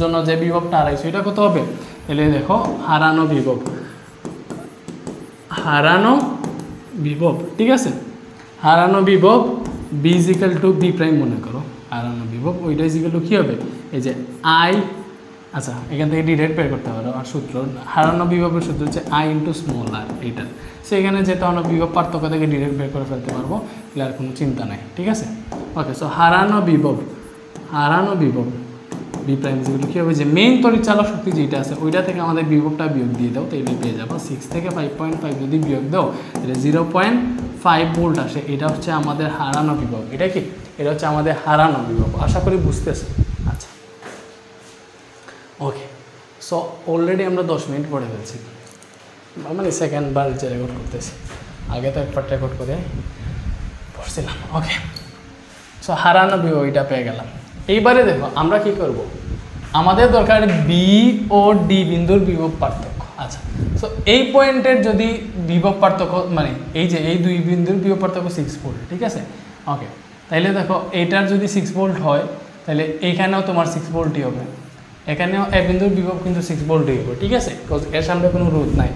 জন্য যে বিভবটা হারাইছে ওইটা কত হবে, তাহলে দেখো হারানো বিভব, ঠিক আছে, হারানো বিভব বি = বি প্রাইম মনে করো, হারানো বিভব ওইটা = কি হবে, এই যে আই, আচ্ছা এখান থেকে ডিরেক্ট বের করতে পারো, আর সূত্র হারানো বিভবের সূত্র হচ্ছে I × স্মল আর, এইটা সেখানে যেটা আমরা বিভব পার্থক্য থেকে ডিরেক্ট বের করে ফেলতে পারবো, তাহলে আর কোনো চিন্তা নাই, ঠিক আছে। ওকে, সো হারানো বিভব বি প্রাইম = কী হবে, যে মেইন তড়িৎ চালক শক্তি যেটা আছে ওইটা থেকে আমাদের বিভবটা বিয়োগ দিয়ে দাও, তাহলে পেয়ে যাবো 6 থেকে 5.5 যদি বিয়োগ দাও তাহলে 0.5 ভোল্ট আসে, এটা হচ্ছে আমাদের হারানো বিভব। এটা কি, এটা হচ্ছে আমাদের হারানো বিভব, আশা করি বুঝতেছো। আচ্ছা ওকে, সো অলরেডি আমরা 10 মিনিট পরে ফেলছি, মানে সেকেন্ড বার যে রেকর্ড করতেছি, আগে তো একবার রেকর্ড করে পড়ছিলাম। ওকে, সো হারানো বিভব এটা পেয়ে গেলাম। এইবারে দেখো আমরা কি করব, আমাদের দরকার বি ও ডি বিন্দুর বিভব পার্থক্য। আচ্ছা, সো এই পয়েন্টের যদি বিভব পার্থক্য মানে এই যে এই দুই বিন্দুর বিভব পার্থক্য 6 ভোল্ট, ঠিক আছে। ওকে, তাইলে দেখো এইটার যদি 6 ভোল্ট হয় তাহলে এইখানেও তোমার 6 ভোল্টই হবে, এখানেও এ বিন্দুর বিভব কিন্তু 6 ভোল্টই হবে, ঠিক আছে, বিকজ এর সামনে কোনো রোধ নাই।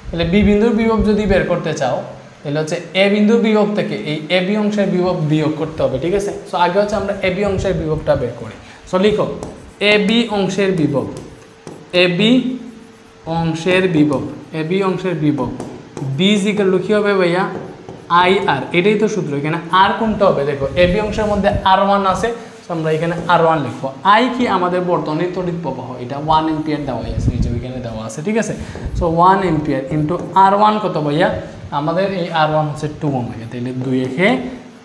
তাহলে বি বিন্দুর বিভব যদি বের করতে চাও তাহলে হচ্ছে এ বিন্দুর বিভব থেকে এই এ বি অংশের বিভব বিয়োগ করতে হবে, ঠিক আছে। সো আগে হচ্ছে আমরা এ বি অংশের বিভবটা বের করি। সো লিখো এ বি অংশের বিভব, এ বি অংশের বিভব, এ বি অংশের বিভব বি ইজিক্যাল টু কী হবে ভাইয়া আই আর, এটাই তো সূত্র। এখানে আর কোনটা হবে দেখো, এ বি অংশের মধ্যে R1 আছে, তো আমরা এখানে R1 লিখবো। আই কি আমাদের বর্তনীর তড়িৎ প্রবাহ, এটা 1 এম্পিয়ার দেওয়া আছে, এই যে ওইখানে দেওয়া আছে, ঠিক আছে। সো 1 এম্পিয়ার ইন্টু R1 কত ভাইয়া, আমাদের এই R1 হচ্ছে 2 ওমেগা, তাহলে 2 একে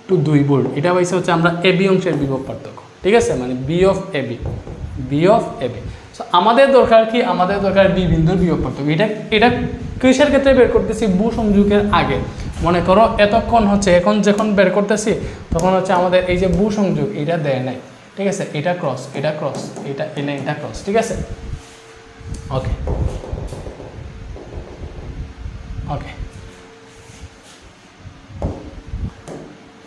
2 ভোল্ট। এটা পাইছে হচ্ছে আমরা এ বি অংশের বিভব পার্থক্য, ঠিক আছে, মানে B of A B, B of A B. So আমাদের দরকার কি, আমাদের দরকার বি বিন্দুর বিভব পার্থক্য। এটা কিসের ক্ষেত্রে বের করতেছি, ভূ সংযোগের আগে। মনে করো এতক্ষণ হচ্ছে, এখন যখন বের করতেছি তখন হচ্ছে আমাদের এই যে ভূ সংযোগ এটা দেয় নাই, ঠিক আছে, এটা ক্রস, এটা ক্রস, এটা এনে এটা ক্রস, ঠিক আছে। ওকে ওকে,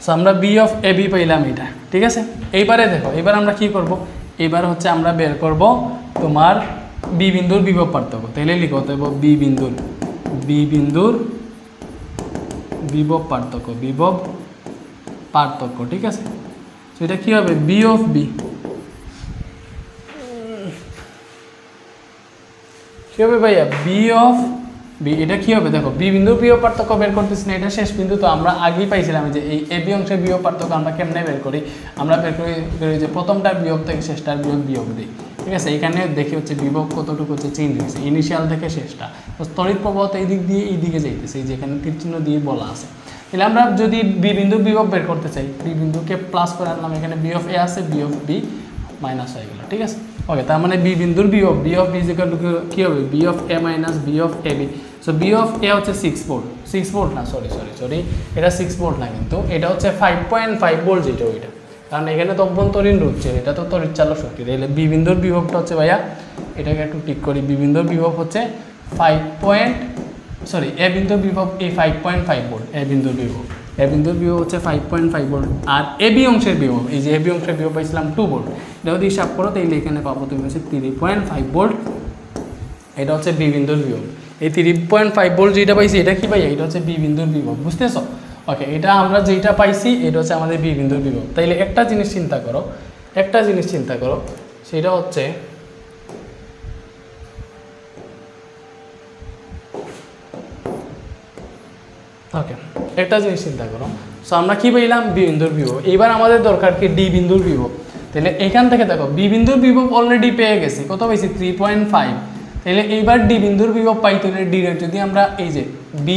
সো আমরা বি অফ এ বি পাইলাম এটা, ঠিক আছে। এইবারে দেখো, এবার আমরা কি করব, এইবার হচ্ছে আমরা বের করব তোমার বি বিন্দুর বিভব পার্থক্য। তাহলে লিখো দেব বি বিন্দুর বিভব পার্থক্য, বিভব পার্থক্য, ঠিক আছে। তো এটা কি হবে, বি অফ বি কি হবে ভাইয়া, বি অফ বি, এটা কি হবে দেখো, বি বিন্দুর বিভব পার্থক্য বের করতেছি না, এটা শেষ বিন্দু, তো আমরা আগেই পাইছিলাম যে এই এ বি অংশের বিভব পার্থক্য আমরা কেমনে বের করি, আমরা বের করি যে প্রথমটার বিভব থেকে শেষটার বিভব দিই, ঠিক আছে। এখানে দেখি হচ্ছে বিভব কতটুকু হচ্ছে চেঞ্জ হয়েছে ইনিশিয়াল থেকে শেষটা, তো তড়িৎ প্রবাহ এই দিক দিয়ে এই দিকে যাইতেছে, এই যেখানে তীর চিহ্ন দিয়ে বলা আছে। তাহলে আমরা যদি বি বিন্দু বিভব বের করতে চাই, বি বিন্দুকে প্লাস করে আনলাম, এখানে বি অফ এ আছে, বি অফ বি মাইনাস হয়ে গেল, ঠিক আছে। ওকে, তার মানে বি বিন্দুর বিভব, B of B equal to কি হবে, B of A minus B of A B. So B of A হচ্ছে 6 ভোল্ট না, সরি এটা 6 ভোল্ট না, কিন্তু এটা হচ্ছে 5.5 ভোল্ট, যেটা ওইটা, কারণ এখানে তো অভ্যন্তরীণ রয়েছে, এটা তো তড়িৎ চালক শক্তি। তাহলে বি বিন্দুর বিভবটা হচ্ছে ভাইয়া, এটাকে একটু ঠিক করি, বি বিন্দুর বিভব হচ্ছে এ বিন্দুর বিভব এই 5.5 ভোল্ট, এ বিন্দুর বিভব হচ্ছে 5.5 ভোল্ট। আর এ বি অংশের বিভব, এই যে এ বি অংশের বিভব পাইছিলাম 2 ভোল্ট, এটা যদি হিসাব করো তাহলে এখানে পাবো তুমি হচ্ছে 3.5 ভোল্ট, এটা হচ্ছে বি বিন্দুর বিভব। এই 3.5 ভোল্ট যেটা পাইছি এটা কি ভাইয়া, এটা হচ্ছে বি বিন্দুর বিভব, বুঝতেছো। ওকে, এটা আমরা যেটা পাইছি এটা হচ্ছে আমাদের বি বিন্দুর বিভব। তাইলে একটা জিনিস চিন্তা করো, সেটা হচ্ছে ওকে, একটা জিনিস চিন্তা করো, সো আমরা কি পাইলাম, বি বিন্দুর বিভব। এইবার আমাদের দরকার কি, ডি বিন্দুর বিভব। তাহলে এখান থেকে দেখো বি বিন্দুর বিভব অলরেডি পেয়ে গেছি, কত পাইছি 3.5। তাহলে এইবার ডি বিন্দুর বিভব পাইতে হলে ডিরেক্ট যদি আমরা এই যে বি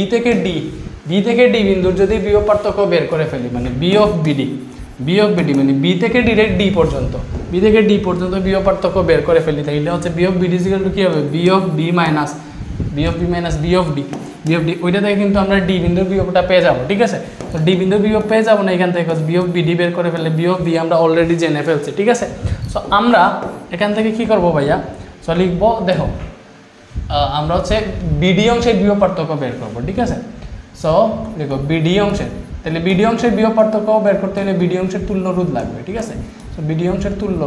থেকে ডি বিন্দুর যদি বিভব পার্থক্য বের করে ফেলি, মানে বি অফ বিডি মানে বি থেকে ডিরেক্ট ডি পর্যন্ত বিভব পার্থক্য বের করে ফেলি, তাহলে হচ্ছে V of BD equal to কি হবে, B of B minus B of D, ওইটা থেকে কিন্তু আমরা ডি বিন্দুর বিভবটা পেয়ে যাবো, ঠিক আছে। তো ডি বিন্দুর বিভব পেয়ে যাবো না এখান থেকে, বি অফ বিডি বের করে ফেললে বি অফ বি আমরা অলরেডি জেনে ফেলছি, ঠিক আছে। সো আমরা এখান থেকে কি করবো ভাইয়া, সো লিখবো দেখো, আমরা হচ্ছে বিডি অংশের বিভব পার্থক্য বের করবো, ঠিক আছে। সো দেখো বিডি অংশের, তাহলে বিডি অংশের বিভব পার্থক্য বের করতে হলে বিডি অংশের তুল্য রোধ লাগবে, ঠিক আছে। সো বিডি অংশের তুল্য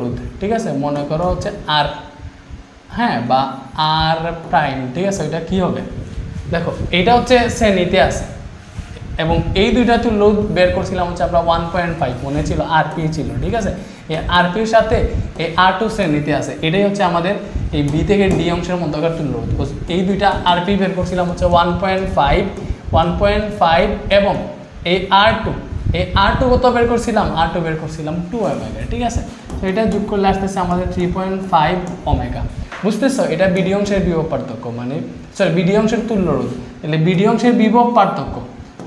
রোধ, ঠিক আছে, মনে করো হচ্ছে আর, হ্যাঁ, বা আর প্রাইম, ঠিক আছে। ওইটা কি হবে দেখো, এটা হচ্ছে শ্রেণীতে আছে, এবং এই দুইটা তুল্য বের করছিলাম হচ্ছে আমরা 1.5, মনে ছিল আরপি ছিল, ঠিক আছে। এই আরপির সাথে এই R2 শ্রেণীতে আছে, এটাই হচ্ছে আমাদের এই বি থেকে ডি অংশের মধ্যকার তুল্য রোধ। এই দুইটা আরপি বের করছিলাম হচ্ছে 1.5 এবং এই R2 কত বের করছিলাম, R2 বের করছিলাম 2 ওমেগা, ঠিক আছে। তো এটা যোগ করলে আসতেছে আমাদের 3.5 ওমেগা, বুঝতেছো। এটা বিডি অংশের বিভব পার্থক্য, মানে বিডি অংশের তুল্য রোধ। তাহলে বিডি অংশের বিভব পার্থক্য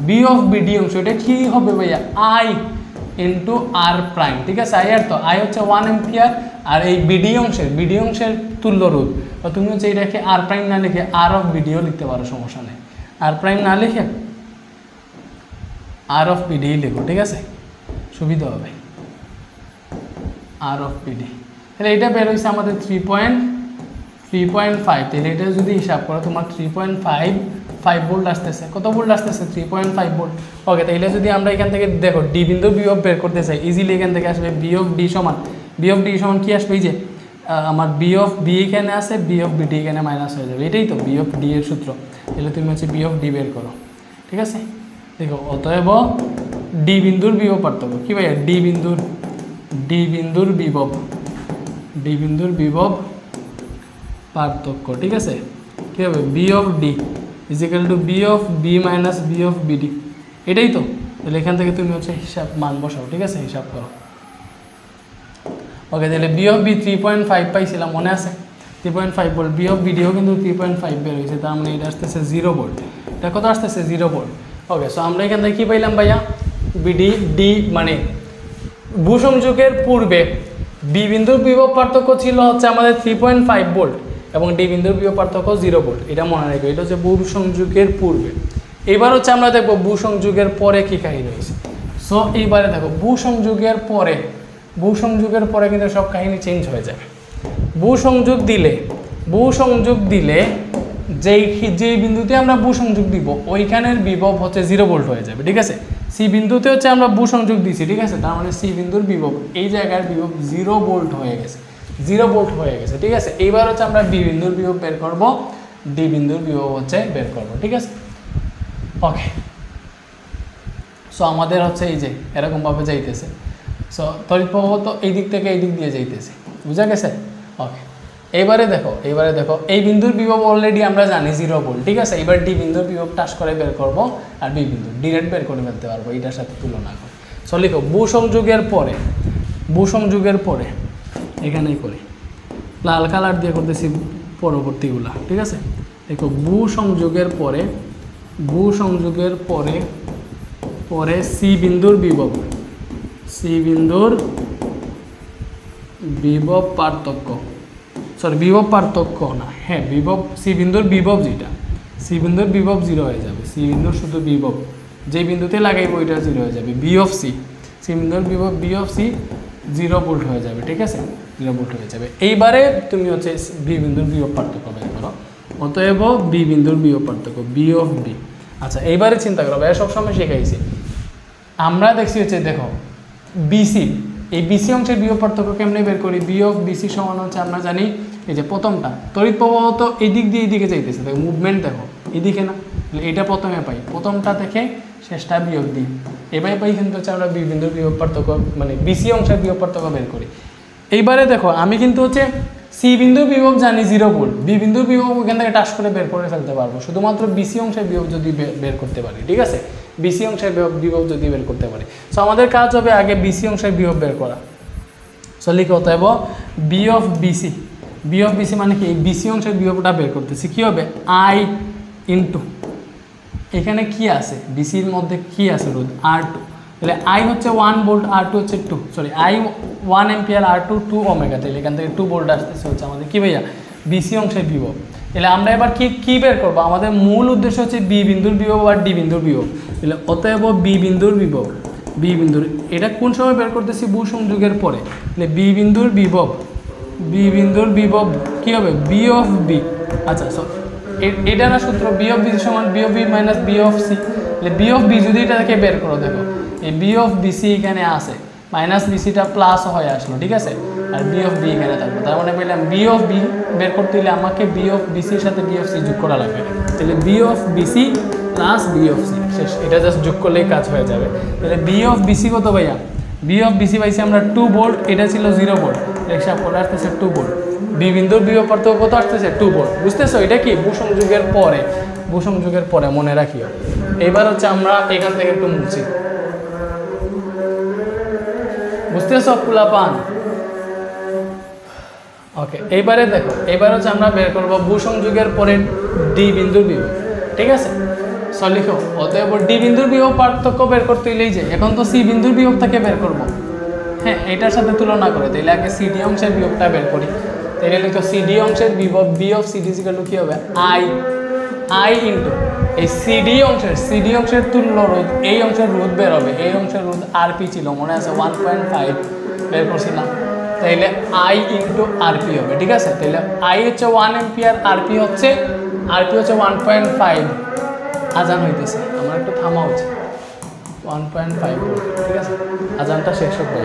বি অফ বিডি অংশ, এটা কি হবে ভাইয়া, আই ইন্টু আর প্রাইম, ঠিক আছে। আই আর তো আই হচ্ছে 1 এম্পিয়ার, আর এই বিডি অংশের তুল্য রোধ, বা তুমি হচ্ছে এটাকে আর প্রাইম না লিখে আর অফ বিডিও লিখতে পারো, সমস্যা নেই। আর প্রাইম না লিখে আর অফ বিডি লিখো, ঠিক আছে, সুবিধা হবে, আর অফ বিডি। তাহলে এটা বের হয়েছে আমাদের 3.5, তাহলে এটা যদি হিসাব করো তোমার 3.5 ভোল্ট আসতেছে, কত ভোল্ট আসতেছে, 3.5 ভোল্ট। ওকে, তাহলে যদি আমরা এখান থেকে দেখো ডি বিন্দুর বিভব বের করতে চাই, ইজিলি এখান থেকে আসবে বি অফ ডি সমান কি আসবে, এই যে আমার বি অফ বি এখানে আছে, বি অফ বিডি এখানে মাইনাস হয়ে যাবে, এটাই তো বি অফ ডি এর সূত্র। তাহলে তুমি হচ্ছে বি অফ ডি বের করো, ঠিক আছে। দেখো অতএব ডি বিন্দুর বিভব পার্থক্য কি ভাইয়া, ডি বিন্দুর বিভব পার্থক্য, ঠিক আছে। কি কী হবে B of D equal to V of B minus B of BD, এটাই তো। তাহলে এখান থেকে তুমি হচ্ছে হিসাব মান বসাও, ঠিক আছে, হিসাব করো। ওকে, তাহলে বি অফ বি 3.5 পাইছিলাম, মনে আছে 3.5 ভোল্ট। বি অফ বিডিও কিন্তু 3.5 বের হয়েছে, তার মানে এটা আসতেছে 0 ভোল্ট। এটা কত আসতেছে 0 ভোল্ট। ওকে, সো আমরা এখান থেকে কী পাইলাম ভাইয়া, বিডি ডি মানে ভূসংযোগের পূর্বে বি বিন্দুর বিভব পার্থক্য ছিল হচ্ছে আমাদের 3.5 ভোল্ট এবং ডি বিন্দুর বিভব পার্থক্য 0 ভোল্ট। এটা মনে রাখবে, এটা হচ্ছে ভূসংযোগের পূর্বে। এবার হচ্ছে আমরা দেখবো ভূসংযোগের পরে কী কাহিনী হয়েছে। সো এইবারে দেখো ভূসংযোগের পরে কিন্তু সব কাহিনী চেঞ্জ হয়ে যাবে। ভূসংযোগ দিলে যেই বিন্দুতে আমরা ভূসংযোগ দিব ওইখানের বিভব হচ্ছে 0 ভোল্ট হয়ে যাবে, ঠিক আছে। সি বিন্দুতে হচ্ছে আমরা ভূসংযোগ দিছি, ঠিক আছে, তার মানে সি বিন্দুর বিভব এই জায়গার বিভব 0 ভোল্ট হয়ে গেছে, 0 ভোল্ট হয়ে গেছে, ঠিক আছে। এইবার হচ্ছে আমরা বি বিন্দুর বিভব বের করব, ডি বিন্দুর বিভব হচ্ছে বের করব, ঠিক আছে। ওকে, সো আমাদের হচ্ছে এই যে এরকমভাবে যাইতেছে। সো তড়িৎ প্রবাহ তো এই দিক থেকে এই দিক দিয়ে যাইতেছে, বুঝা গেছে। ওকে, এইবারে দেখো এই বিন্দুর বিভব অলরেডি আমরা জানি 0 ভোল্ট, ঠিক আছে। এবার ডি বিন্দুর বিভব টাস করে বের করব আর বি বিন্দু ডিরেক্ট বের করে ফেলতে পারবো এটার সাথে তুলনা করে। সো লিখো ভূসংযোগের পরে এখানেই করি, লাল কালার দিয়ে করতেছি পরবর্তীগুলা, ঠিক আছে। দেখো ভূসংযোগের পরে সি বিন্দুর বিভব পার্থক্য, সরি বিভব পার্থক্য না, হ্যাঁ বিভব, সি বিন্দুর বিভব যেটা, সি বিন্দুর বিভব 0 হয়ে যাবে। সি বিন্দুর শুধু বিভব যে বিন্দুতে লাগাইব ওইটা 0 হয়ে যাবে। বি অফ সি, সি বিন্দুর বিভব বি অফ সি 0 ভোল্ট হয়ে যাবে, ঠিক আছে, 0 ভোল্ট হয়ে যাবে। এইবারে তুমি হচ্ছে বি বিন্দুর বিভব পার্থক্য বের করো। অতএব বি বিন্দুর বিভব পার্থক্য বি অফ বি। আচ্ছা, এইবারে চিন্তা করো, ভাইয়া সবসময় শেখাইছি, আমরা দেখছি হচ্ছে দেখো বিসি, এই বিসি অংশের বিভব পার্থক্য কেমনে বের করি। বি অফ বিসি সমান হচ্ছে আমরা জানি এই যে প্রথমটা তড়িৎ প্রবাহ তো এই দিক দিয়ে এইদিকে যাইতেছে, দেখো মুভমেন্ট দেখো এইদিকে না, এটা প্রথমে পাই, প্রথমটা থেকে শেষটা বিয়োগ দিই, এবার পাই কিন্তু হচ্ছে আমরা বি বিন্দুর বিভব পার্থক্য মানে বিসি অংশের বিভব পার্থক্য বের করি। এইবারে দেখো আমি কিন্তু হচ্ছে সি বিন্দুর বিভব জানি 0 ভোল্ট, বি বিন্দুর বিভব ওখান থেকে টাস করে বের করে ফেলতে পারবো শুধুমাত্র বিসি অংশের বিভব যদি বের করতে পারি, ঠিক আছে, বিসি অংশের বিভব যদি বের করতে পারি। সো আমাদের কাজ হবে আগে বিসি অংশের বিভব বের করা। সো লিখে হতে হবে বি অফ বিসি মানে কি, বিসি অংশের বিভবটা বের করতেছি, কী হবে আই ইন্টু এখানে কি আছে বিসির মধ্যে কি আছে রোধ R2, তাহলে আই হচ্ছে 1 ভোল্ট, R2 হচ্ছে 2, sorry I 1 ampere, R2 2 omega, তাহলে এখান থেকে 2 ভোল্ট আসতেছে হচ্ছে আমাদের কি ভাইয়া বিসি অংশের বিভব। তাহলে আমরা এবার কি বের করবো, আমাদের মূল উদ্দেশ্য হচ্ছে বি বিন্দুর বিভব আর ডি বিন্দুর বিভব। তাহলে অতএব বি বিন্দুর এটা কোন সময় বের করতেছি, ভূসংযোগের পরে। তাহলে বি বিন্দুর বিভব কী হবে বি অফ বি। আচ্ছা, সো এটা না সূত্র বি অফ বি সমান V of B minus B of C. তাহলে বি অফ বি যদি এটাকে বের করো, দেখো এই বি অফ বিসি এখানে আসে, মাইনাস বিসিটা প্লাস হয়ে আসলো, ঠিক আছে, আর বি অফ বি এখানে থাকবে। তার মানে বললাম বি অফ বি বের করতে হলে আমাকে বি অফ বিসির সাথে বি অফ সি যোগ করা লাগবে। তাহলে V of BC plus B of C শেষ, এটা জাস্ট যোগ করলেই কাজ হয়ে যাবে। তাহলে বি অফ বিসি কত ভাইয়া, বি অফ বিসি পাইছি আমরা 2 ভোল্ট, এটা ছিল 0 ভোল্ট, হিসাব করে আসতেছে 2 ভোল্ট। বি বিন্দুর বিভব পার্থক্য কত আসতেছে 2 ভোল্ট, বুঝতেছো, এটা কি ভূসংযোগের পরে মনে রাখিও। এবার হচ্ছে আমরা এখান থেকে একটু মুছি, বুঝতেছো পোলাপান। ওকে, এইবারে দেখো, এবার হচ্ছে আমরা বের করবো ভূসংযোগের পরে ডি বিন্দুর বিভব, ঠিক আছে। সো লিখো অতএব ডি বিন্দুর বিভব পার্থক্য বের করতে হলেই যে এখন তো সি বিন্দুর বিভব থেকে বের করবো, হ্যাঁ এটার সাথে তুলনা করে, তাইলে আগে সিডি অংশের বিভবটা বের করি। তাইলে লিখো সিডি অংশের বিভব B of CD equal to কি হবে আই ইন্টু এই সিডি অংশের তুল্য রোধ, এই অংশের রোধ বের হবে, এই অংশের রোধ আরপি ছিল মনে আছে 1.5 বের করছিলাম, তাইলে আই ইন্টু আরপি হবে, ঠিক আছে। তাইলে আই হচ্ছে 1 অ্যাম্পিয়ার, আরপি হচ্ছে 1.5, আজান হইতেছে, আমার একটু থামা উচিত, 1.5 ভোল্ট, ঠিক আছে, আজানটা শেষ হবে।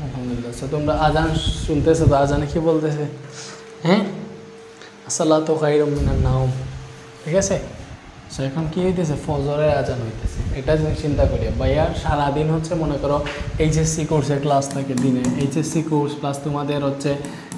আলহামদুলিল্লাহ। সো তোমরা আজান শুনতেছো তো, আজানে কি বলতেছে? হ্যাঁ, আসসালাতু খায়রুম মিনান নাওম, ঠিক আছে। সো এখন কী হইতেছে? ফজরের আজান হইতেছে। এটা যদি চিন্তা করি ভাইয়া, সারাদিন হচ্ছে মনে করো এইচএসসি কোর্সের ক্লাস থাকে দিনে, এইচএসসি কোর্স প্লাস তোমাদের হচ্ছে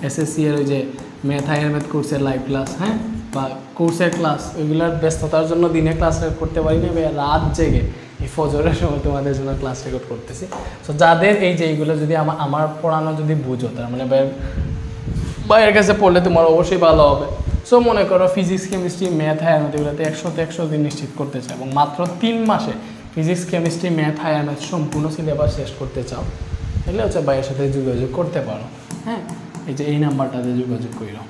এসএসসি এর ওই যে ম্যাথ হায়ার ম্যাথ কোর্সের লাইভ ক্লাস, হ্যাঁ, বা কোর্সের ক্লাস, ওইগুলোর ব্যস্ততার জন্য দিনে ক্লাস রেকর্ড করতে পারি না ভাইয়া, রাত জেগে এই ফজরের সময় তোমাদের জন্য ক্লাস রেকর্ড করতেছি। সো যাদের এই যে এইগুলো যদি আমার পড়ানো যদি বুঝো, তার মানে ভাইয়ের কাছে পড়লে তোমার অবশ্যই ভালো হবে। সো মনে করো physics chemistry math higher math এগুলোতে 100 দিন নিশ্চিত করতে চাও এবং মাত্র 3 মাসে physics chemistry math higher math সম্পূর্ণ সিলেবাস শেষ করতে চাও, তাহলে হচ্ছে ভাইয়ের সাথে যোগাযোগ করতে পারো। হ্যাঁ, এই যে এই নাম্বারটাতে যোগাযোগ করো,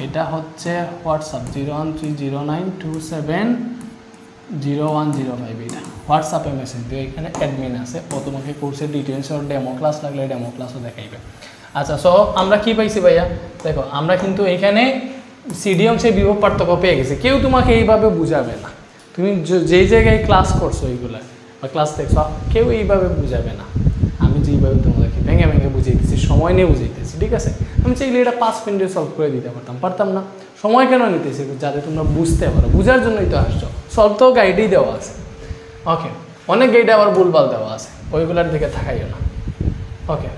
এটা হচ্ছে হোয়াটসঅ্যাপ 013270105, এটা হোয়াটসঅ্যাপে মেসেজ দিও, এখানে অ্যাডমিন আছে, ও তোমাকে কোর্সের ডিটেলস আর ডেমো ক্লাস লাগলে ডেমো ক্লাসও দেখাইবে। আচ্ছা, সো আমরা কি পাইছি ভাইয়া? দেখো আমরা কিন্তু এখানে সিডি অংশে বিভব পার্থক্য পেয়ে গেছি। কেউ তোমাকে এইভাবে বুঝাবে না, তুমি যেই জায়গায় ক্লাস করছো এইগুলো বা ক্লাস দেখছো, কেউ এইভাবে বুঝাবে না। আমি যেইভাবে তোমাদেরকে ভেঙে ভেঙে বুঝাইতেছি, সময় নিয়ে বুঝাইতেছি, ঠিক আছে। আমি চাইলে এটা 5 মিনিটে সলভ করে দিতে পারতাম না। সময় কেন নিতেছি? যাতে তোমরা বুঝতে পারো, বুঝার জন্যই তো আসছো। সলভ তো গাইডেই দেওয়া আছে, ওকে। অনেক গাইডে আবার ভুলভাল দেওয়া আছে, ওইগুলোর দিকে থাকাইও না, ওকে।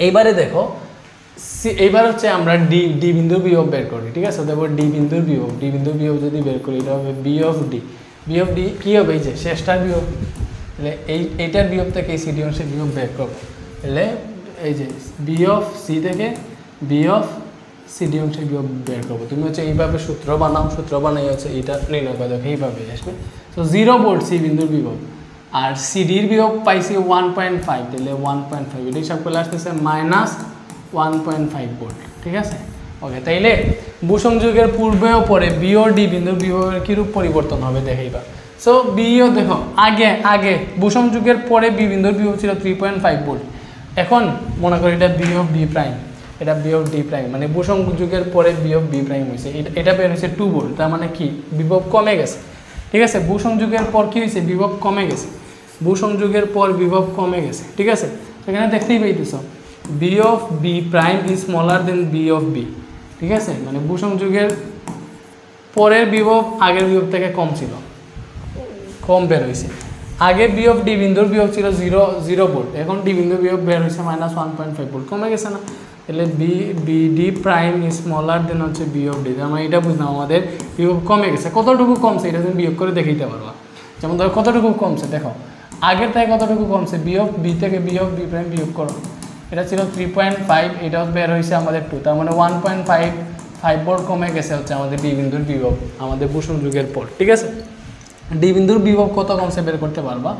এইবারে দেখো, এইবার হচ্ছে আমরা ডি বিন্দুর বিভব বের করি, ঠিক আছে। দেখো ডি বিন্দুর বিভব যদি বের করি, এটা হবে বি অফ ডি কী হবে? এই যে শেষটার বিভব, তাহলে এইটার বিভব থেকে এই সিডি অংশের বিভব বের করবো, তাহলে এই যে বি অফ সি থেকে বি অফ সিডি অংশের বিভব বের করবো। তুমি হচ্ছে এইভাবে সূত্র বানাই হচ্ছে এইটা নির্ণয় করে দেখো, এইভাবে আসবে। তো 0 ভোল্ট সি বিন্দুর বিভব, আর সিডির বিভব পাইছি 1.5, তাহলে 1.5 এটা হিসাব করলে আসতেছে -1.5 ভোল্ট, ঠিক আছে, ওকে। তাইলে ভূসংযোগের পূর্বে ও পরে বি ও ডি বিন্দুর বিভবের কীরূপ পরিবর্তন হবে দেখাইবা। সো বিও দেখো, আগে ভূসংযোগের পরে বি বিন্দুর বিভব ছিল 3.5 ভোল্ট। এখন মনে করি এটা বি অফ ডি প্রাইম, এটা বি অফ ডি প্রাইম, মানে ভূসংযোগের পরে বি অফ বি প্রাইম হয়েছে, এটা বের হয়েছে 2 ভোল্ট। তার মানে কি? বিভব কমে গেছে, ঠিক আছে। ভূসংযোগের পর কী হয়েছে? বিভব কমে গেছে, ভূসংযোগের পর বিভব কমে গেছে, ঠিক আছে। এখানে দেখতেই পাইতেছ B of B prime is smaller than B of B, ঠিক আছে। মানে ভূসংযোগের পরের বিভব আগের বিভব থেকে কম ছিল, কম বের হয়েছে। আগে বি অফ ডি বিন্দুর বিভব ছিল 0 ভোল্ট, এখন ডি বিন্দুর বিভব বের হয়েছে -1.5 ভোল্ট, কমে গেছে না। তাহলে V D prime is smaller than হচ্ছে বি অফ ডি, আমরা এটা বুঝলাম আমাদের বিভব কমে গেছে। কতটুকু কমছে এটা তুমি বিয়োগ করে দেখাইতে পারবা। যেমন ধরো কতটুকু কমছে দেখো, আগের থেকে কতটুকু কমছে, বি অফ বি থেকে বি অফ বি প্রাইম বিয়োগ করো, এটা ছিল 3.5, এটাও বের হয়েছে আমাদের 2, তার মানে 1.5 ভোল্ট কমে গেছে হচ্ছে আমাদের ডি বিন্দুর বিভব আমাদের ভূসংযোগের পর, ঠিক আছে। ডি বিন্দুর বিভব কত কমছে বের করতে পারবা,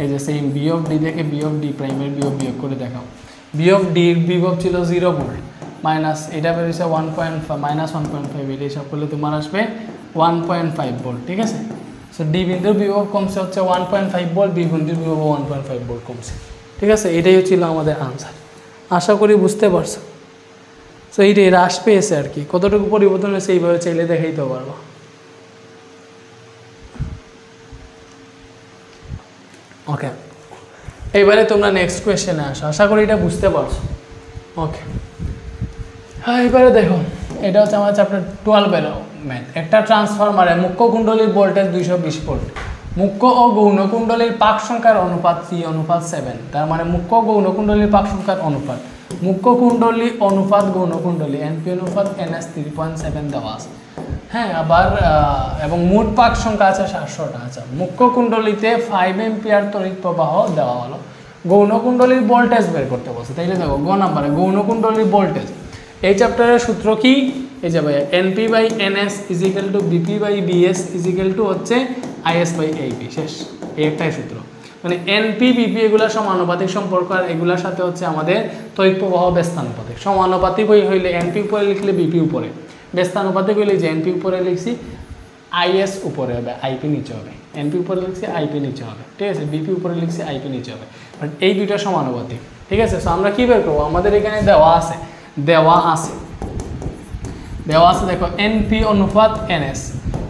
এই যে সেম বি অফ ডি থেকে বি অফ ডি প্রাইমের বিয়োগ করে দেখাও। বি অফ ডির বিভব ছিল 0 ভোল্ট, মাইনাস এটা বের হয়েছে -1.5, এটা হিসাব করলে তোমার আসবে 1.5 ভোল্ট, ঠিক আছে। সো ডি বিন্দুর বিভব কমছে হচ্ছে 1.5 ভোল্ট, বি বিন্দুর বিভব 1.5 ভোল্ট কমছে, ঠিক আছে। এটাই ছিল আমাদের আনসার, আশা করি বুঝতে পারছো। সো এইটাই হ্রাস পেয়েছে আর কি, কতটুকু পরিবর্তন হয়েছে এইভাবে চাইলে দেখাইতে পারবো। ওকে, এইবারে তোমরা নেক্সট কোয়েশ্চেনে আসো, আশা করি এটা বুঝতে পারছো, ওকে। হ্যাঁ, এবারে দেখো, এটা হচ্ছে আমার চ্যাপ্টার 12 ম্যাথ। একটা ট্রান্সফরমারে মুখ্য কুণ্ডলীর ভোল্টেজ 220 ভোল্ট, মুখ্য ও গৌণ কুণ্ডলীর পাক সংখ্যার অনুপাত 3:7, তার মানে মুখ্য গৌণ কুণ্ডলীর পাক সংখ্যার অনুপাত, মুখ্য কুণ্ডলী অনুপাত গৌণ কুণ্ডলী এনপি অনুপাত NS 3.7 দেওয়া আছে, হ্যাঁ। আবার এবং মোট পাক সংখ্যা আছে 700টা। আচ্ছা, মুখ্য কুণ্ডলীতে 5 এম্পিয়ার তড়িৎ প্রবাহ দেওয়া হলো, গৌণ কুণ্ডলীর ভোল্টেজ বের করতে বলছে। তাইলে দেখো গ নাম্বারে গৌণ কুণ্ডলীর ভোল্টেজ, এই চ্যাপ্টারের সূত্র কি? এই যে ভাইয়া NP/NS = BP/BS = হচ্ছে IS/AP, শেষ, এই একটাই সূত্র। মানে NP BP এগুলা সমানুপাতিক সম্পর্ক, আর এগুলার সাথে হচ্ছে আমাদের তড়িৎ প্রবাহ ব্যস্তানুপাতিক। সমানুপাতিক হইলে NP উপরে লিখলে BP উপরে, ব্যস্তানুপাতিক হইলে যে NP উপরে লিখছি IS উপরে হবে, IP নিচে হবে। NP উপরে লিখছি IP নিচে হবে, ঠিক আছে। BP উপরে লিখছি IP নিচে হবে, বাট এই দুইটা সমানুপাতিক, ঠিক আছে। সো আমরা কী বের করবো? আমাদের এখানে দেওয়া আছে দেখো NP অনুপাত NS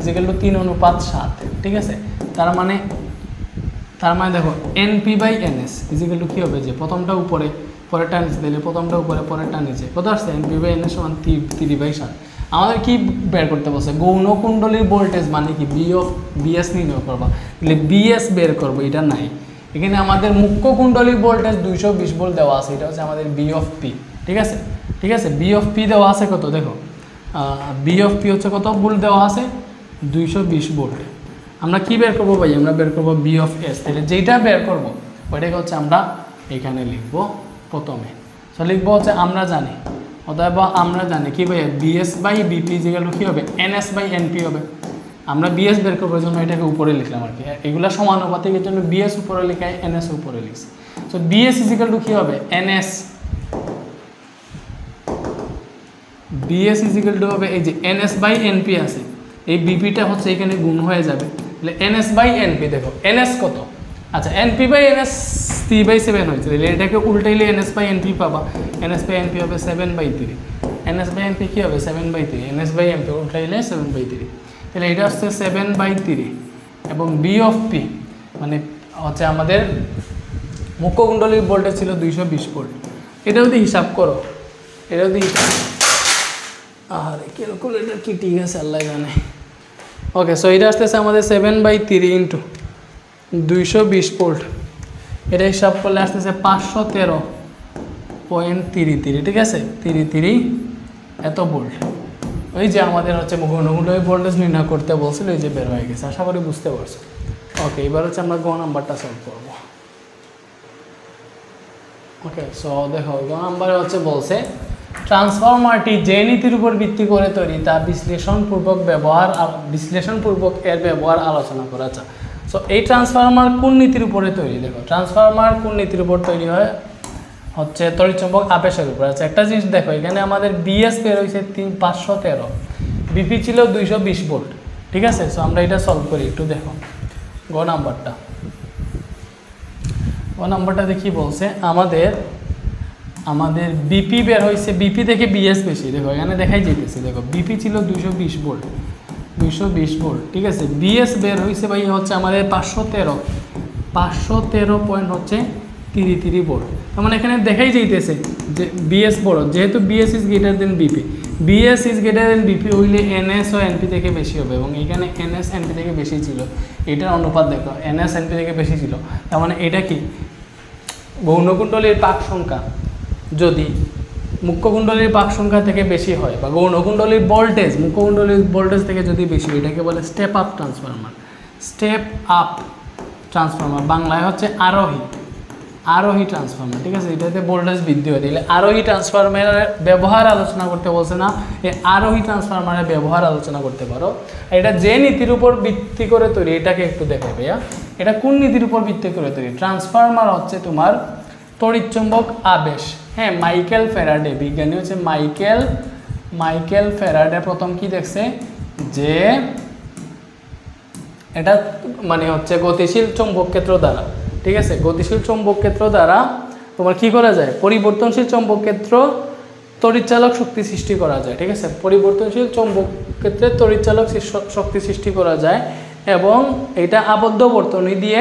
= 3:7, ঠিক আছে। তার মানে তার মানে দেখো NP/NS ইজিক্যাল টু কী হবে, যে প্রথমটা উপরে পরেরটা নিচে দিলে প্রথমটা উপরে পরেরটা নিচে, কত আসছে NP/NS সমান 3/7। আমাদের কি বের করতে বলছে, গৌণ কুণ্ডলীর ভোল্টেজ মানে কি BS নির্ণয় করবা, তাহলে BS বের করবো, এটা নাই। এখানে আমাদের মুখ্য কুণ্ডলীর ভোল্টেজ 220 ভোল্ট দেওয়া আছে, এটা হচ্ছে আমাদের B/P, ঠিক আছে। ঠিক আছে, B/P দেওয়া আছে কত, দেখো B/P হচ্ছে কত ভোল্ট দেওয়া আছে, 220 ভোল্ট। আমরা কি বের করবো ভাই, আমরা বের করবো B/S। তাহলে যেটা বের করবো ওইটাকে হচ্ছে আমরা এখানে লিখবো প্রথমে। তো লিখবো হচ্ছে আমরা জানি, অতএব আমরা জানি কি ভাই BS/BP যেগুলো কী হবে NS/NP হবে। আমরা BS বের করবার জন্য এটাকে উপরে লিখলাম আর কি, এগুলো সমানুপাতিকের জন্য BS উপরে লেখায় NS উপরে লিখছি। তো BS ইজিক্যাল টু কী হবে NS, BS ইজিক্যাল টু হবে এই যে NS/NP আছে, এই BPটা হচ্ছে এখানে গুণ হয়ে যাবে, তাহলে NS/NP। দেখো NS কত, আচ্ছা NP/NS 3/7 হয়েছে, তাহলে এটাকে উল্টাইলে NS/NP পাবা, NS/NP হবে 7/3, NS/NP কী হবে 7/3, NS/NP উল্টাইলে 7/3, তাহলে এটা হচ্ছে 7/3 এবং B/P মানে হচ্ছে আমাদের মুখ্য কুণ্ডলীর ভোল্টেজ ছিল 220 ভোল্ট। এটা যদি হিসাব করো, এটা যদি হিসাব, আর ক্যালকুলেটার কি ঠিক আছে আল্লাহ জানে। ওকে, সো এটা আসতেছে আমাদের 7/3 ইন্টু 220 ভোল্ট, এটা হিসাব করলে আসতেছে 513.33, ঠিক আছে 33 এত ভোল্ট। ওই যে আমাদের হচ্ছে গৌণকুণ্ডলীর ভোল্টেজ নির্ণয় করতে বলছিল, এই যে বের হয়ে গেছে, আশা করি বুঝতে পারছো। ওকে, এবার হচ্ছে আমরা গ নাম্বারটা সলভ করবো। ওকে, সো দেখো গ নাম্বারে হচ্ছে বলছে ট্রান্সফরমারটি যে নীতির উপর ভিত্তি করে তৈরি তা বিশ্লেষণপূর্বক এর ব্যবহার আলোচনা করা যায়। সো এই ট্রান্সফরমার কোন নীতির উপরে তৈরি, দেখো ট্রান্সফরমার কোন নীতির উপর তৈরি হয়, হচ্ছে তড়িৎচুম্বক আবেশের উপর। আচ্ছা একটা জিনিস দেখো, এখানে আমাদের BS বের হয়েছে 513, BP ছিল 220 ভোল্ট, ঠিক আছে। সো আমরা এটা সলভ করি একটু, দেখো গ নাম্বারটা দেখি বলছে আমাদের BP বের হয়েছে, BP থেকে BS বেশি, দেখো এখানে দেখাই যেতেছে, দেখো BP ছিল 220 ভোল্ট, ঠিক আছে। BS বের হয়েছে ভাই হচ্ছে আমাদের 513 পয়েন্ট হচ্ছে 33 ভোল্ট। তার মানে এখানে দেখাই যাইতেছে যে BS বড়, যেহেতু BS is greater than BP, BS is greater than BP হইলে NS ও NP থেকে বেশি হবে, এবং এখানে NS NP থেকে বেশি ছিল, এটার অনুপাত দেখো NS NP থেকে বেশি ছিল। তার মানে এটা কি গৌণকুণ্ডলীর পাক সংখ্যা যদি মুখ্য কুণ্ডলীর পাক সংখ্যা থেকে বেশি হয়, বা গৌণকুণ্ডলীর ভোল্টেজ মুখ্য কুণ্ডলীর ভোল্টেজ থেকে যদি বেশি হয়, এটাকে বলে স্টেপ আপ ট্রান্সফরমার, বাংলায় হচ্ছে আরোহী ট্রান্সফরমার, ঠিক আছে। এটাতে ভোল্টেজ বৃদ্ধি হয়, তাহলে আরোহী ট্রান্সফরমারের ব্যবহার আলোচনা করতে বলছে না, এই আরোহী ট্রান্সফরমারের ব্যবহার আলোচনা করতে পারো। এটা যে নীতির উপর ভিত্তি করে তৈরি, এটাকে একটু দেখে ভাইয়া, এটা কোন নীতির উপর ভিত্তি করে তৈরি, ট্রান্সফরমার হচ্ছে তোমার তড়িৎচুম্বক আবেশ। হ্যাঁ, মাইকেল ফ্যারাডে, বিজ্ঞানী হচ্ছে মাইকেল ফ্যারাডে প্রথম কি দেখছে, যে এটা মানে হচ্ছে গতিশীল চৌম্বক ক্ষেত্র দ্বারা, ঠিক আছে, গতিশীল চৌম্বক ক্ষেত্র দ্বারা তোমার কি করা যায়, পরিবর্তনশীল চৌম্বক ক্ষেত্র তড়িৎচালক শক্তি সৃষ্টি করা যায়, ঠিক আছে। পরিবর্তনশীল চৌম্বক ক্ষেত্রে তড়িৎচালক শক্তি সৃষ্টি করা যায়, এবং এটা আবদ্ধ বর্তনী দিয়ে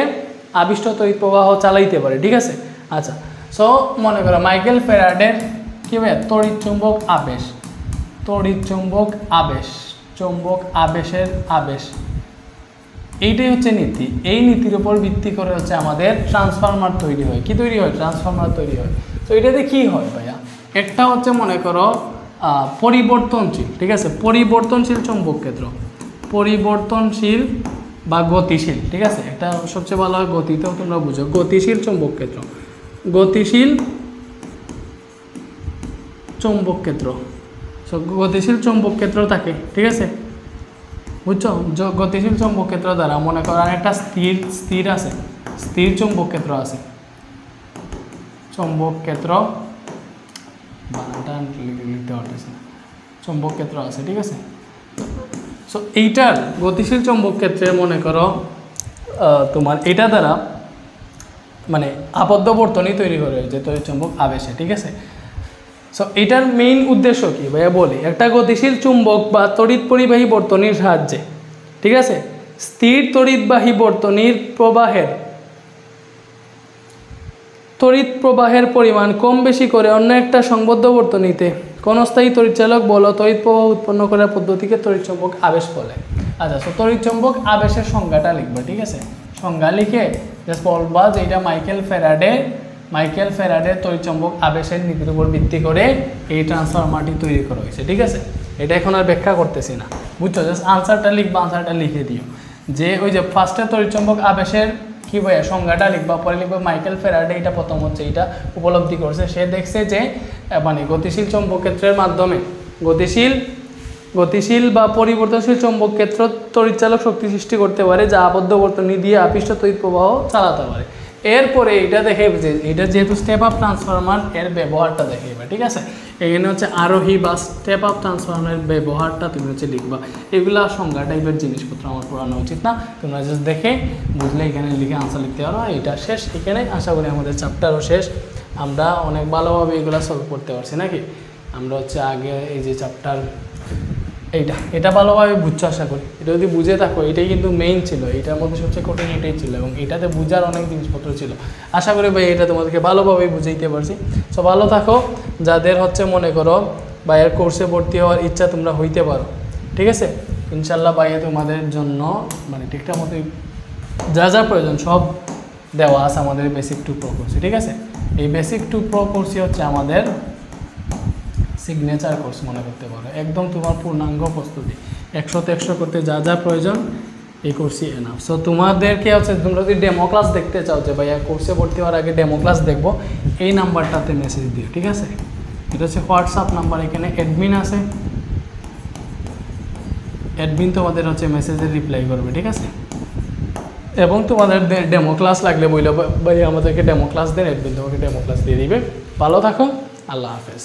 আবিষ্ট তড়িৎ প্রবাহ চালাইতে পারে, ঠিক আছে। আচ্ছা, সো মনে করো মাইকেল ফ্যারাডের কী হবে তড়িৎচুম্বক আবেশের আবেশ, এইটাই হচ্ছে নীতি। এই নীতির উপর ভিত্তি করে হচ্ছে আমাদের ট্রান্সফরমার তৈরি হয়। কি তৈরি হয়? ট্রান্সফরমার তৈরি হয়। তো এটাতে কি হয় ভাইয়া, একটা হচ্ছে মনে করো পরিবর্তনশীল, ঠিক আছে, পরিবর্তনশীল চৌম্বক ক্ষেত্র, পরিবর্তনশীল বা গতিশীল, ঠিক আছে, একটা সবচেয়ে ভালো হয় গতিতেও তোমরা বুঝো, গতিশীল চৌম্বক ক্ষেত্র, গতিশীল চৌম্বক ক্ষেত্র, গতিশীল চৌম্বক ক্ষেত্র থাকে, ঠিক আছে, বুঝছো। গতিশীল চৌম্বক ক্ষেত্র দ্বারা মনে করেন একটা স্থির আছে, স্থির চৌম্বক ক্ষেত্র আছে, চৌম্বক ক্ষেত্র বানানটা লিখতে পারতেছি না, চৌম্বক ক্ষেত্র আছে, ঠিক আছে। সো এইটার গতিশীল চৌম্বক ক্ষেত্রে মনে করো তোমার এটা দ্বারা মানে আবদ্ধ বর্তনী তৈরি করে যে তড়িৎচুম্বক আবেশে, ঠিক আছে। সো এটার মেইন উদ্দেশ্য কি ভাইয়া বলি, একটা গতিশীল চুম্বক বা তড়িৎ পরিবাহী বর্তনীর সাহায্যে, ঠিক আছে, স্থির তড়িৎবাহী বর্তনীর প্রবাহের তড়িৎ প্রবাহের পরিমাণ কম বেশি করে অন্য একটা সংবদ্ধ বর্তনীতে ক্ষণস্থায়ী তড়িৎচালক বল তড়িৎ প্রবাহ উৎপন্ন করার পদ্ধতিকে তড়িৎচম্বক আবেশ বলে। আচ্ছা, তো তড়িৎচম্বক আবেশের সংজ্ঞাটা লিখবে, ঠিক আছে? সংজ্ঞা লিখে জাস্ট বলবা যে এটা মাইকেল ফ্যারাডে তড়িৎচম্বক আবেশের নীতির উপর ভিত্তি করে এই ট্রান্সফরমারটি তৈরি করা হয়েছে, ঠিক আছে? এটা এখন আর ব্যাখ্যা করতেছি না, বুঝছো? জাস্ট আনসারটা লিখবা, আনসারটা লিখে দিও যে ওই যে ফার্স্টে তড়িৎচম্বক আবেশের কি ভাইয়া সংজ্ঞাটা লিখবা, পরে লিখবা মাইকেল ফ্যারাডে এটা প্রথম হচ্ছে এটা উপলব্ধি করছে। সে দেখছে যে মানে গতিশীল চৌম্বক ক্ষেত্রের মাধ্যমে গতিশীল বা পরিবর্তনশীল চৌম্বক ক্ষেত্র তড়িৎচালক শক্তি সৃষ্টি করতে পারে যা আবদ্ধ বর্তনী দিয়ে আপৃষ্ট তড়িৎ প্রবাহ চালাতে পারে। এরপরে এটা দেখে যে এটা যেহেতু স্টেপ আপ ট্রান্সফরমার এর ব্যবহারটা দেখাইবা, ঠিক আছে? এখানে হচ্ছে আরোহী বা স্টেপ আপ ট্রান্সফরমারের ব্যবহারটা তুমি হচ্ছে লিখবা। এগুলা সংজ্ঞা টাইপের জিনিসপত্র আমার পড়ানো উচিত না, তোমরা জাস্ট দেখে বুঝলে এখানে লিখে আনসার লিখতে পারো। এটা শেষ এখানে, আশা করি আমাদের চ্যাপ্টারও শেষ। আমরা অনেক ভালোভাবে এগুলো সলভ করতে পারছি নাকি? আমরা হচ্ছে আগে এই যে চ্যাপ্টার এটা ভালোভাবে বুঝছো আশা করি। এটা যদি বুঝে থাকো, এটাই কিন্তু মেইন ছিল, এটার মধ্যে সবচেয়ে কঠিন এটাই ছিল এবং এটাতে বুঝার অনেক জিনিসপত্র ছিল। আশা করি ভাই এটা তোমাদেরকে ভালোভাবেই বুঝাইতে পারছি। সো ভালো থাকো। যাদের হচ্ছে মনে করো ভাইয়ের কোর্সে ভর্তি হওয়ার ইচ্ছা তোমরা হইতে পারো, ঠিক আছে? ইনশাল্লাহ ভাইয়া তোমাদের জন্য মানে ঠিকঠাক মতো যা যা প্রয়োজন সব দেওয়া আছে আমাদের বেসিক টু প্রো কোর্সে, ঠিক আছে? এই বেসিক টু প্রো কোর্সই হচ্ছে আমাদের সিগনেচার কোর্স মনে করতে পারো, একদম তোমার পূর্ণাঙ্গ প্রস্তুতি 100তে 100 করতে যা যা প্রয়োজন এই কোর্সই এনাফ। সো তোমাদেরকে হচ্ছে তোমরা যদি ডেমো ক্লাস দেখতে চাও যে ভাইয়া কোর্সে ভর্তি হওয়ার আগে ডেমো ক্লাস দেখবো, এই নাম্বারটাতে মেসেজ দিও, ঠিক আছে? এটা হচ্ছে হোয়াটসঅ্যাপ নাম্বার, এখানে অ্যাডমিন আছে, অ্যাডমিন তোমাদের হচ্ছে মেসেজের রিপ্লাই করবে, ঠিক আছে? এবং তোমাদের ডেমো ক্লাস লাগলে বললে ভাই আমাদেরকে ডেমো ক্লাস দেন, অ্যাডমিন তোমাকে ডেমো ক্লাস দিয়ে দিবে। ভালো থাকো, আল্লাহ হাফেজ।